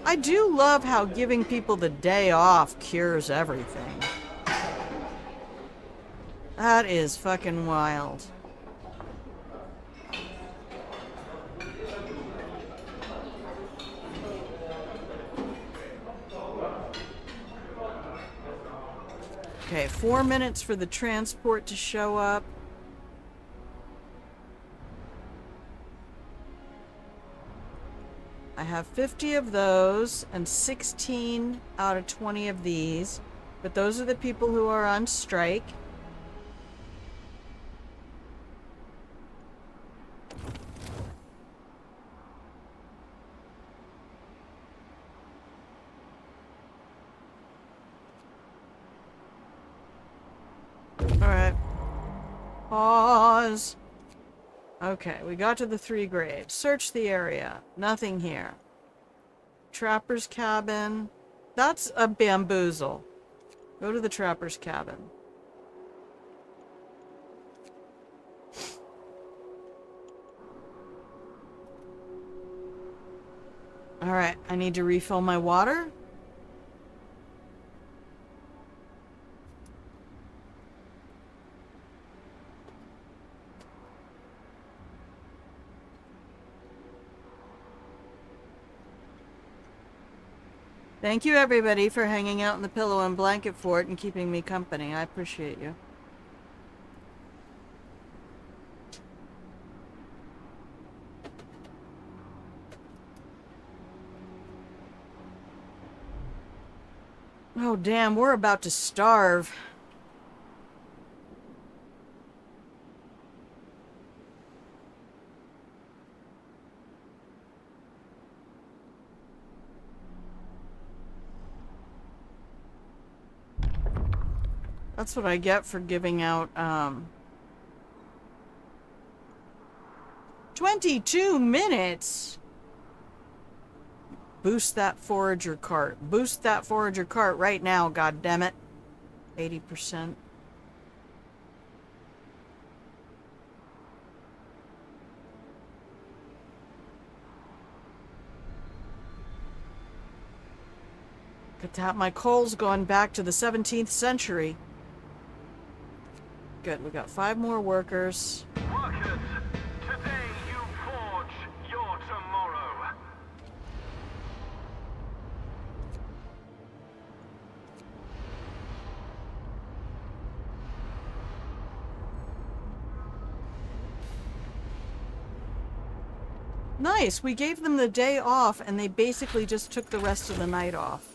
I do love how giving people the day off cures everything. That is fucking wild. Okay, 4 minutes for the transport to show up. I have 50 of those and 16 out of 20 of these. But those are the people who are on strike. Alright. Pause. Okay, we got to the 3 graves. Search the area. Nothing here. Trapper's cabin. That's a bamboozle. Go to the trapper's cabin. Alright, I need to refill my water. Thank you, everybody, for hanging out in the pillow and blanket fort and keeping me company. I appreciate you. Oh, damn, we're about to starve. That's what I get for giving out, 22 minutes? Boost that forager cart. Boost that forager cart right now, goddammit. 80%. Look at that, my coal's gone back to the 17th century. Good, we got 5 more workers. Workers, today you forge your tomorrow. Nice, we gave them the day off and they basically just took the rest of the night off.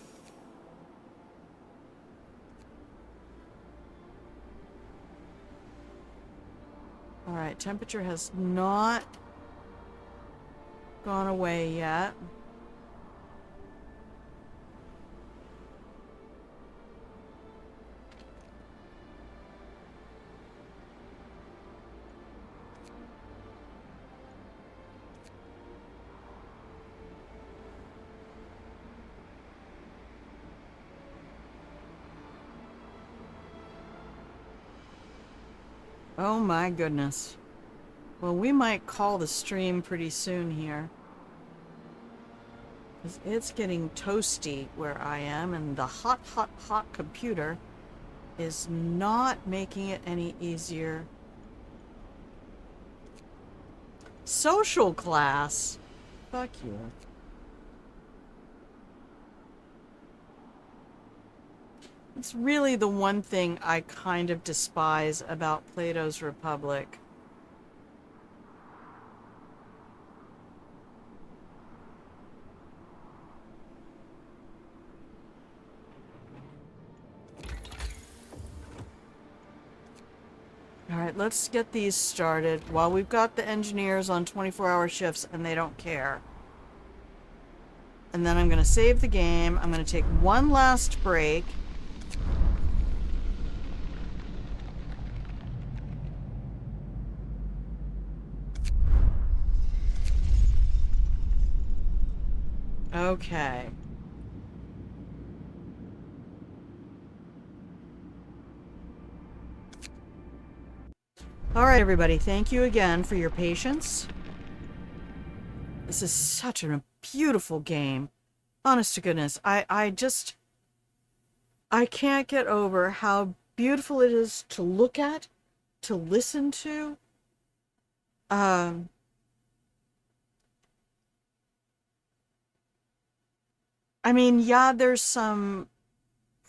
Alright, temperature has not gone away yet. Oh my goodness. Well, we might call the stream pretty soon here. 'Cause it's getting toasty where I am, and the hot, hot, hot computer is not making it any easier. Social class? Fuck you. It's really the one thing I kind of despise about Plato's Republic. Alright, let's get these started while we've got the engineers on 24-hour shifts and they don't care. And then I'm going to save the game. I'm going to take one last break. Okay. All right, everybody. Thank you again for your patience. This is such a beautiful game. Honest to goodness, I can't get over how beautiful it is to look at, to listen to. Um, I mean, yeah, there's some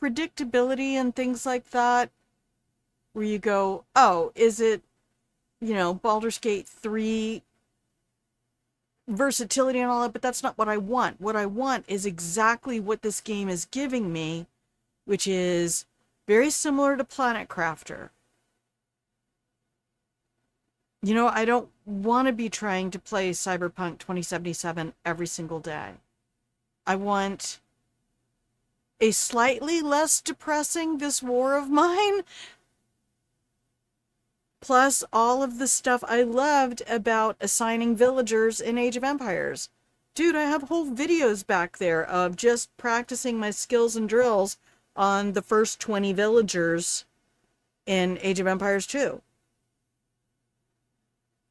predictability and things like that where you go, oh, is it, Baldur's Gate 3 versatility and all that, but that's not what I want. What I want is exactly what this game is giving me, which is very similar to Planet Crafter. I don't want to be trying to play Cyberpunk 2077 every single day. I want a slightly less depressing This War of Mine, plus all of the stuff I loved about assigning villagers in Age of Empires. Dude, I have whole videos back there of just practicing my skills and drills on the first 20 villagers in Age of Empires 2.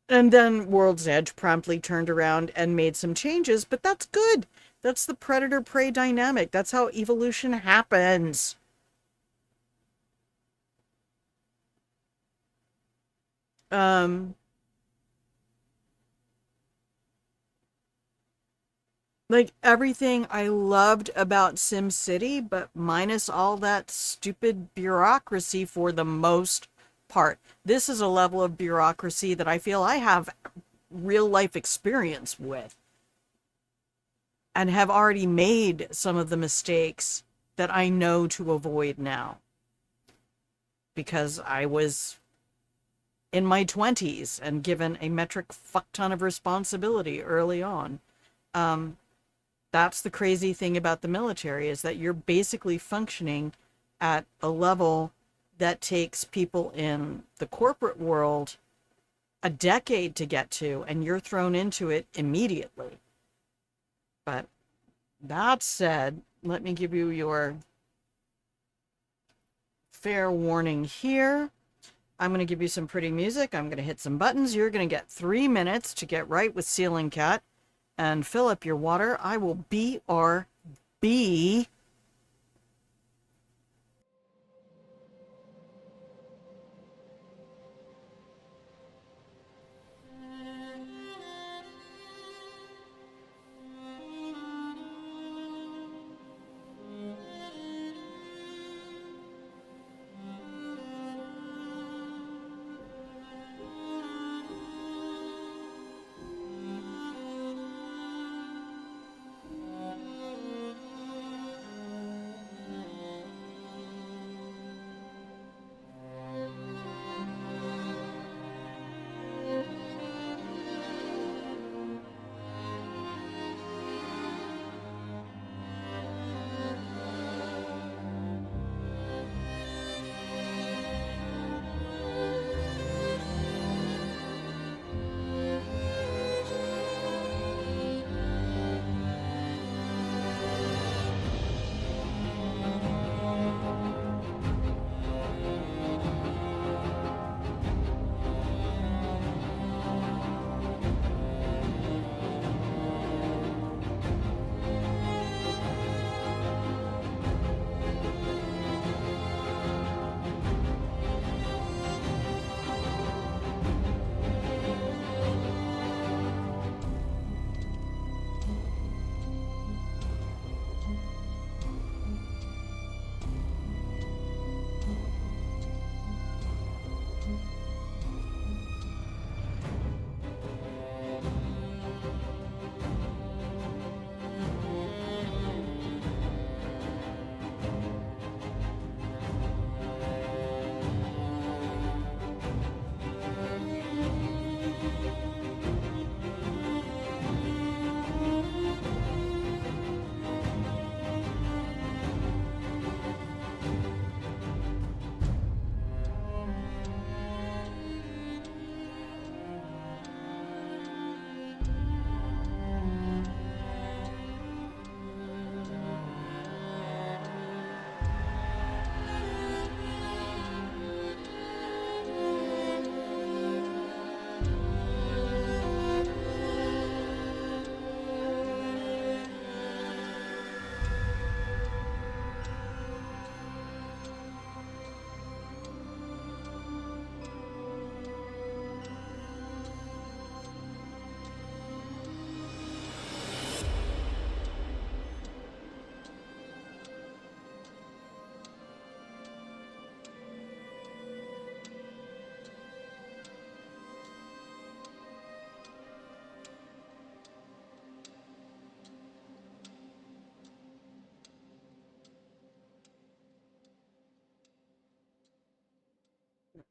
And then World's Edge promptly turned around and made some changes, but that's good. That's the predator-prey dynamic. That's how evolution happens. Like everything I loved about SimCity, but minus all that stupid bureaucracy for the most part. This is a level of bureaucracy that I feel I have real life experience with and have already made some of the mistakes that I know to avoid now because I was in my 20s and given a metric fuck ton of responsibility early on. That's the crazy thing about the military, is that you're basically functioning at a level that takes people in the corporate world a decade to get to, and you're thrown into it immediately. But that said, let me give you your fair warning here. I'm going to give you some pretty music. I'm going to hit some buttons. You're going to get 3 minutes to get right with Ceiling Cat and fill up your water. I will BRB.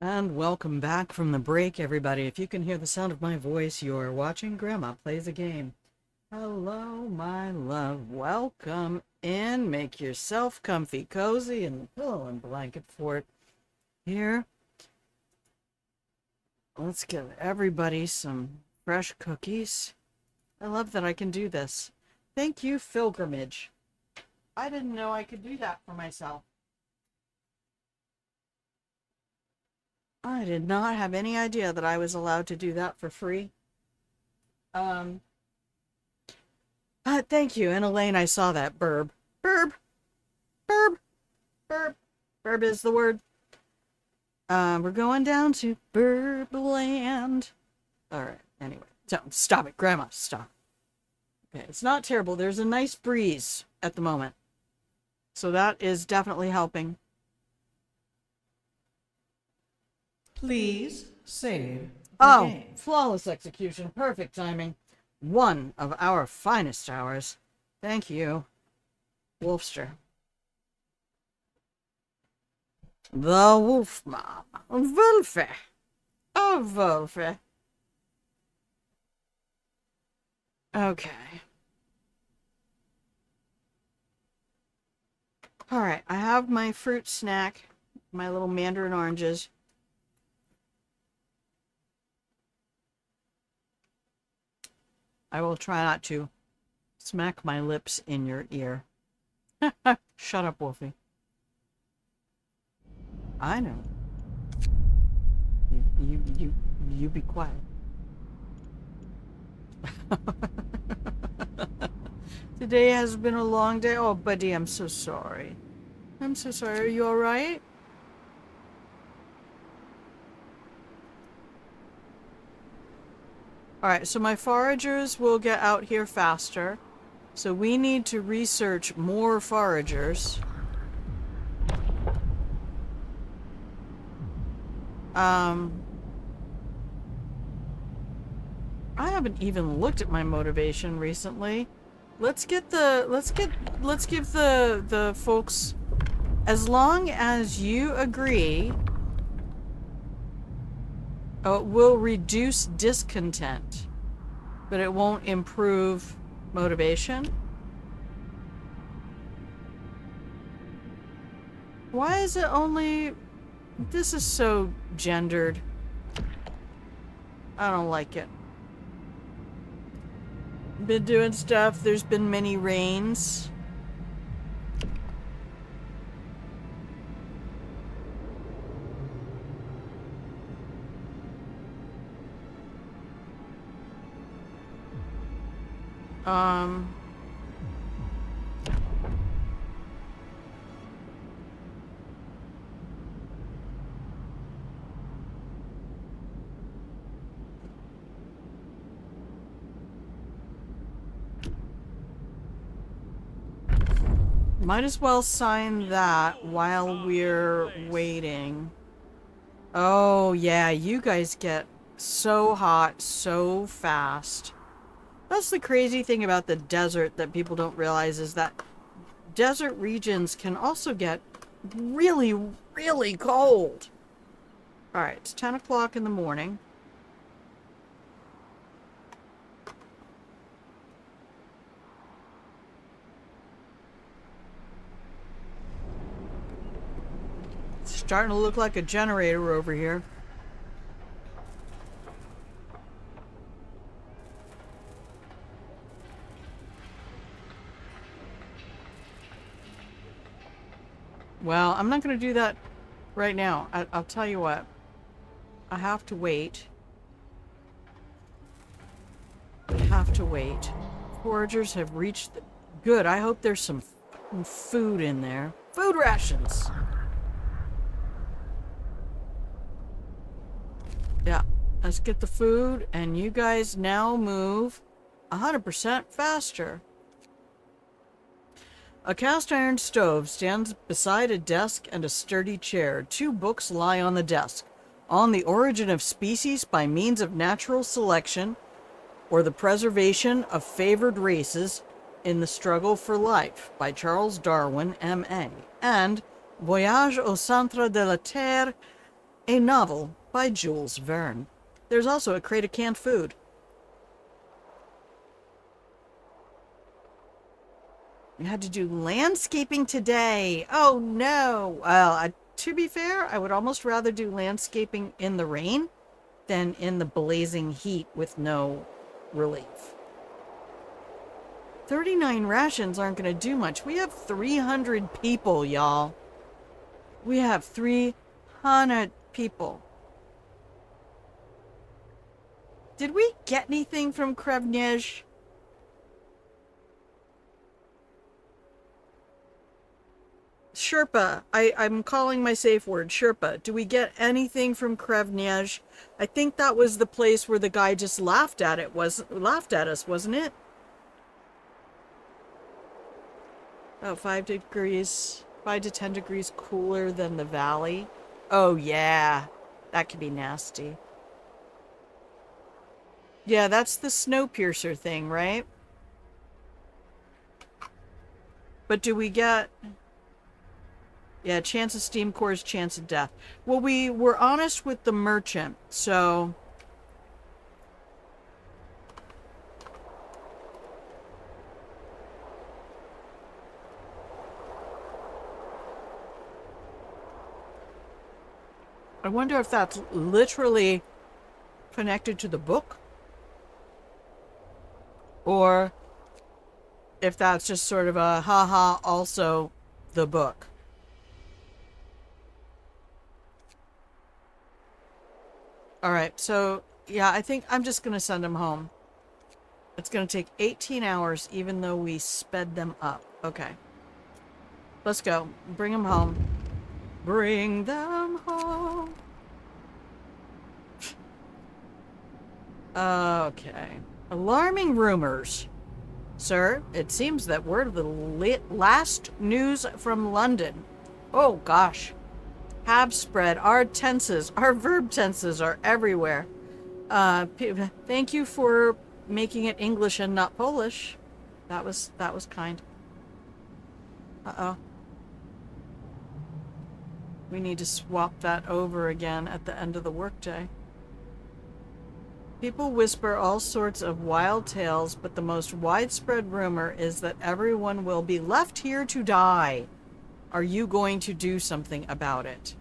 And welcome back from the break, everybody. If you can hear the sound of my voice, you're watching Grandma Plays a Game. Hello, my love. Welcome in. Make yourself comfy, cozy, and pillow and blanket fort here. Let's give everybody some fresh cookies. I love that I can do this. Thank you, Pilgrimage. I didn't know I could do that for myself. I did not have any idea that I was allowed to do that for free. Thank you. And Elaine, I saw that. Burb. Burb. Burb. Burb. Burb is the word. We're going down to Burbland. Alright, anyway. Stop it, Grandma. Stop. Okay, it's not terrible. There's a nice breeze at the moment. So that is definitely helping. Please save the Oh, game. flawless execution. Perfect timing. One of our finest hours. Thank you, Wolfster. The Wolf Mom. Wolfie. Oh, Wolfie. Okay. Alright, I have my fruit snack. My little mandarin oranges. I will try not to smack my lips in your ear. Shut up, Wolfie. I know. You be quiet. Today has been a long day. Oh, buddy, I'm so sorry. I'm so sorry. Are you all right? All right, so my foragers will get out here faster. So we need to research more foragers. I haven't even looked at my motivation recently. Let's give the folks, as long as you agree, it will reduce discontent, but it won't improve motivation. Why is it only... This is so gendered. I don't like it. Been doing stuff. There's been many rains. Might as well sign that while we're waiting. Oh, yeah, you guys get so hot so fast. That's the crazy thing about the desert that people don't realize, is that desert regions can also get really, really cold. Alright, it's 10 o'clock in the morning. It's starting to look like a generator over here. Well, I'm not going to do that right now. I'll tell you what. I have to wait. I have to wait. Foragers have reached... Good, I hope there's some food in there. Food rations! Yeah, let's get the food, and you guys now move 100% faster. A cast iron stove stands beside a desk and a sturdy chair. 2 books lie on the desk. On the Origin of Species by Means of Natural Selection, or the Preservation of Favored Races in the Struggle for Life by Charles Darwin, M.A. and Voyage au Centre de la Terre a novel by Jules Verne. There's also a crate of canned food. We had to do landscaping today. Oh no. Well, to be fair, I would almost rather do landscaping in the rain than in the blazing heat with no relief. 39 rations aren't going to do much. We have 300 people, y'all. We have 300 people. Did we get anything from Krevnej? Sherpa. I'm calling my safe word Sherpa. Do we get anything from Krevnej? I think that was the place where the guy just laughed at us, wasn't it? About 5 degrees, 5 to 10 degrees cooler than the valley. Oh yeah, that could be nasty. Yeah, that's the Snowpiercer thing, right? But do we get... Yeah, chance of steam cores, chance of death. Well, we were honest with the merchant, so... I wonder if that's literally connected to the book? Or if that's just sort of a haha, also the book. Alright, so yeah, I think I'm just going to send them home. It's going to take 18 hours even though we sped them up. Okay. Let's go. Bring them home. Bring them home. Okay. Alarming rumors. Sir, it seems that word of the last news from London. Oh, gosh. Have spread. Our tenses, our verb tenses are everywhere. Thank you for making it English and not Polish. That was kind. Uh-oh. We need to swap that over again at the end of the workday. People whisper all sorts of wild tales, but the most widespread rumor is that everyone will be left here to die. Are you going to do something about it?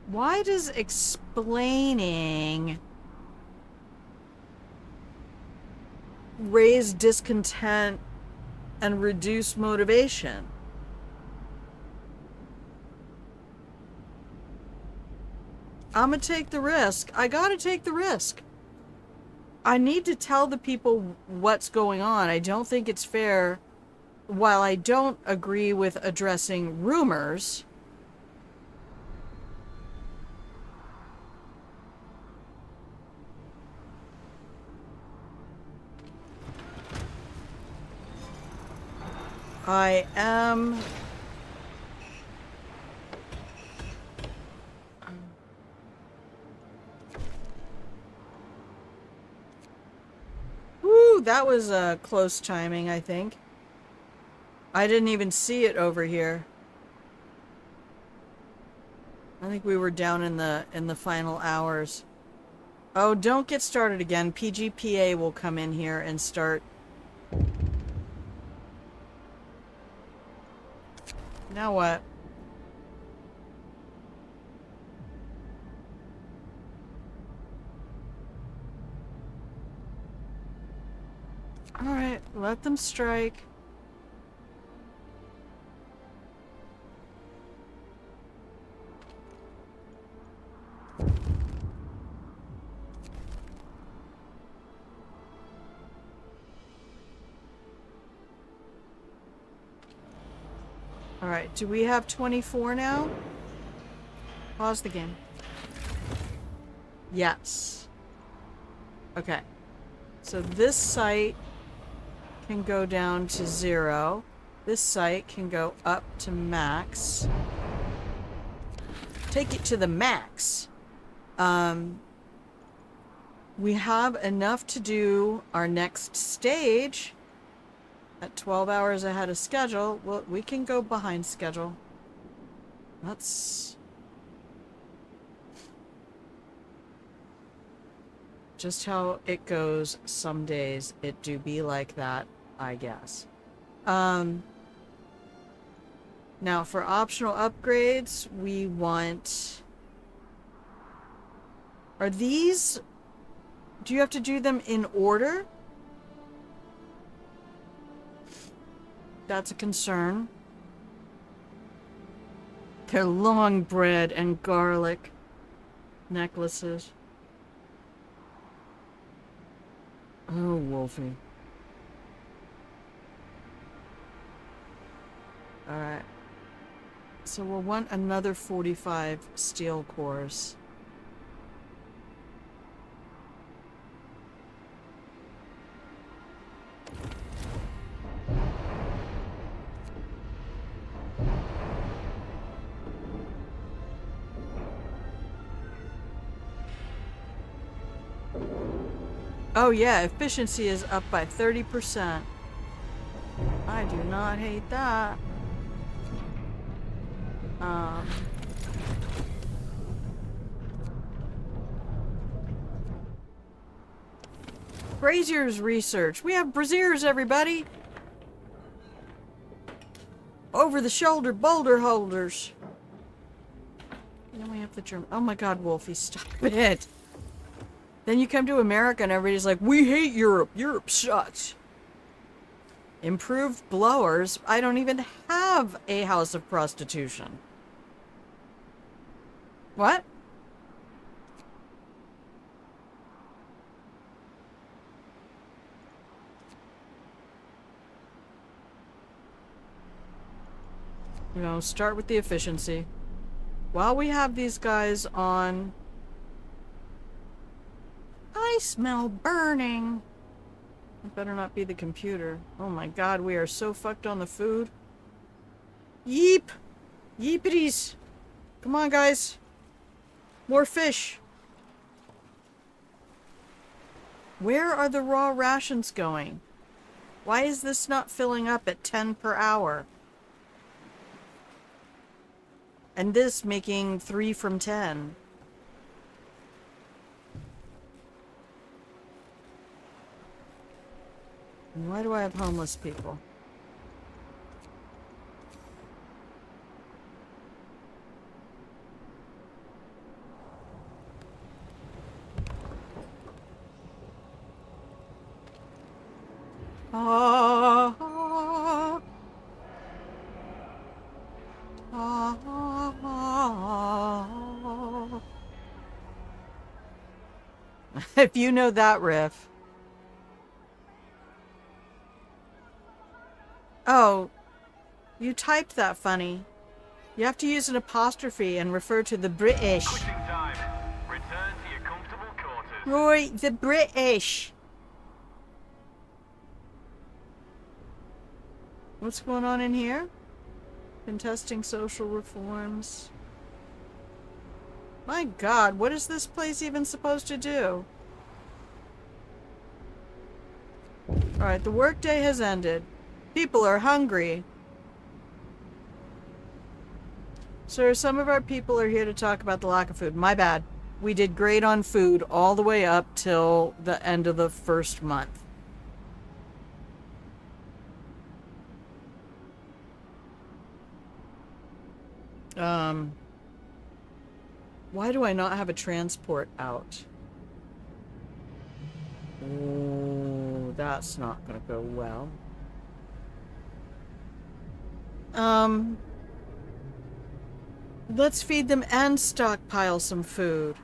Why does explaining raise discontent and reduce motivation? I'm gonna take the risk. I gotta take the risk. I need to tell the people what's going on. I don't think it's fair. While I don't agree with addressing rumors, I am... Woo, that was close timing, I think. I didn't even see it over here. I think we were down in the final hours. Oh, don't get started again. PGPA will come in here and start. Now what? Alright, let them strike. Alright, do we have 24 now? Pause the game. Yes. Okay. So this site can go down to 0. This site can go up to max. Take it to the max. We have enough to do our next stage at 12 hours ahead of schedule. Well, we can go behind schedule. That's just how it goes some days. It do be like that, I guess. Now for optional upgrades, we want... Are these... Do you have to do them in order? That's a concern. They're long bread and garlic necklaces. Oh, Wolfie. Alright. So we'll want another 45 steel cores. Oh yeah, efficiency is up by 30%. I do not hate that. Brazier's research. We have braziers, everybody! Over-the-shoulder boulder holders. And then we have the German... Oh my god, Wolfie, stop it! Then you come to America and everybody's like, we hate Europe. Europe sucks. Improved blowers. I don't even have a house of prostitution. What? You know, start with the efficiency. While we have these guys on... I smell burning. It better not be the computer. Oh my god, we are so fucked on the food. Yeep! Yeepities! Come on, guys. More fish. Where are the raw rations going? Why is this not filling up at 10 per hour? And this making 3 from 10. And why do I have homeless people? Ah, ah, ah, ah. If you know that riff. Oh, you typed that funny. You have to use an apostrophe and refer to the British. Quitting time. Return to your comfortable quarters. Roy, the British. What's going on in here? Contesting social reforms. My god, what is this place even supposed to do? Alright, the workday has ended. People are hungry. Sir, some of our people are here to talk about the lack of food. My bad. We did great on food all the way up till the end of the first month. Why do I not have a transport out? Ooh, that's not gonna go well. Let's feed them and stockpile some food.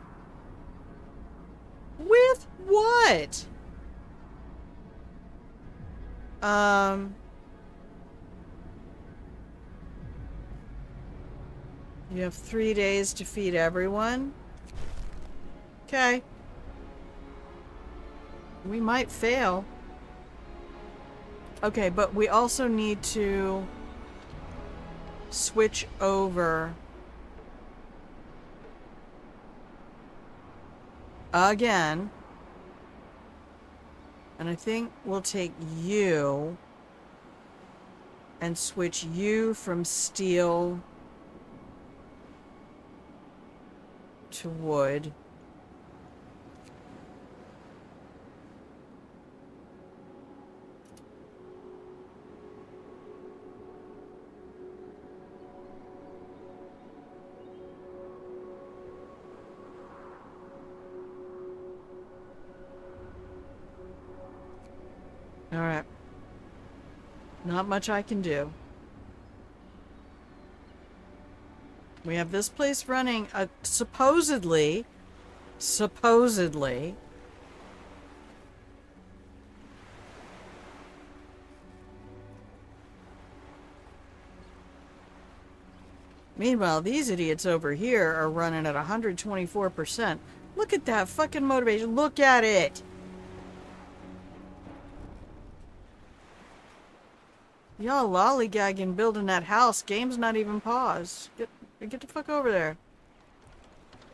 With what? You have 3 days to feed everyone. Okay. We might fail. Okay, but we also need to switch over again. And I think we'll take you and switch you from steel to wood. All right. Not much I can do. We have this place running, supposedly, meanwhile, these idiots over here are running at 124%. Look at that fucking motivation. Look at it. Y'all lollygagging building that house. Game's not even paused. Get the fuck over there.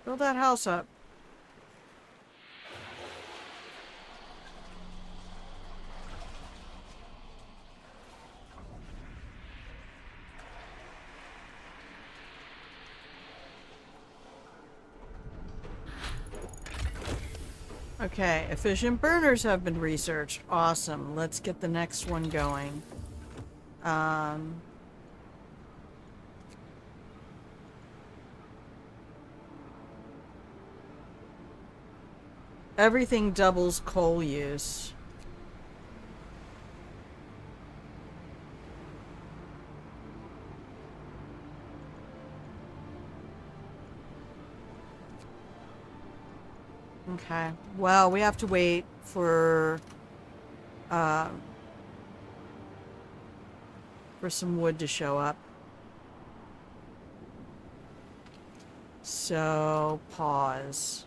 Build that house up. Okay, efficient burners have been researched. Awesome. Let's get the next one going. Everything doubles coal use. Okay. Well, we have to wait for some wood to show up. So, pause.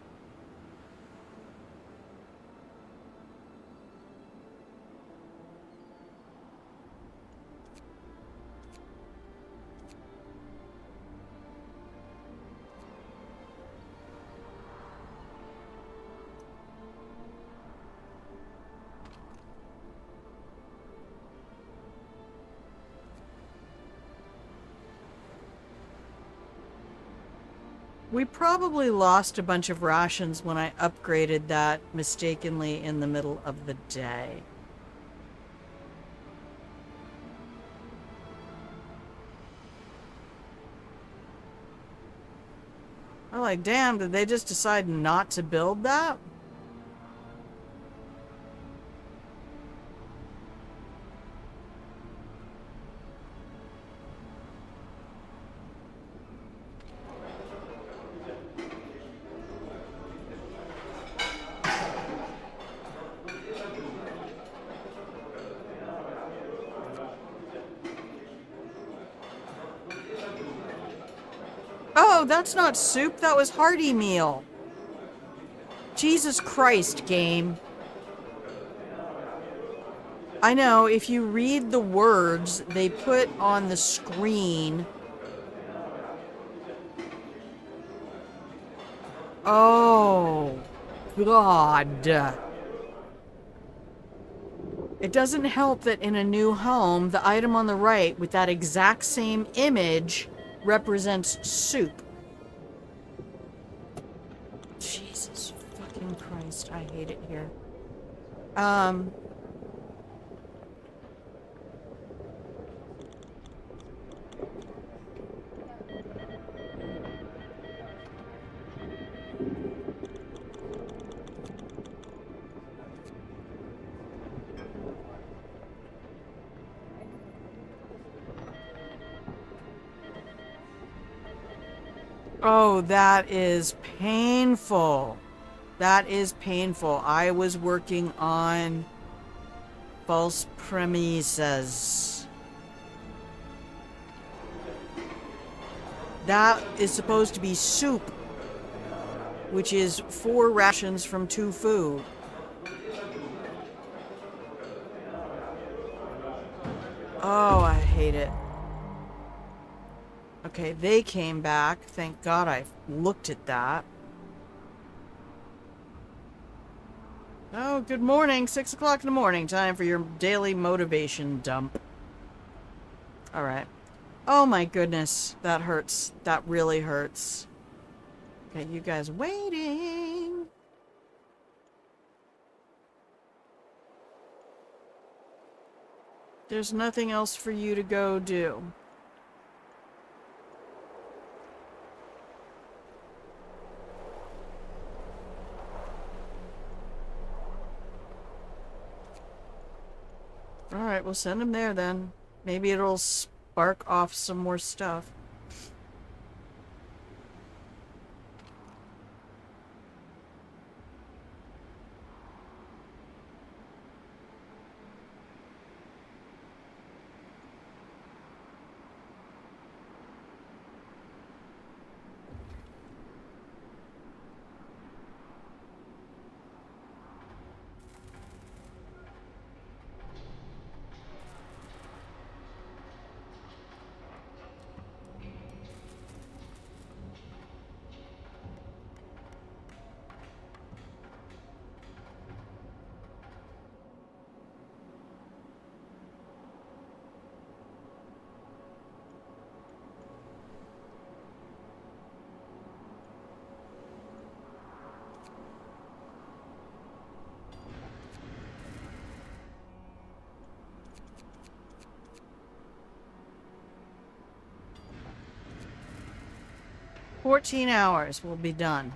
We probably lost a bunch of rations when I upgraded that mistakenly in the middle of the day. I'm like, damn, did they just decide not to build that? Oh, that's not soup. That was hearty meal. Jesus Christ, game. I know, if you read the words they put on the screen. Oh, God. It doesn't help that in a new home, the item on the right with that exact same image represents soup. Jesus fucking Christ, I hate it here. Oh, that is painful. That is painful. I was working on false premises. That is supposed to be soup, which is 4 rations from 2 food. Oh, I hate it. Okay, they came back. Thank God I looked at that. Oh, good morning. 6 o'clock in the morning. Time for your daily motivation dump. Alright. Oh my goodness. That hurts. That really hurts. Okay, you guys waiting. There's nothing else for you to go do. Alright, we'll send him there then. Maybe it'll spark off some more stuff. $14 will be done.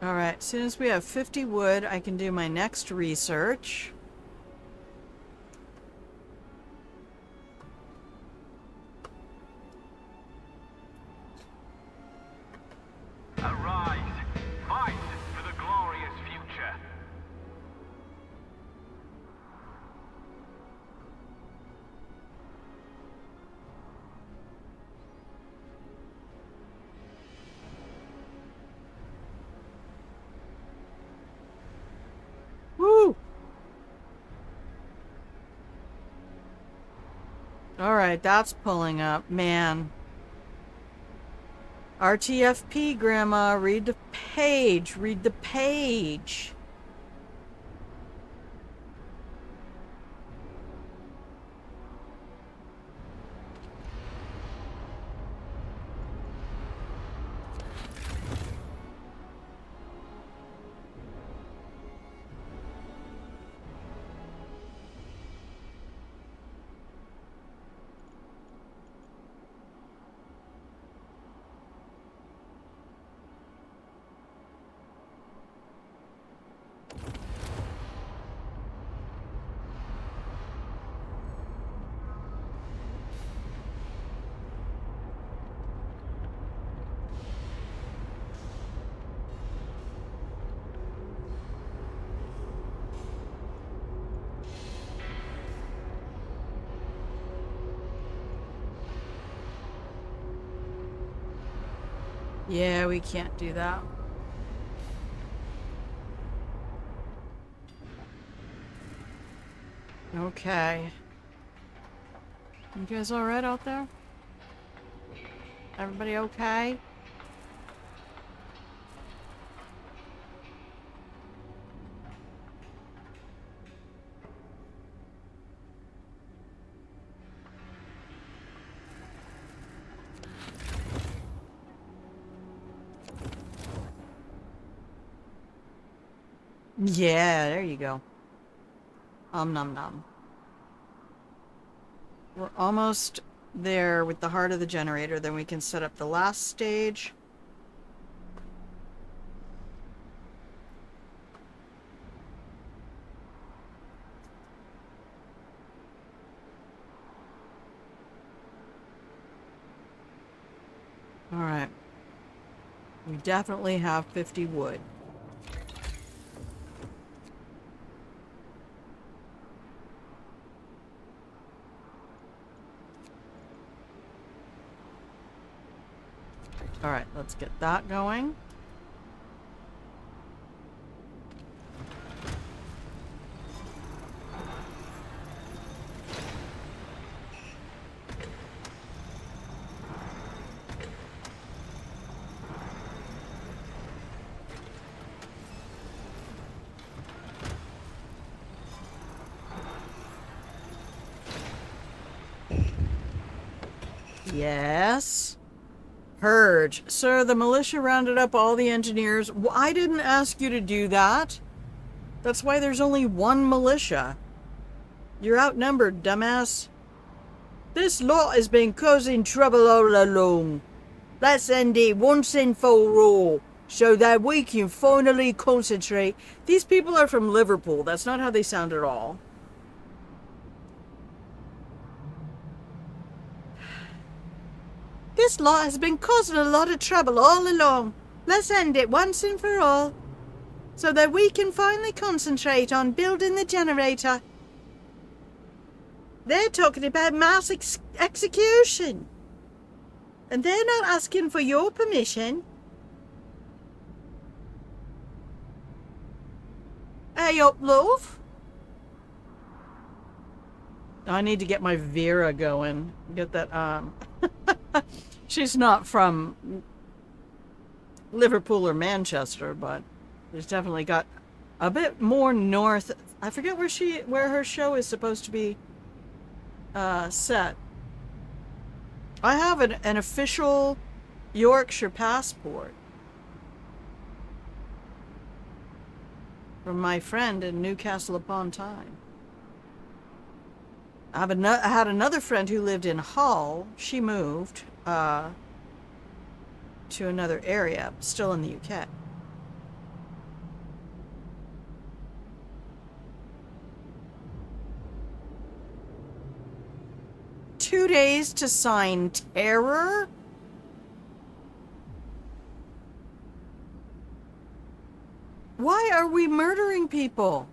Alright, as soon as we have 50 wood, I can do my next research. Arise. Fight for the glorious future. Woo! Alright, that's pulling up. Man. RTFP, Grandma. Read the page. Read the page. Yeah, we can't do that. Okay. You guys alright out there? Everybody okay? Yeah, there you go. Nom nom. We're almost there with the heart of the generator. Then we can set up the last stage. Alright. We definitely have 50 wood. All right, let's get that going. Yes. Purge. Sir, the militia rounded up all the engineers. I didn't ask you to do that. That's why there's only one militia. You're outnumbered, dumbass. This lot has been causing trouble all along. Let's end it once and for all, so that we can finally concentrate. These people are from Liverpool. That's not how they sound at all. This lot has been causing a lot of trouble all along. Let's end it once and for all, so that we can finally concentrate on building the generator. They're talking about mass execution. And they're not asking for your permission. Hey up, love. I need to get my Vera going. Get that, she's not from Liverpool or Manchester, but she's definitely got a bit more north. I forget where her show is supposed to be set. I have an official Yorkshire passport from my friend in Newcastle upon Tyne. I had another friend who lived in Hull. She moved to another area, still in the UK. Two days to sign terror? Why are we murdering people?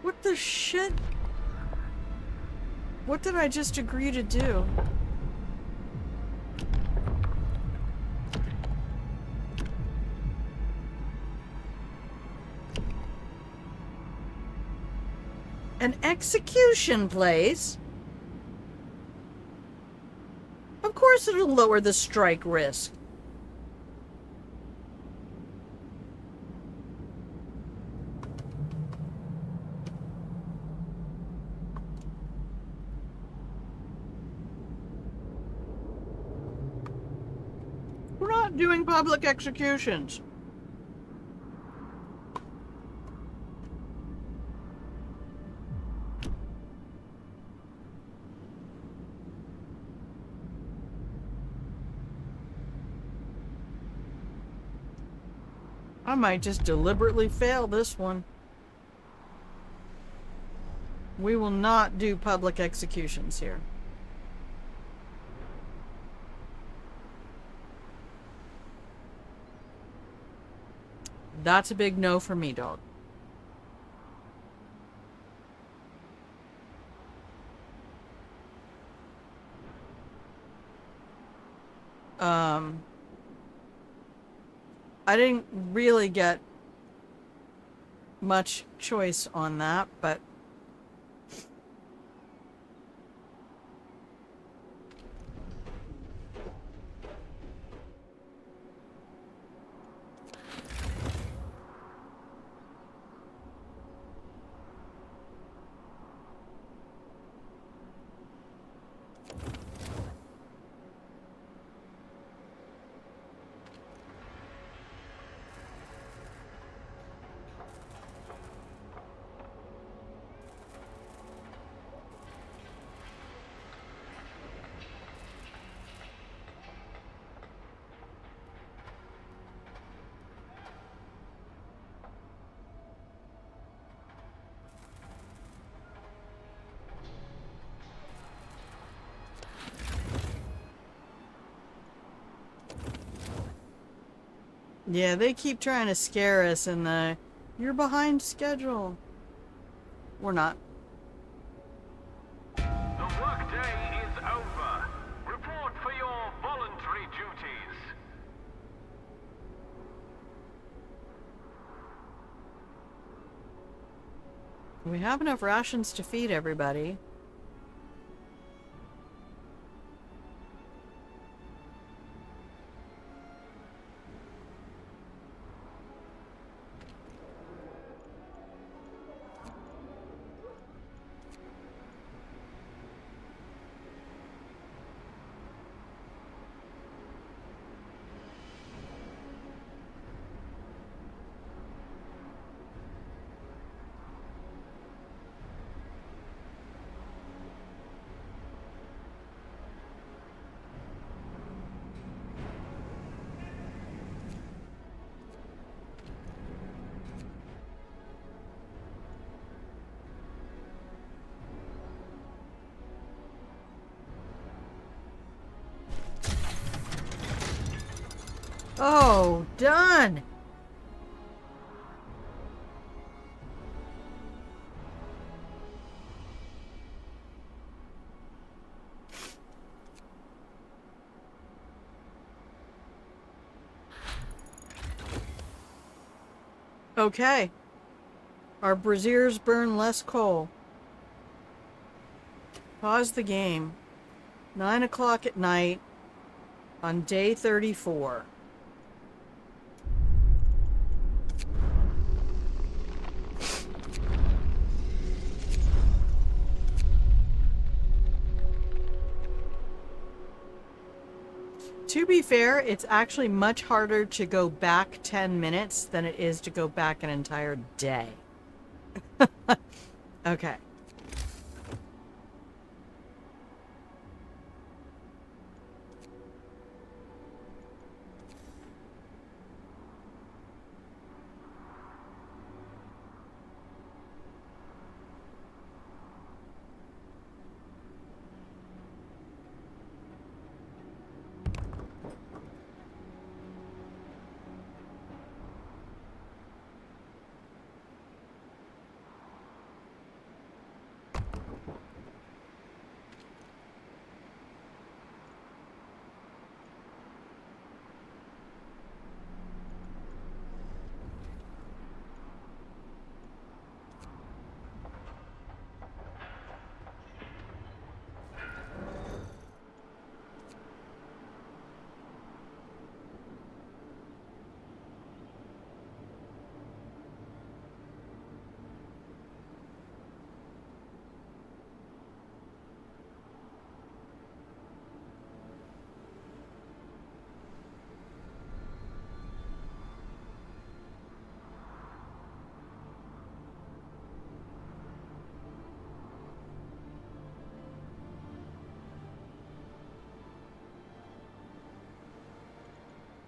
What the shit? What did I just agree to do? An execution place? Of course it'll lower the strike risk. We're not doing public executions. I might just deliberately fail this one. We will not do public executions here. That's a big no for me, dog. I didn't really get much choice on that, but Yeah, they keep trying to scare us in the, you're behind schedule. We're not. The workday is over. Report for your voluntary duties. We have enough rations to feed everybody. Oh, done! Okay. Our braziers burn less coal. Pause the game. 9 o'clock at night on day 34. To be fair, it's actually much harder to go back 10 minutes than it is to go back an entire day. Okay.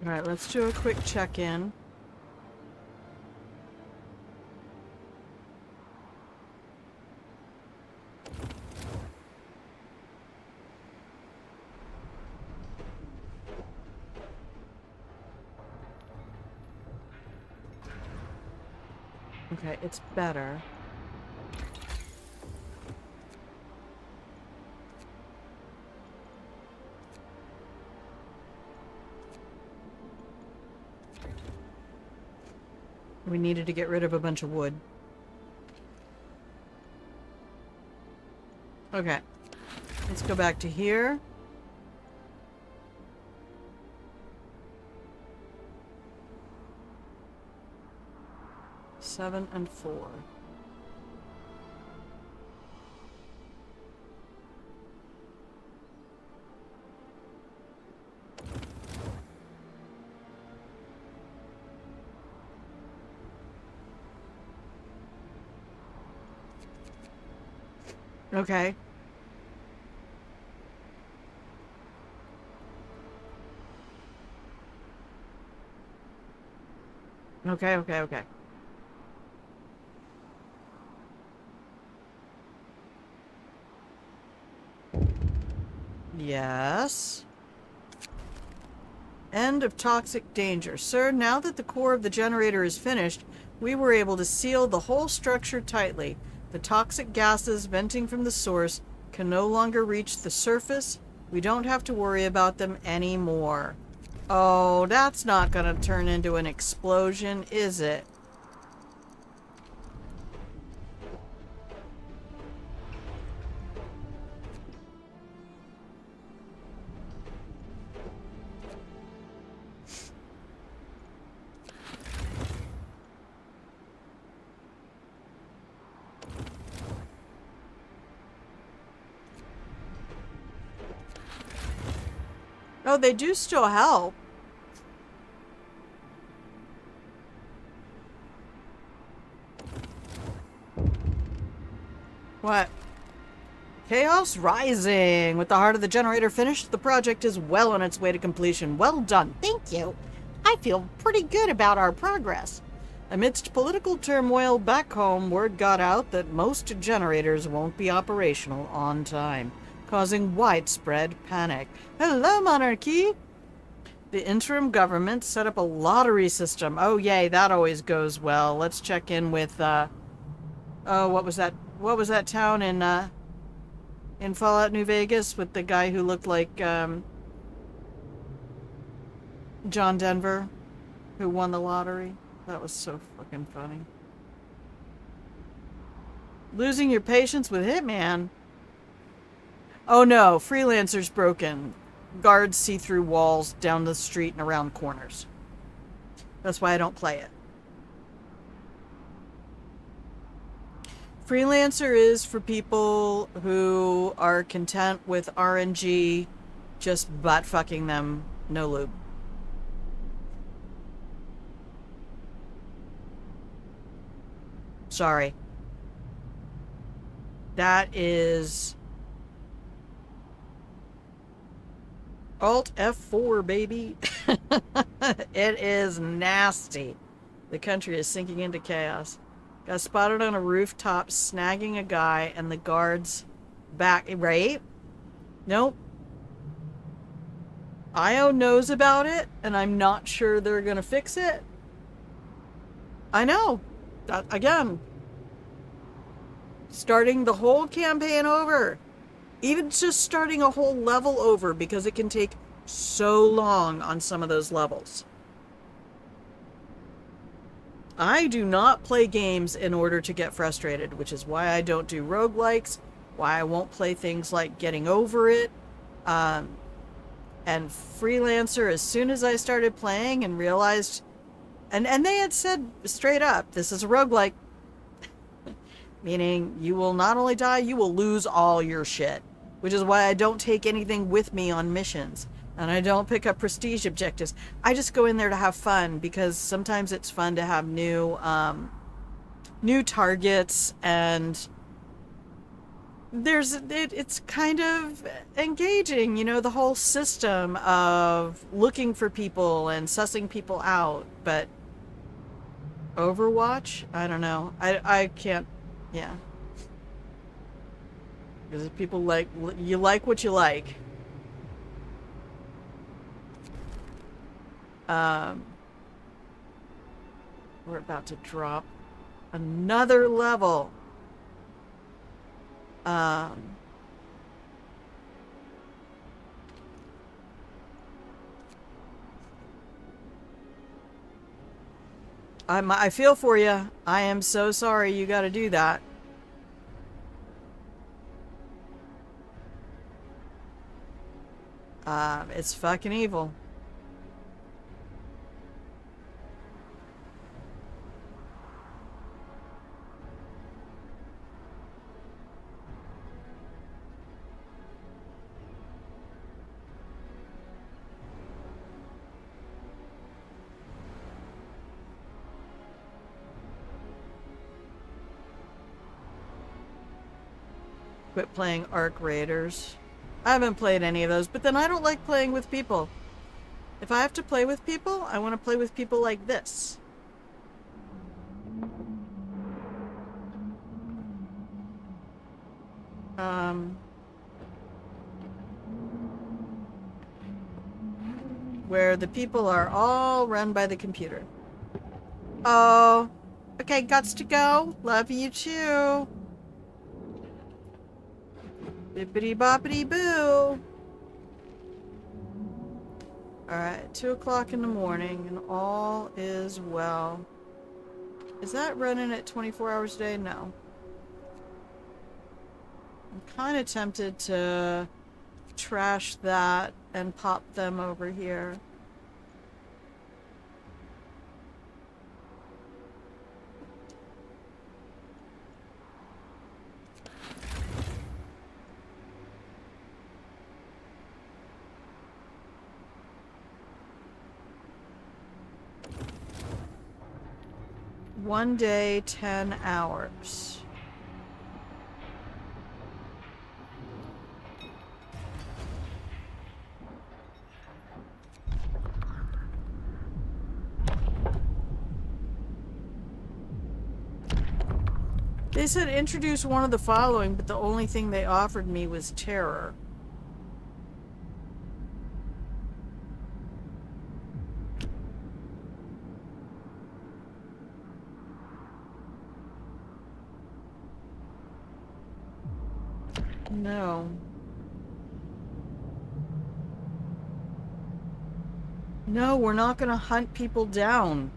All right, let's do a quick check-in. Okay, it's better. We needed to get rid of a bunch of wood. Okay. Let's go back to here. Seven and 4. Okay. Okay, okay, okay. Yes. End of toxic danger. Sir, now that the core of the generator is finished, we were able to seal the whole structure tightly. The toxic gases venting from the source can no longer reach the surface. We don't have to worry about them anymore. Oh, that's not gonna turn into an explosion, is it? Oh, they do still help. What? Chaos Rising! With the heart of the generator finished, the project is well on its way to completion. Well done. Thank you. I feel pretty good about our progress. Amidst political turmoil back home, word got out that most generators won't be operational on time, causing widespread panic. Hello, Monarchy! The interim government set up a lottery system. Oh, yay, that always goes well. Let's check in with, oh, what was that? What was that town in Fallout New Vegas with the guy who looked like, John Denver, who won the lottery? That was so fucking funny. Losing your patience with Hitman? Oh no, Freelancer's broken. Guards see through walls, down the street, and around corners. That's why I don't play it. Freelancer is for people who are content with RNG just butt fucking them, no lube. Sorry. That is Alt F4, baby. It is nasty. The country is sinking into chaos. Got spotted on a rooftop snagging a guy and the guards back, right? Nope. IO knows about it and I'm not sure they're gonna fix it. I know. That, again, starting the whole campaign over. Even just starting a whole level over because it can take so long on some of those levels. I do not play games in order to get frustrated, which is why I don't do roguelikes, why I won't play things like Getting Over It, and Freelancer. As soon as I started playing and realized, and they had said straight up, this is a roguelike, meaning you will not only die, you will lose all your shit, which is why I don't take anything with me on missions. And I don't pick up prestige objectives. I just go in there to have fun because sometimes it's fun to have new targets, and it's kind of engaging, you know, the whole system of looking for people and sussing people out. But Overwatch, I don't know. I can't, yeah. Because people like what you like. We're about to drop another level. I feel for you. I am so sorry you got to do that. It's fucking evil. Quit playing Arc Raiders. I haven't played any of those, but then I don't like playing with people. If I have to play with people, I want to play with people like this. where the people are all run by the computer. Oh, okay, guts to go. Love you too. Bippity boppity boo. Alright, 2 o'clock in the morning, and all is well. Is that running at 24 hours a day? No. I'm kind of tempted to trash that and pop them over here. One day, 10 hours. They said introduce one of the following, but the only thing they offered me was terror. No. No, we're not gonna hunt people down.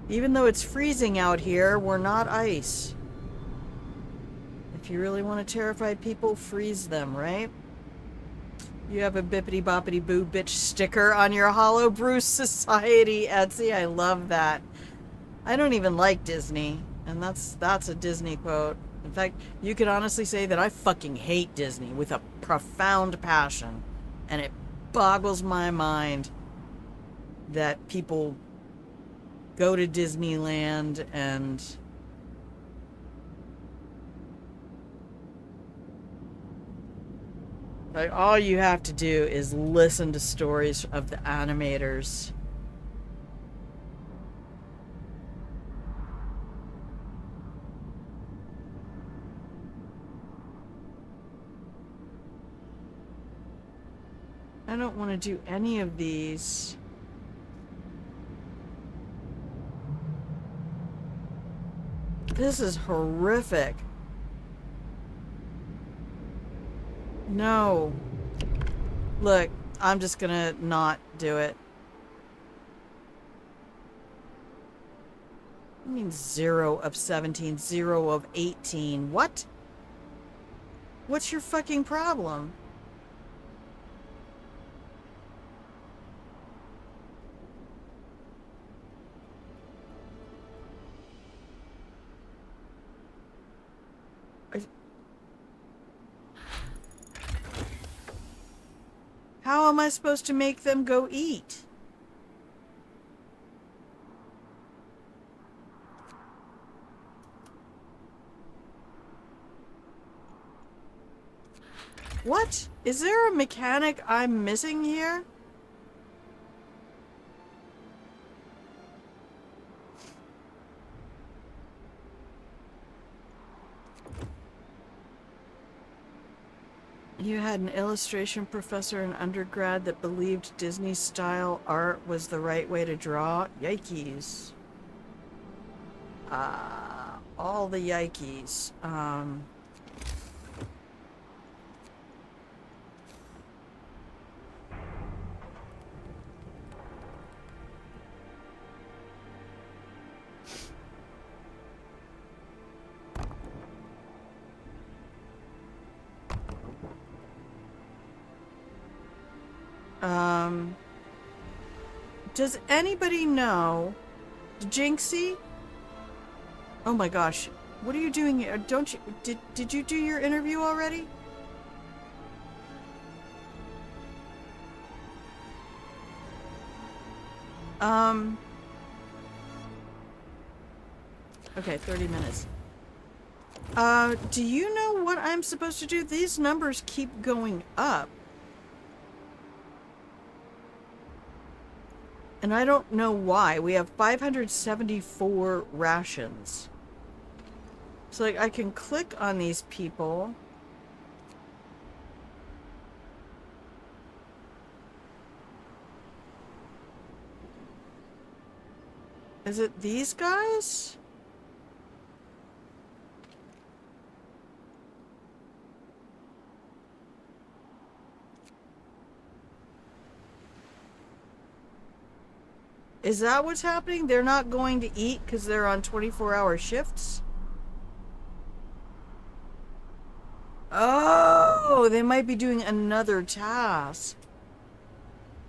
Even though it's freezing out here, we're not ice. If you really want to terrify people, freeze them, right? You have a bippity boppity boo bitch sticker on your Hollow Brew Society Etsy. I love that. I don't even like Disney, and that's a Disney quote. In fact, you could honestly say that I fucking hate Disney with a profound passion, and it boggles my mind that people go to Disneyland and like all you have to do is listen to stories of the animators. I don't want to do any of these. This is horrific. No. Look, I'm just gonna not do it. I mean 0 of 17, 0 of 18. What? What's your fucking problem? How am I supposed to make them go eat? What? Is there a mechanic I'm missing here? You had an illustration professor in undergrad that believed Disney-style art was the right way to draw? Yikes. All the yikes. Does anybody know Jinxie? Oh my gosh. What are you doing here? Don't you did you do your interview already? Okay, 30 minutes. Do you know what I'm supposed to do? These numbers keep going up. And I don't know why. We have 574 rations. So, like, I can click on these people. Is it these guys? Is that what's happening? They're not going to eat because they're on 24-hour shifts? Oh, they might be doing another task.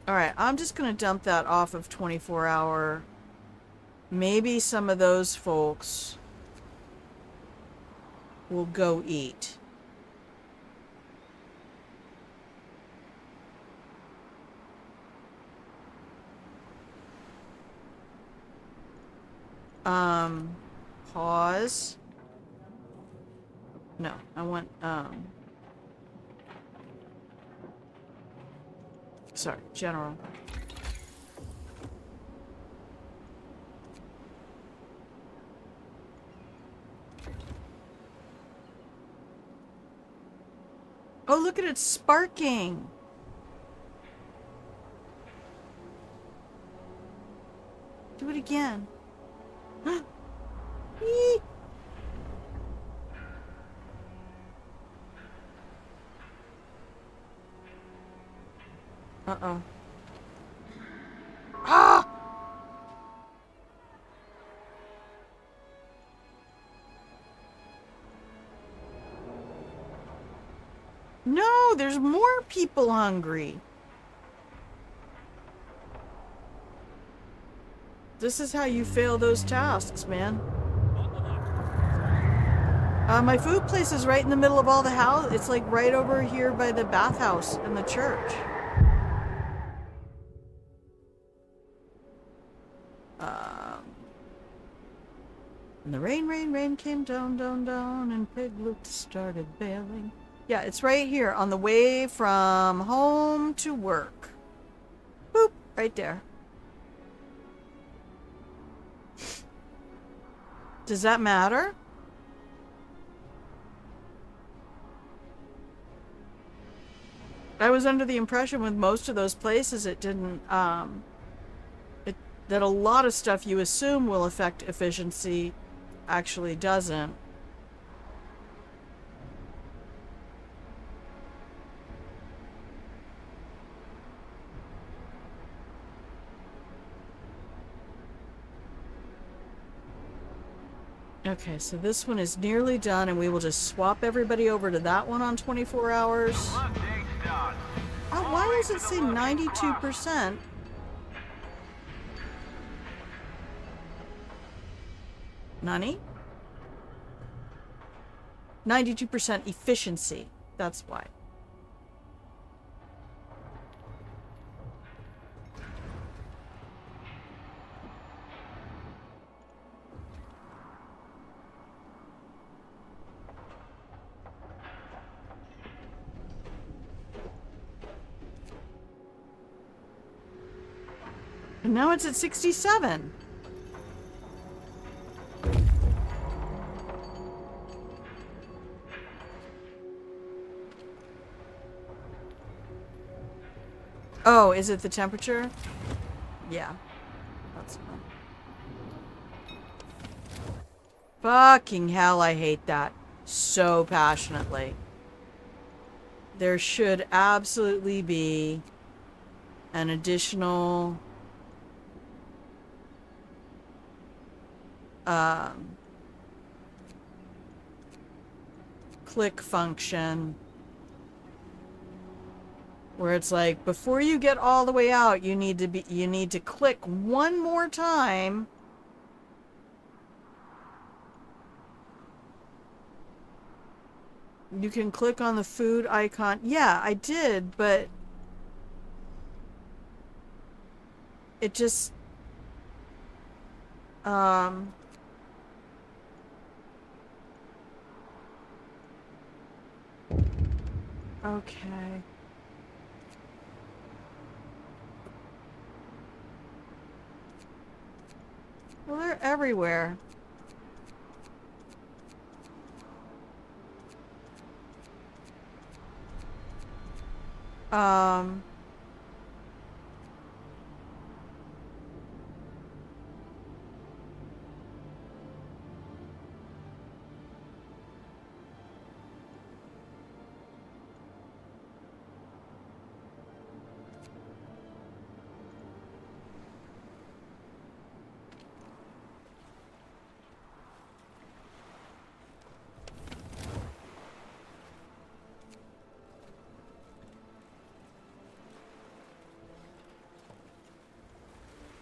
Alright, I'm just going to dump that off of 24-hour. Maybe some of those folks will go eat. Pause. No, I want, sorry, general. Oh, look at it sparking. Do it again. Eee. Uh-oh. Ah! No, there's more people hungry. This is how you fail those tasks, man. My food place is right in the middle of all the house. It's like right over here by the bathhouse and the church. And the rain came down, and Pig Luke started bailing. Yeah, it's right here on the way from home to work. Boop, right there. Does that matter? I was under the impression with most of those places it didn't, that a lot of stuff you assume will affect efficiency actually doesn't. Okay, so this one is nearly done, and we will just swap everybody over to that one on 24 hours. Oh, why does it say 92%? Nani? 92% efficiency. That's why. And now it's at 67. Oh, is it the temperature? Yeah. That's fine. Fucking hell, I hate that so passionately. There should absolutely be an additional click function where it's like, before you get all the way out, you need to click one more time. You can click on the food icon. Yeah, I did, but it just okay. Well, they're everywhere.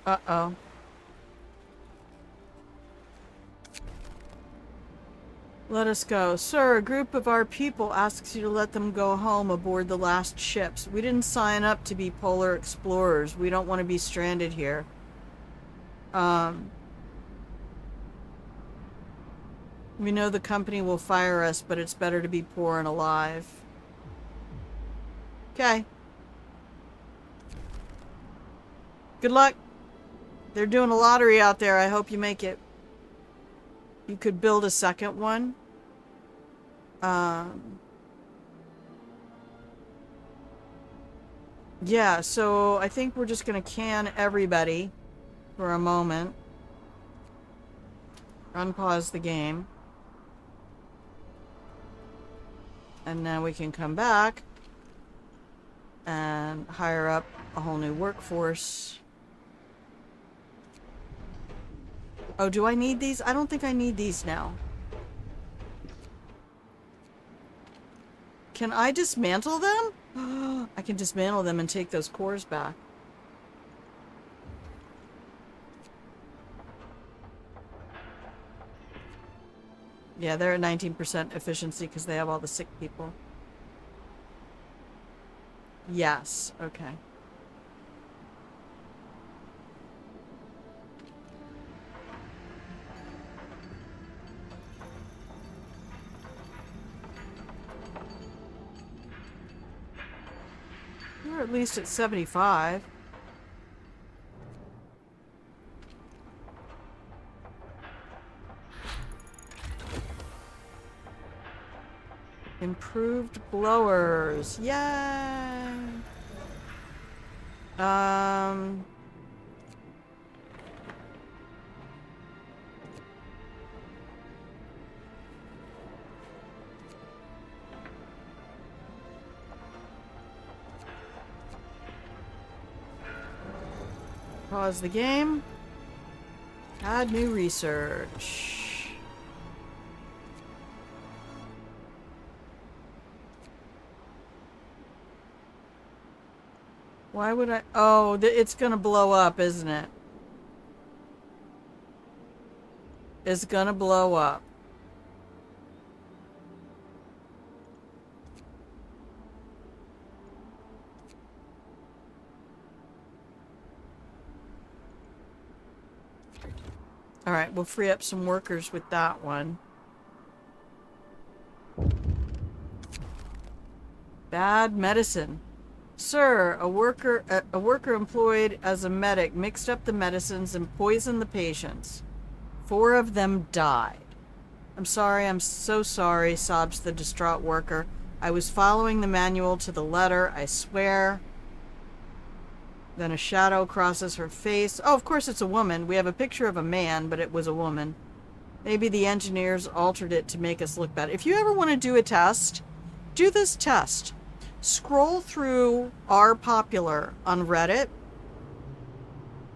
Uh-oh. Let us go. Sir, a group of our people asks you to let them go home aboard the last ships. We didn't sign up to be polar explorers. We don't want to be stranded here. We know the company will fire us, but it's better to be poor and alive. Okay. Good luck. They're doing a lottery out there. I hope you make it. You could build a second one. Yeah, so I think we're just gonna can everybody for a moment. Unpause the game. And now we can come back and hire up a whole new workforce. Oh, do I need these? I don't think I need these now. Can I dismantle them? I can dismantle them and take those cores back. Yeah, they're at 19% efficiency because they have all the sick people. Yes, okay. We're at least at 75. Improved blowers. Yay! Pause the game. Add new research. Why would I? Oh, it's gonna blow up, isn't it? It's gonna blow up. Alright, we'll free up some workers with that one. Bad medicine. Sir, a worker employed as a medic mixed up the medicines and poisoned the patients. 4 of them died. I'm sorry, I'm so sorry, sobs the distraught worker. I was following the manual to the letter, I swear. Then a shadow crosses her face. Oh, of course it's a woman. We have a picture of a man, but it was a woman. Maybe the engineers altered it to make us look better. If you ever want to do a test, do this test. Scroll through R Popular on Reddit.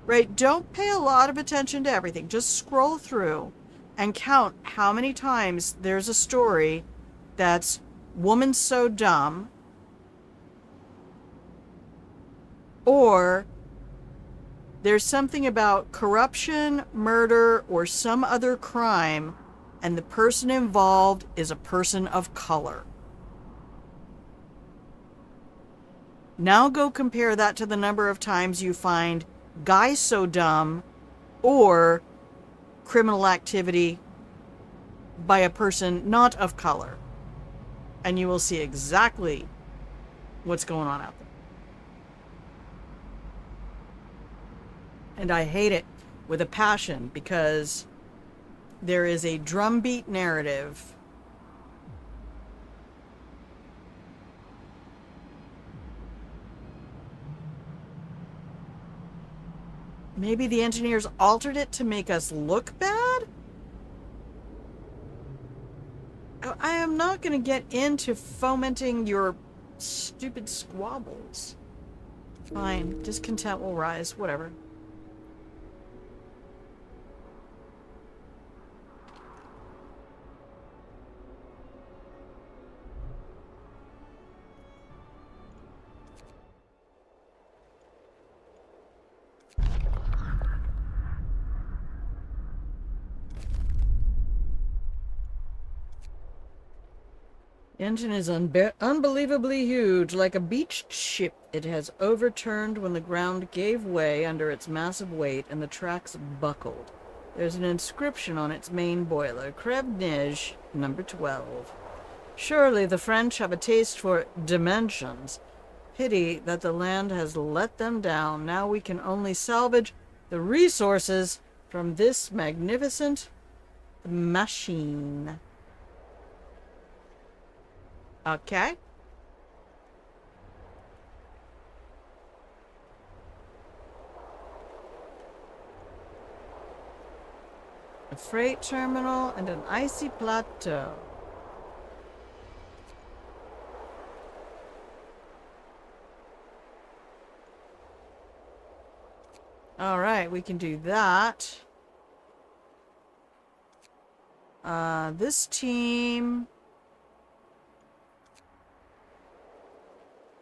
Right? Don't pay a lot of attention to everything. Just scroll through and count how many times there's a story that's woman so dumb, or there's something about corruption, murder, or some other crime, and the person involved is a person of color. Now go compare that to the number of times you find guy so dumb or criminal activity by a person not of color. And you will see exactly what's going on out there. And I hate it with a passion because there is a drumbeat narrative maybe the engineers altered it to make us look bad? I am not going to get into fomenting your stupid squabbles. Fine, discontent will rise, whatever. Engine is unbelievably huge. Like a beached ship, it has overturned when the ground gave way under its massive weight and the tracks buckled. There's an inscription on its main boiler, Creb Nij, number 12. Surely the French have a taste for dimensions. Pity that the land has let them down. Now we can only salvage the resources from this magnificent machine. Okay. A freight terminal and an icy plateau. All right, we can do that. This team...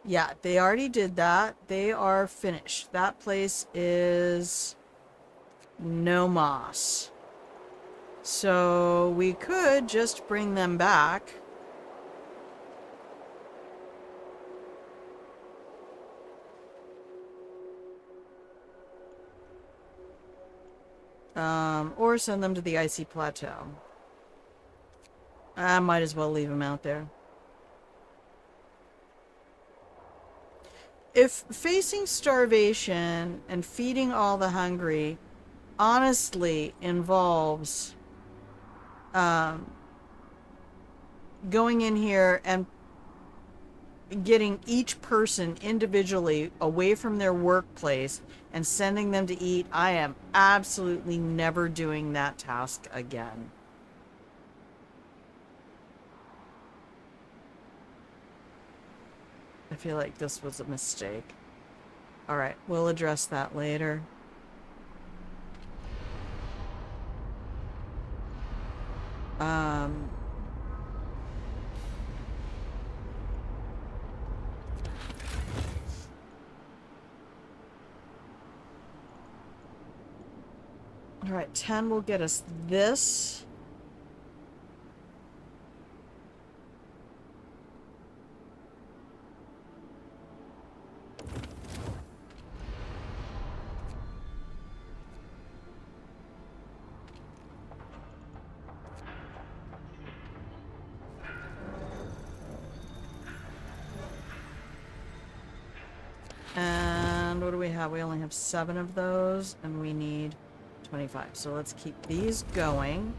Yeah, they already did that. They are finished. That place is no moss. So we could just bring them back. Or send them to the icy plateau. I might as well leave them out there. If facing starvation and feeding all the hungry honestly involves going in here and getting each person individually away from their workplace and sending them to eat, I am absolutely never doing that task again. I feel like this was a mistake. Alright, we'll address that later. Alright, 10 will get us this. And what do we have? We only have 7 of those, and we need 25. So let's keep these going.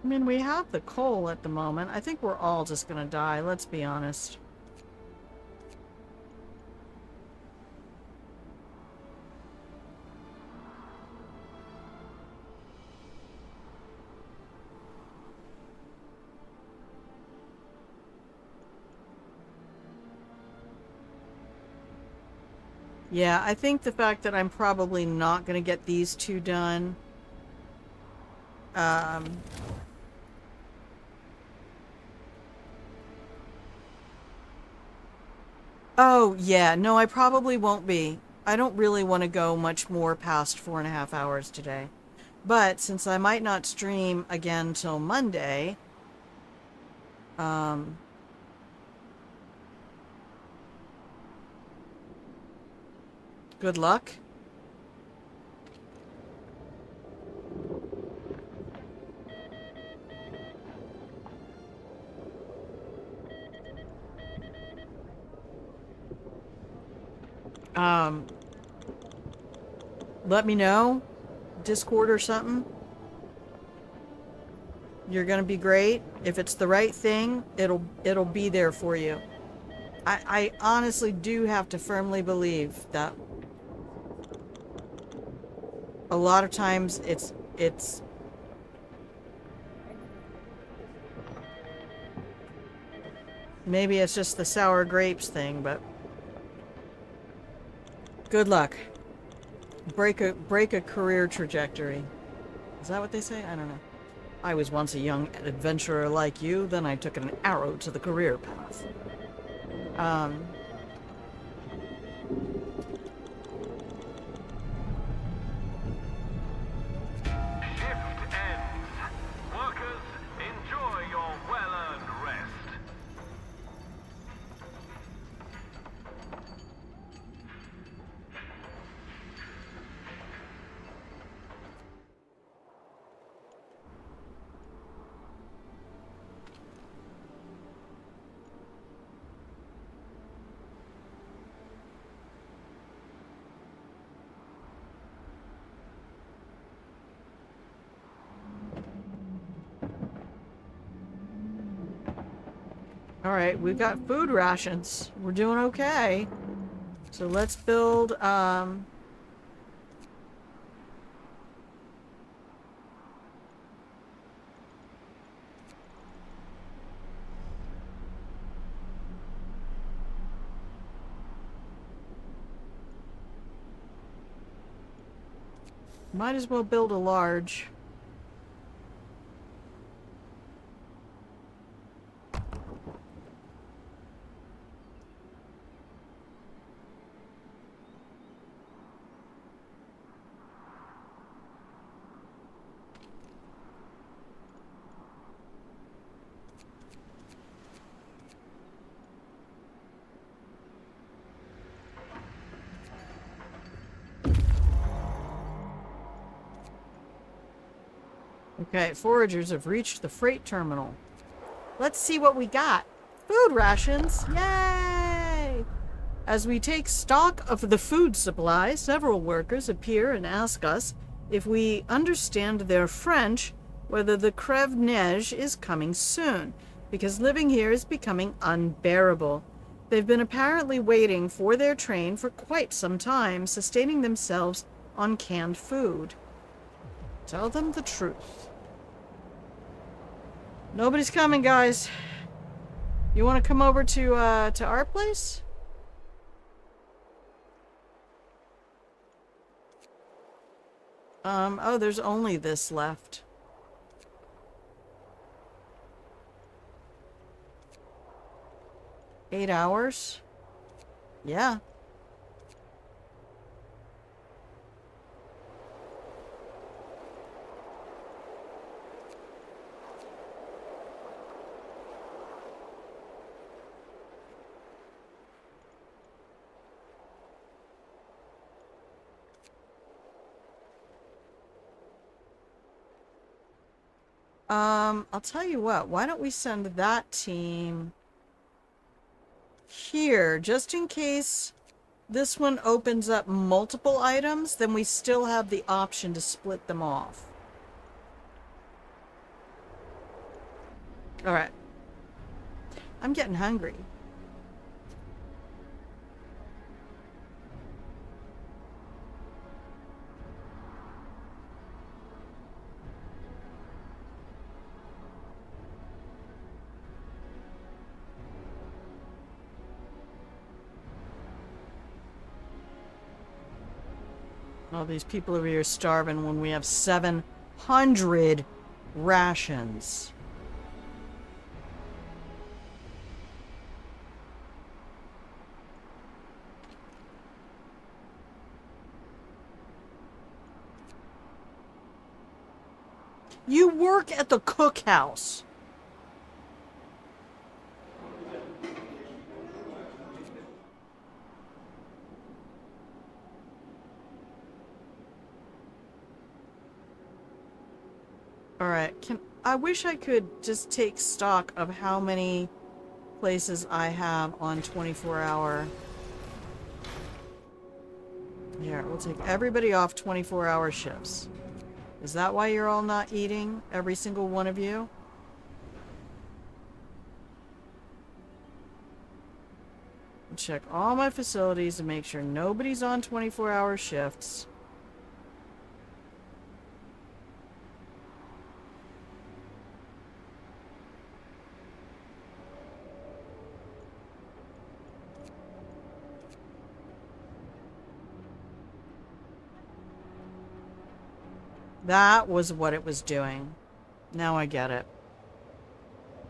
I mean, we have the coal at the moment. I think we're all just gonna die, let's be honest. Yeah, I think the fact that I'm probably not gonna get these 2 done, oh, yeah. No, I probably won't be. I don't really want to go much more past 4.5 hours today. But since I might not stream again till Monday, good luck. Let me know, Discord or something. You're gonna be great. If it's the right thing, it'll be there for you. I honestly do have to firmly believe that a lot of times it's Maybe it's just the sour grapes thing, but good luck. Break a career trajectory. Is that what they say? I don't know. I was once a young adventurer like you, then I took an arrow to the career path. Shift ends. Workers, enjoy your well-earned rest. Alright, we've got food rations. We're doing okay. So let's build, might as well build a large. Okay, foragers have reached the freight terminal. Let's see what we got. Food rations! Yay! As we take stock of the food supply, several workers appear and ask us if we understand their French, whether the Crève Neige is coming soon, because living here is becoming unbearable. They've been apparently waiting for their train for quite some time, sustaining themselves on canned food. Tell them the truth. Nobody's coming, guys. You want to come over to our place? Oh, there's only this left. Eight hours? Yeah. I'll tell you what, why don't we send that team here, just in case this one opens up multiple items, then we still have the option to split them off. Alright. I'm getting hungry. All these people over here starving when we have 700 rations. You work at the cookhouse. Alright, I wish I could just take stock of how many places I have on 24-hour. Here, we'll take everybody off 24-hour shifts. Is that why you're all not eating? Every single one of you? Check all my facilities to make sure nobody's on 24-hour shifts. That was what it was doing. Now I get it.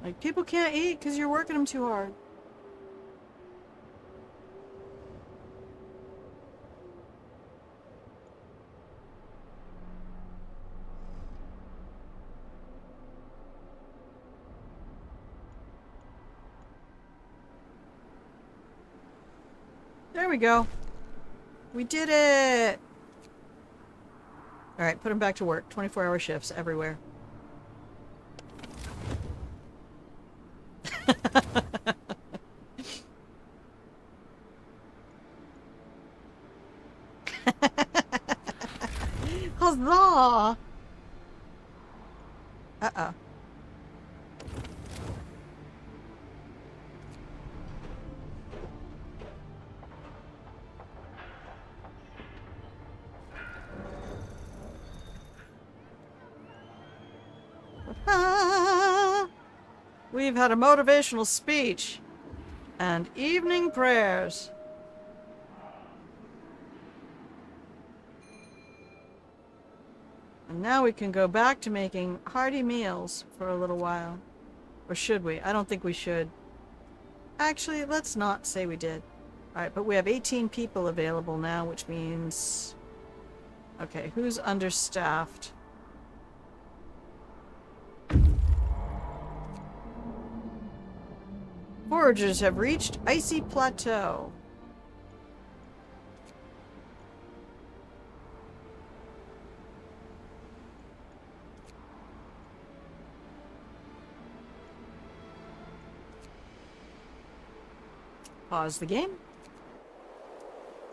Like, people can't eat because you're working them too hard. There we go. We did it! Alright, put them back to work. 24-hour shifts everywhere. Huzzah! Uh-oh. Ah! We've had a motivational speech and evening prayers. And now we can go back to making hearty meals for a little while. Or should we? I don't think we should. Actually, let's not say we did. Alright, but we have 18 people available now, which means... Okay, who's understaffed? Foragers have reached Icy Plateau. Pause the game.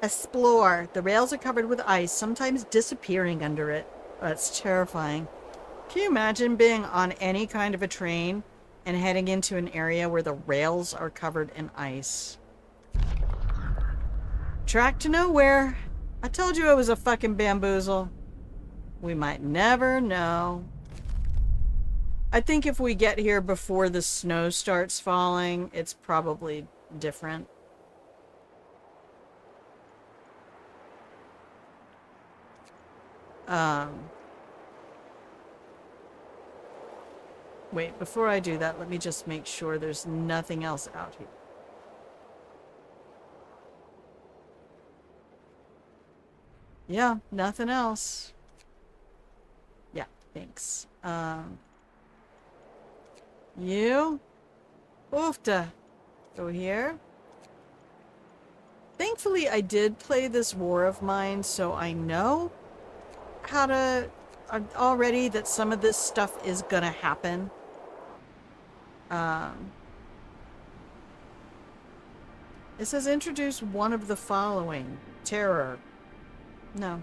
Explore. The rails are covered with ice, sometimes disappearing under it. That's terrifying. Can you imagine being on any kind of a train and heading into an area where the rails are covered in ice? Track to nowhere. I told you it was a fucking bamboozle. We might never know. I think if we get here before the snow starts falling, it's probably different. Wait, before I do that, let me just make sure there's nothing else out here. Yeah, nothing else. Yeah, thanks. You? Oofta. Go here. Thankfully, I did play this war of mine, so I know how to... already that some of this stuff is gonna happen. It says introduce one of the following. Terror. No.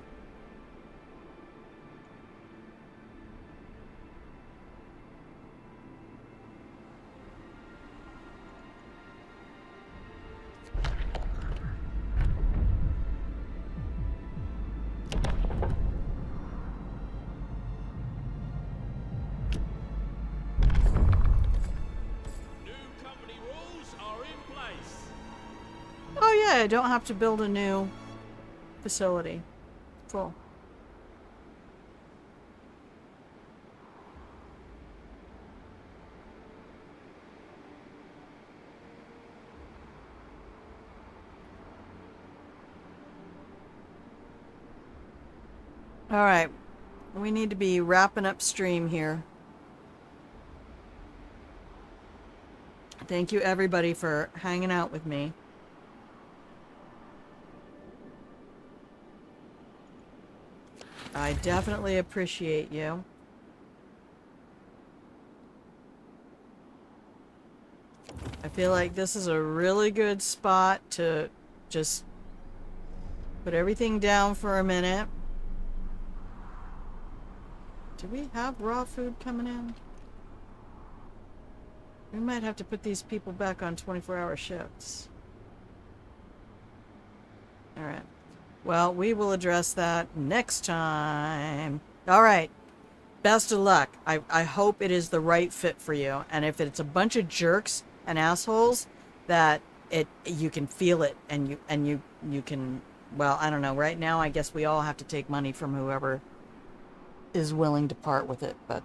Oh yeah, I don't have to build a new facility. Cool. All right. We need to be wrapping up stream here. Thank you everybody for hanging out with me. I definitely appreciate you. I feel like this is a really good spot to just put everything down for a minute. Do we have raw food coming in? We might have to put these people back on 24-hour shifts. Alright. Well, we will address that next time. Alright. Best of luck. I hope it is the right fit for you. And if it's a bunch of jerks and assholes, that you can feel it and you can, well, I don't know. Right now, I guess we all have to take money from whoever is willing to part with it, but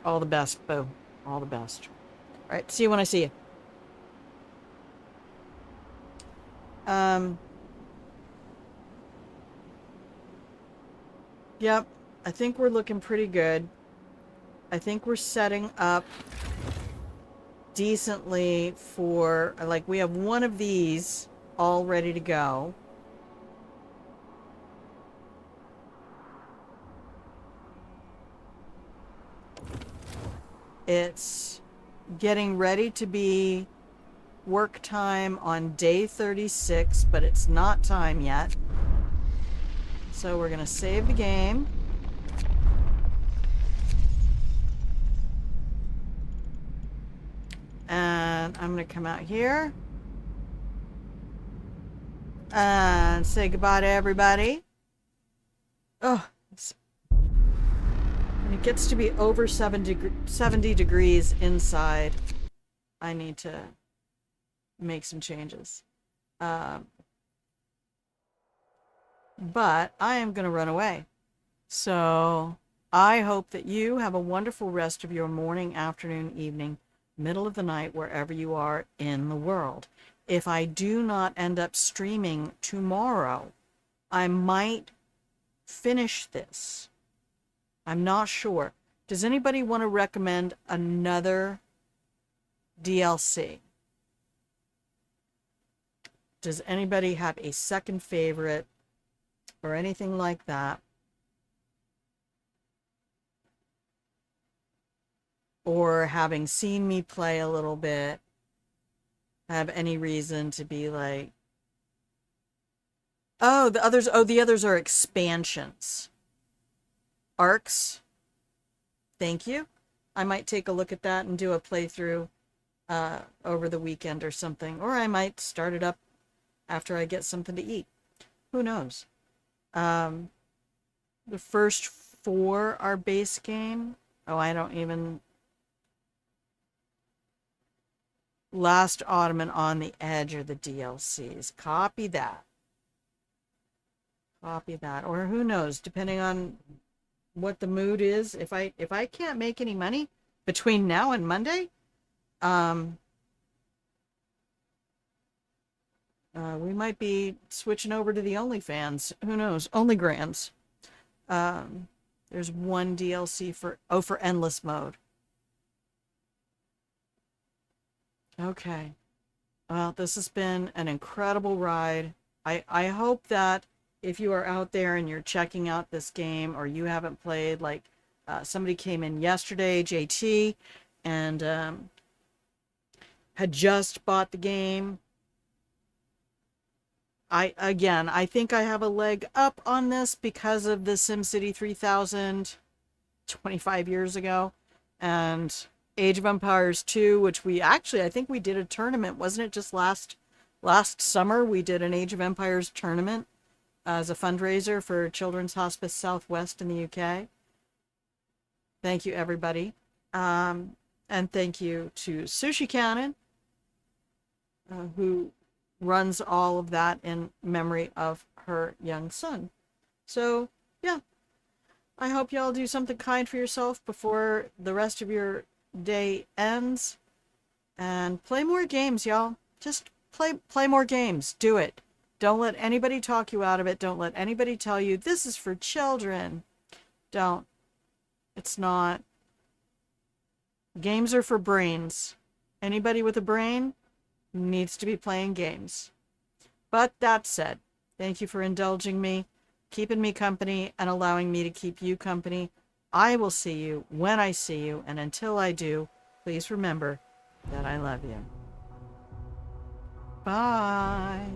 all the best, Boo. All the best. All right, see you when I see you. Yep, I think we're looking pretty good. I think we're setting up decently for, like, we have one of these all ready to go. It's getting ready to be work time on day 36, but it's not time yet. So we're going to save the game. And I'm going to come out here and say goodbye to everybody. Oh, when it gets to be over 70 degrees inside, I need to make some changes. But I am going to run away. So I hope that you have a wonderful rest of your morning, afternoon, evening, middle of the night, wherever you are in the world. If I do not end up streaming tomorrow, I might finish this. I'm not sure. Does anybody want to recommend another DLC? Does anybody have a second favorite or anything like that? Or having seen me play a little bit, have any reason to be like, oh, the others are expansions. Arcs. Thank you. I might take a look at that and do a playthrough over the weekend or something. Or I might start it up after I get something to eat. Who knows? The first 4 are base game. Oh, I don't even... Last Autumn and On the Edge are the DLCs. Copy that. Copy that. Or who knows, depending on what the mood is. If I can't make any money between now and Monday, we might be switching over to the OnlyFans. Who knows? OnlyGrams. There's one DLC for Endless Mode. Okay. Well, this has been an incredible ride. I hope that if you are out there and you're checking out this game or you haven't played, like somebody came in yesterday, JT, and had just bought the game. I think I have a leg up on this because of the SimCity 3000 25 years ago, and Age of Empires 2, which I think we did a tournament. Wasn't it just last summer we did an Age of Empires tournament as a fundraiser for Children's Hospice Southwest in the UK. Thank you, everybody. And thank you to Sushi Cannon, who runs all of that in memory of her young son. So, yeah. I hope y'all do something kind for yourself before the rest of your day ends. And play more games, y'all. Just play more games. Do it. Don't let anybody talk you out of it. Don't let anybody tell you this is for children. Don't. It's not. Games are for brains. Anybody with a brain needs to be playing games. But that said, thank you for indulging me, keeping me company, and allowing me to keep you company. I will see you when I see you, and until I do, please remember that I love you. Bye.